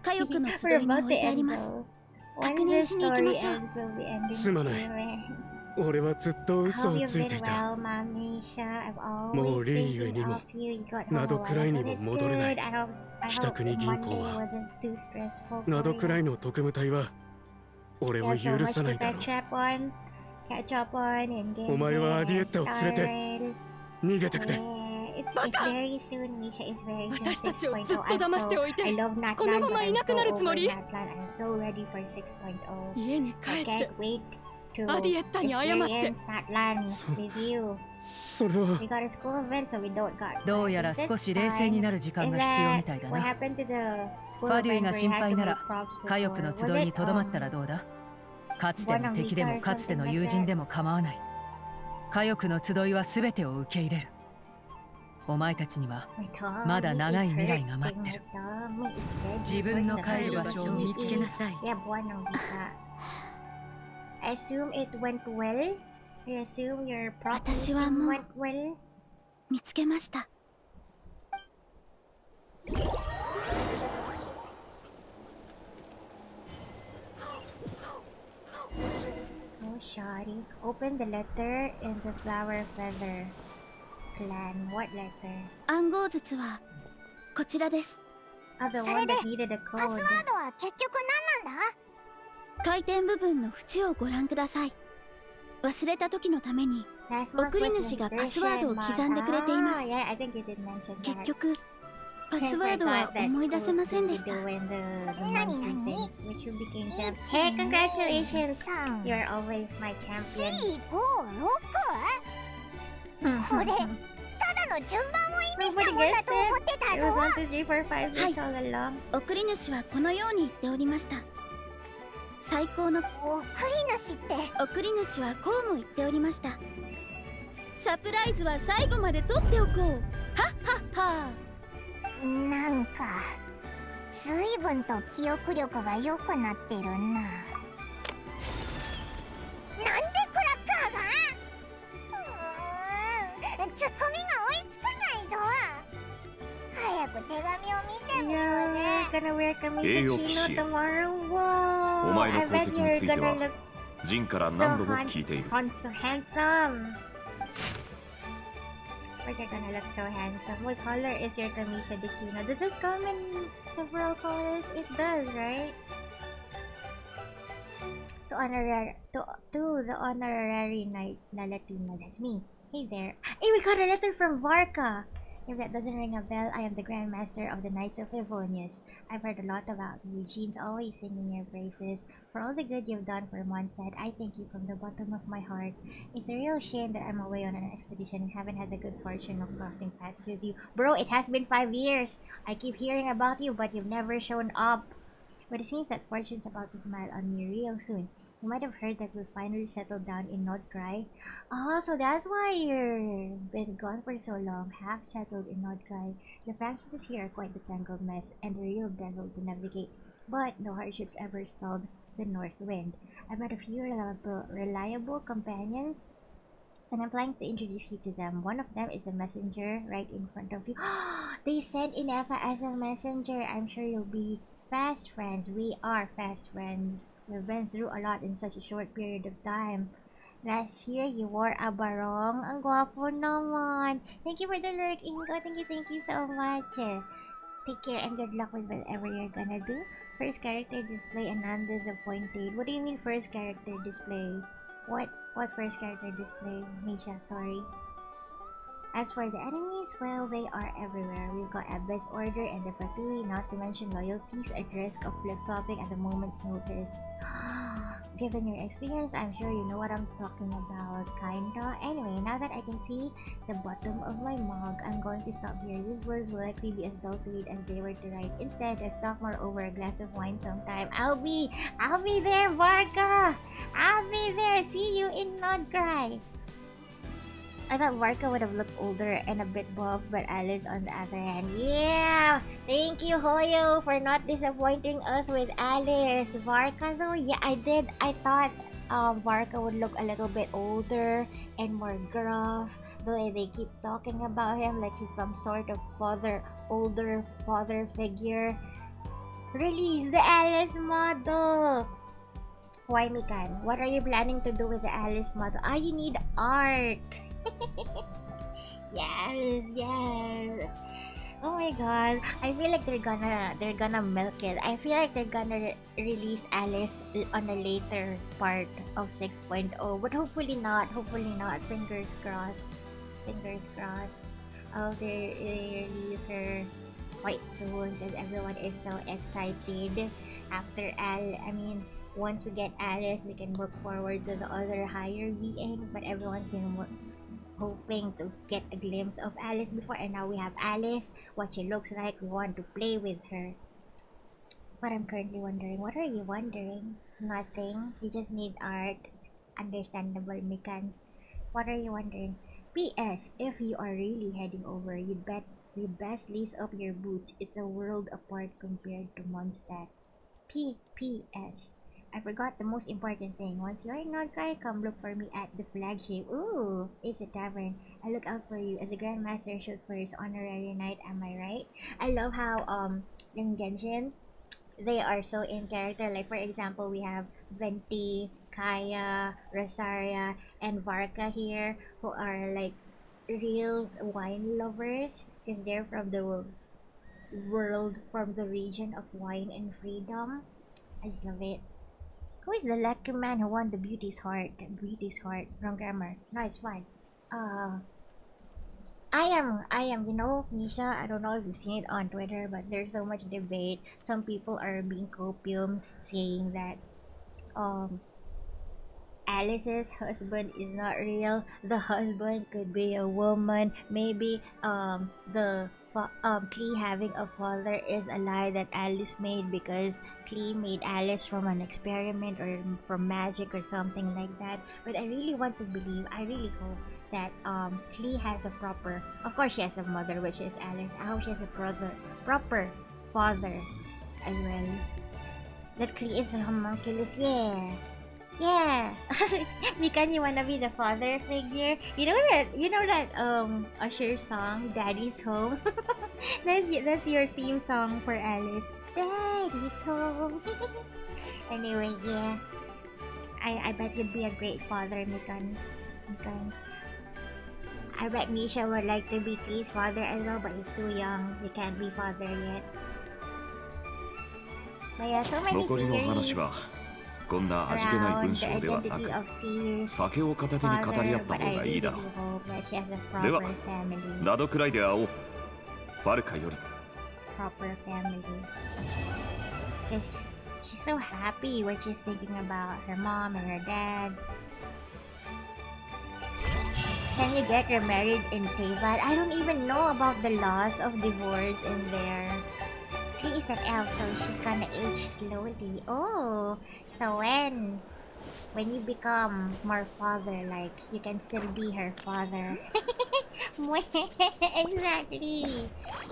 火翼の集いに置いてあります。確認しに行きましょう。すまない。俺はずっと嘘をついていた。もうリーユにもナドくらいにも戻れない。北国銀行はナドくらいの特務隊は俺を許さないだろう。お前はアディエッタを連れて逃げてくれ。バカ！私たちをずっと騙しておいてこのままいなくなるつもり？家に帰ってアディエッタに謝って。それはどうやら少し冷静になる時間が必要みたいだな。ファデュイが心配なら火翼の集いにとどまったらどうだ？かつての敵でもかつての友人でも構わない。火翼の集いは全てを受け入れる。お前たちにはまだ長い未来が待ってる。自分の帰る場所を見つけなさい。私はもう見つけました。Shawty, open the letter in the flower feather plan. What letter? 暗号術はこちらです。それでパスワードは結局何なんだ？回転部分の縁をご覧ください。忘れた時のために送り主がパスワードを刻んでくれています。結局パスワードは思い出せませんでした。Hey, congratulations! You're always my champion. これただの順番を意味したもんだと思ってたぞ。はい、送り主はこのように言っておりました。最高の送り主って、送り主はこうも言っておりました。サプライズは最後まで取っておこう。はっはっは。なんか随分と記憶力が良くなってるな。なんでクラッカーがツッコミが追いつかないぞ。早く手紙を見てみようね。栄養騎士、お前の功績についてはジンから何度も聞いている。But you're gonna look so handsome. What color is your camisa de chino? Does it come in several colors? It does, right? To the honorary knight na Latino. That's me. Hey there. Hey, we got a letter from Varka! If that doesn't ring a bell, I am the Grand Master of the Knights of Livonius. I've heard a lot about you. Jean's always singing your praises. For all the good you've done for Mondstadt, I thank you from the bottom of my heart. It's a real shame that I'm away on an expedition and haven't had the good fortune of crossing paths with you. Bro, it has been 5 years! I keep hearing about you, but you've never shown up. But it seems that fortune's about to smile on me real soon. You might have heard that we've finally settled down in Nordgrai. Oh, so that's why you've been gone for so long, half settled in Nordgrai. The factions here are quite the tangled mess, and a real devil to navigate. But no hardships ever stalled the north wind. I've met a few reliable companions, and I'm planning to introduce you to them. One of them is a messenger right in front of you. They sent Inefa as a messenger. I'm sure you'll be fast friends. We are fast friends. We've been through a lot in such a short period of time. Last year, you wore a barong. Ang gwapo naman. Thank you for the lurk, Ingo. Thank you so much. Take care and good luck with whatever you're gonna do. First character display and non-disappointed. What do you mean first character display? What first character display? Misha, sorry. As for the enemies, well, they are everywhere. We've got Abyss Order and the Fatui, not to mention loyalties at risk of flip-flopping at the moment's notice. Given your experience, I'm sure you know what I'm talking about, kinda. Anyway, now that I can see the bottom of my mug, I'm going to stop here. These words will likely be as dull to read as they were to write. Instead, let's talk more over a glass of wine sometime. I'll be there, Varka! I'll be there! See you in Nordgrai! I thought Varka would have looked older and a bit buff, but Alice on the other hand. Yeah! Thank you, Hoyo, for not disappointing us with Alice. Varka though, yeah, I did. I thought Varka would look a little bit older and more gruff. The way they keep talking about him like he's some sort of older father figure. Release the Alice model! Why, Mikan? What are you planning to do with the Alice model? Ah, you need art! Yes. Oh my god, I feel like they're gonna milk it. I feel like they're gonna release Alice on a later part of 6.0, but hopefully not. Fingers crossed. Oh, they release her quite soon because everyone is so excited after once we get Alice, we can look forward to the other higher VA, but everyone's been hoping to get a glimpse of Alice before, and now we have Alice, what she looks like. We want to play with her. But I'm currently wondering, what are you wondering? Nothing. You just need art. Understandable, Mikan. What are you wondering? P.S. If you are really heading over, you'd best lace up your boots. It's a world apart compared to Mondstadt. P.S. I forgot the most important thing. Once you're in Nordgrai, come look for me at the flagship. Ooh, it's a tavern. I look out for you as a Grandmaster should for his honorary knight, am I right? I love how in Genshin, they are so in character. Like for example, we have Venti, Kaya, Rosaria, and Varka here, who are like real wine lovers because they're from the world, from the region of wine and freedom. I just love it. Who is the lucky man who won the beauty's heart? Wrong grammar. No, it's fine. You know, Misha, I don't know if you've seen it on Twitter, but there's so much debate. Some people are being copium, saying that, Alice's husband is not real. The husband could be a woman. Maybe, Klee having a father is a lie that Alice made because Klee made Alice from an experiment or from magic or something like that. But I really want to believe, I really hope that Klee has a proper, of course she has a mother, which is Alice. I hope she has a proper father as well. That Klee is a homunculus, yeah. Yeah. Mikan, you wanna be the father figure? You know that Usher song, Daddy's Home? that's your theme song for Alice. Daddy's Home. Anyway, yeah. I bet you'd be a great father, Mikan. I bet Misha would like to be Klee's father as well, but he's too young. He can't be father yet. But yeah, so many theories. こんな味気ない文章ではなく、酒を片手に語り合った方がいいだろう。では、ナドくらいで会おう。ファルカより。Proper family. She's so happy when she's thinking about her mom and her dad. Can you get remarried in Teyvat? I don't even know about the laws of divorce in there. She is an elf, so she's gonna age slowly. Oh, so when you become more father-like, you can still be her father. Exactly.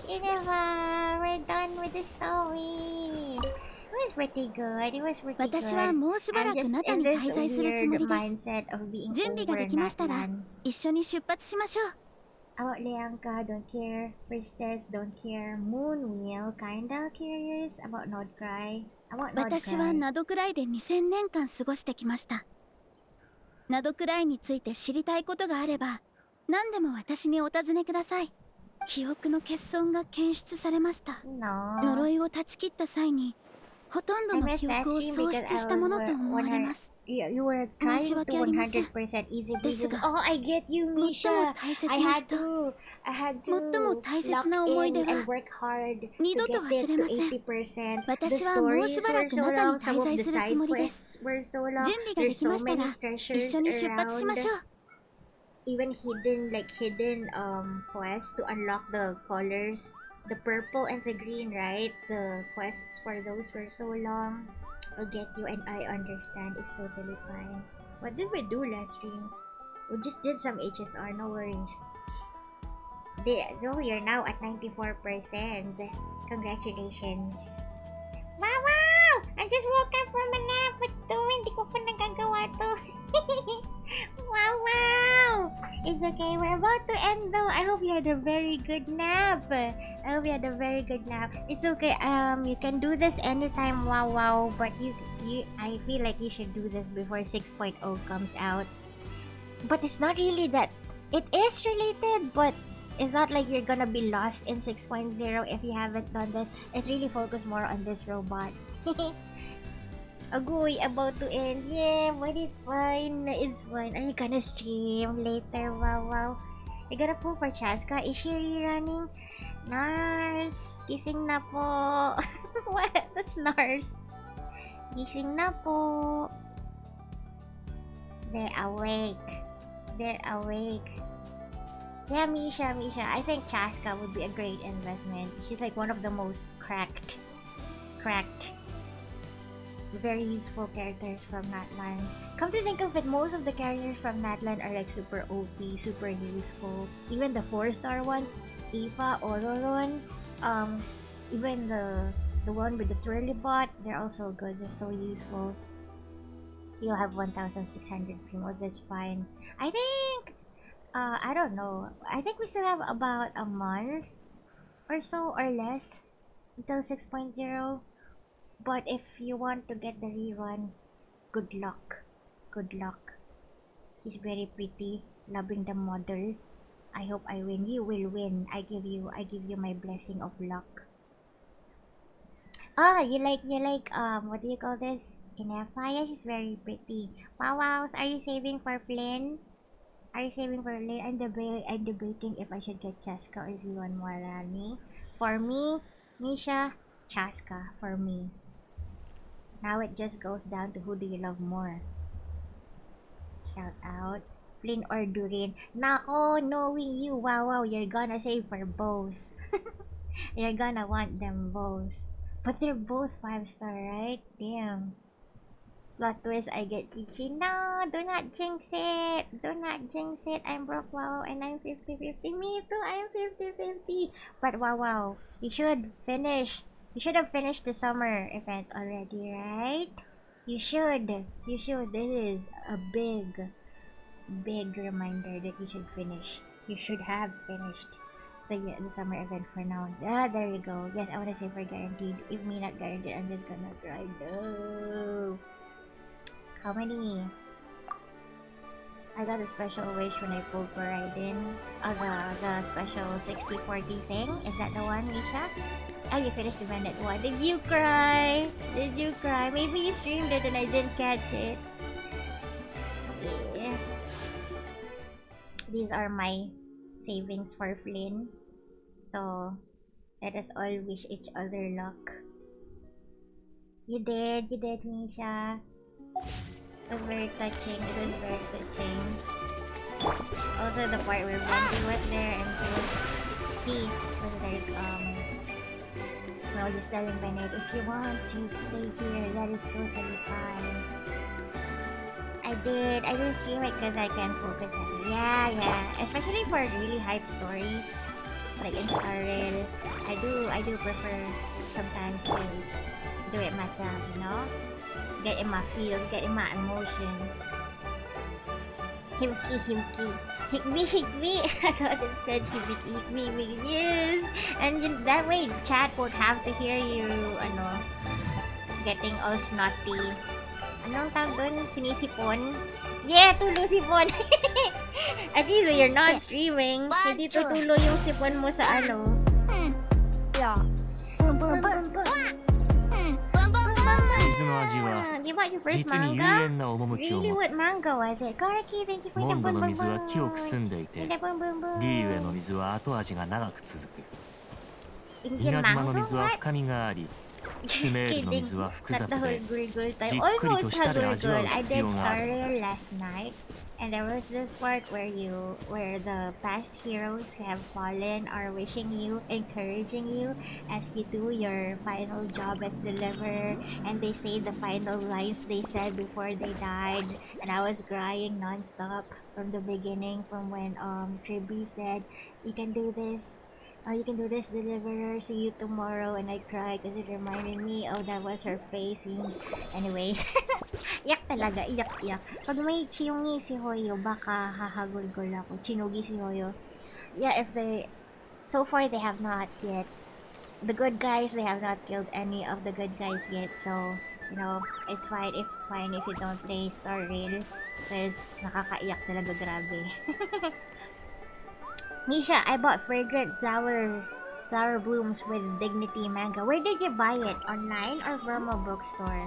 Ineva, we're done with the story. It was pretty good. It was pretty good. 私はもうしばらくナタに滞在するつもりです。準備ができましたら一緒に出発しましょう。About Leanka, don't care. Priestess, don't care. Moonwheel, kinda curious. About Nodcry. About Nodcry. 私はナドクライで2000年間過ごしてきました。ナドクライについて知りたいことがあれば、何でも私にお尋ねください。記憶の欠損が検出されました。呪いを断ち切った際に、ほとんどの記憶を喪失したものと思われます。You were trying to 100% easy breathing. Oh, I get you, Misha. I had to 最も大切な思い出は二度と忘れません。私はもうしばらくナタに滞在するつもりです。準備ができましたら一緒に出発しましょう。Even hidden quests to unlock the colors, the purple and the green, right? The quests for those were so long. I'll get you and I understand. It's totally fine. What did we do last stream? We just did some HSR, no worries. We are now at 94%. Congratulations. Wow! I just woke up from a nap. Ito, hindi ko pa nagagawa to. Wow! It's okay. We're about to end though. I hope you had a very good nap. It's okay. You can do this anytime. Wow. But I feel like you should do this before 6.0 comes out. But it's not really that. It is related, but it's not like you're gonna be lost in 6.0 if you haven't done this. It's really focused more on this robot. Agoy, about to end. Yeah, but it's fine. Are you gonna stream later? Wow. You gotta pull for Chaska. Is she rerunning? Nars, gising na po. What? That's Nars. Gising na po. They're awake. Yeah, Misha. I think Chaska would be a great investment. She's like one of the most cracked, very useful characters from Natlan. Come to think of it, most of the characters from Natlan are like super OP, super useful. Even the 4-star ones, Aoife, Ororon, even the one with the twirly bot, they're also good. They're so useful. You'll have 1,600 primo. That's fine. I think I don't know. I think we still have about a month or so or less until 6.0. But if you want to get the rerun, good luck. He's very pretty. Loving the model. I hope I win. You will win. I give you my blessing of luck. Oh, you like what do you call this? Inefa? Yeah, she's very pretty. Wow. Are you saving for Flynn? Are you saving for later? I'm debating if I should get Chaska or Z1 Morani. For me, Misha, Chaska. For me. Now it just goes down to who do you love more. Shout out. Flynn or Durin. Nako, knowing you, wow, you're gonna save for both. You're gonna want them both. But they're both 5-star, right? Damn. Plot twist, I get Chichi. No, do not jinx it. Do not jinx it. I'm broke, wow, and I'm 50-50. Me too, I'm 50-50. But wow, you should finish. You should have finished the summer event already, right? You should. You should. This is a big reminder that you should finish. You should have finished the summer event for now. Ah, there you go. Yes, I want to say for guaranteed. If me not guaranteed, I'm just gonna try. No. How many? I got a special wish when I pulled for Raiden. The special 60-40 thing. Is that the one, Misha? Oh, you finished the event at 1. Did you cry? Did you cry? Maybe you streamed it and I didn't catch it. Yeah. These are my savings for Flynn. So, let us all wish each other luck. You did, Misha. It was very touching. Also, the part where Wendy was there and he was like, no, just telling Bennett, if you want to stay here, that is totally fine. I didn't stream it because I can't focus on it. Yeah. Especially for really hype stories, like in Star Rail. I do prefer sometimes to do it myself, you know? Get in my feels, get in my emotions. Himki. Hikmi. I thought it said Hikmi. Yes! And that way, chat won't have to hear you, getting all snotty. Anong tawag doon? Sinisipon? Yeah, tulo sipon! At least when you're not streaming, hindi tutulo yung sipon mo sa Yeah. You bought your first manga? Really? What manga was it? Karaki, thank you for the boom. リーウェの水は後味が長く続く。稲妻の水は深みがあり、スメールの水は複雑で、じっくりと舌で味わう必要がある。 And there was this part where the past heroes who have fallen are wishing you, encouraging you as you do your final job as deliverer, and they say the final lines they said before they died, and I was crying non-stop from the beginning, from when Triby said, you can do this, deliverer, see you tomorrow, and I cried because it reminded me, oh, that was her facing. Anyway, iyak talaga, iyak. Pag may chiyungi si Hoyo, baka hahagulgol ako. Chinugi si Hoyo. Yeah, so far they have not yet. The good guys, they have not killed any of the good guys yet, so, it's fine if you don't play Star Rail, because nakakaiyak talaga, grabe. Misha, I bought fragrant flower blooms with Dignity manga. Where did you buy it? Online or from a bookstore?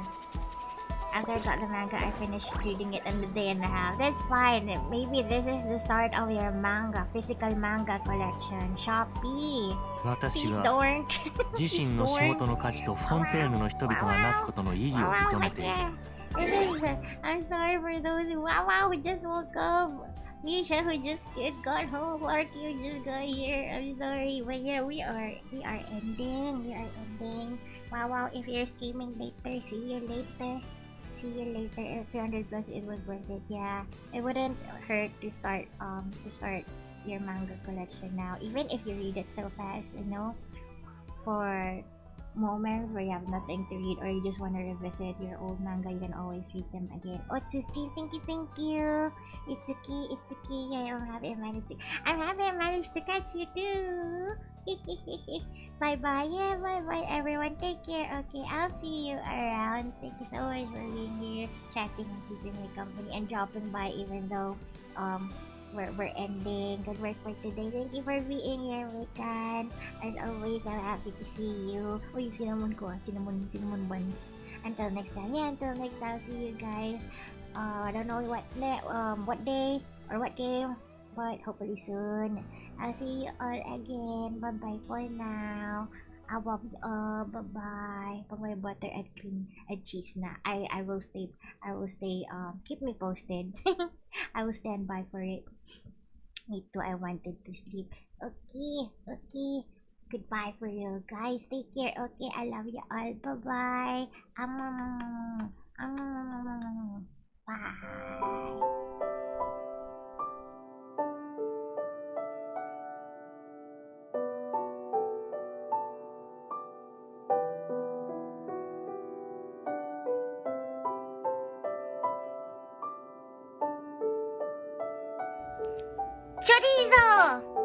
After I got the manga, I finished reading it in a day and a half. That's fine. Maybe this is the start of your physical manga collection. Shopee. Please don't. 自身の仕事の価値とフォンテーヌの人々がなすことの意義を認めている。I'm sorry for those who we just woke up. Misha, who just got home, Mark, you just got here. I'm sorry, but yeah, we are ending. Wow, if you're streaming later, see you later. If 300 plus, it was worth it. Yeah, it wouldn't hurt to start your manga collection now, even if you read it so fast, for moments where you have nothing to read or you just want to revisit your old manga, you can always read them again. Otsuki, thank you. Itsuki. Yeah, I'm happy I managed to catch you too. Bye. Yeah, bye everyone. Take care. Okay, I'll see you around. Thank you so much for being here, chatting and keeping me company and dropping by even though we're ending. Good work for today. Thank you for being here, Wikan. As always, I'm happy to see you. Uy, cinnamon ko. Cinnamon buns. Until next time. Yeah, until next time. See you guys. I don't know what day or what game, but hopefully soon. I'll see you all again. Bye bye for now. I love you all. Bye bye. Pag may butter and cream and cheese na, I will stay. Keep me posted. I will stand by for it. Me too. I wanted to sleep. Okay. Goodbye for you guys. Take care. Okay, I love you all. Bye bye. Bye. ショリーゾー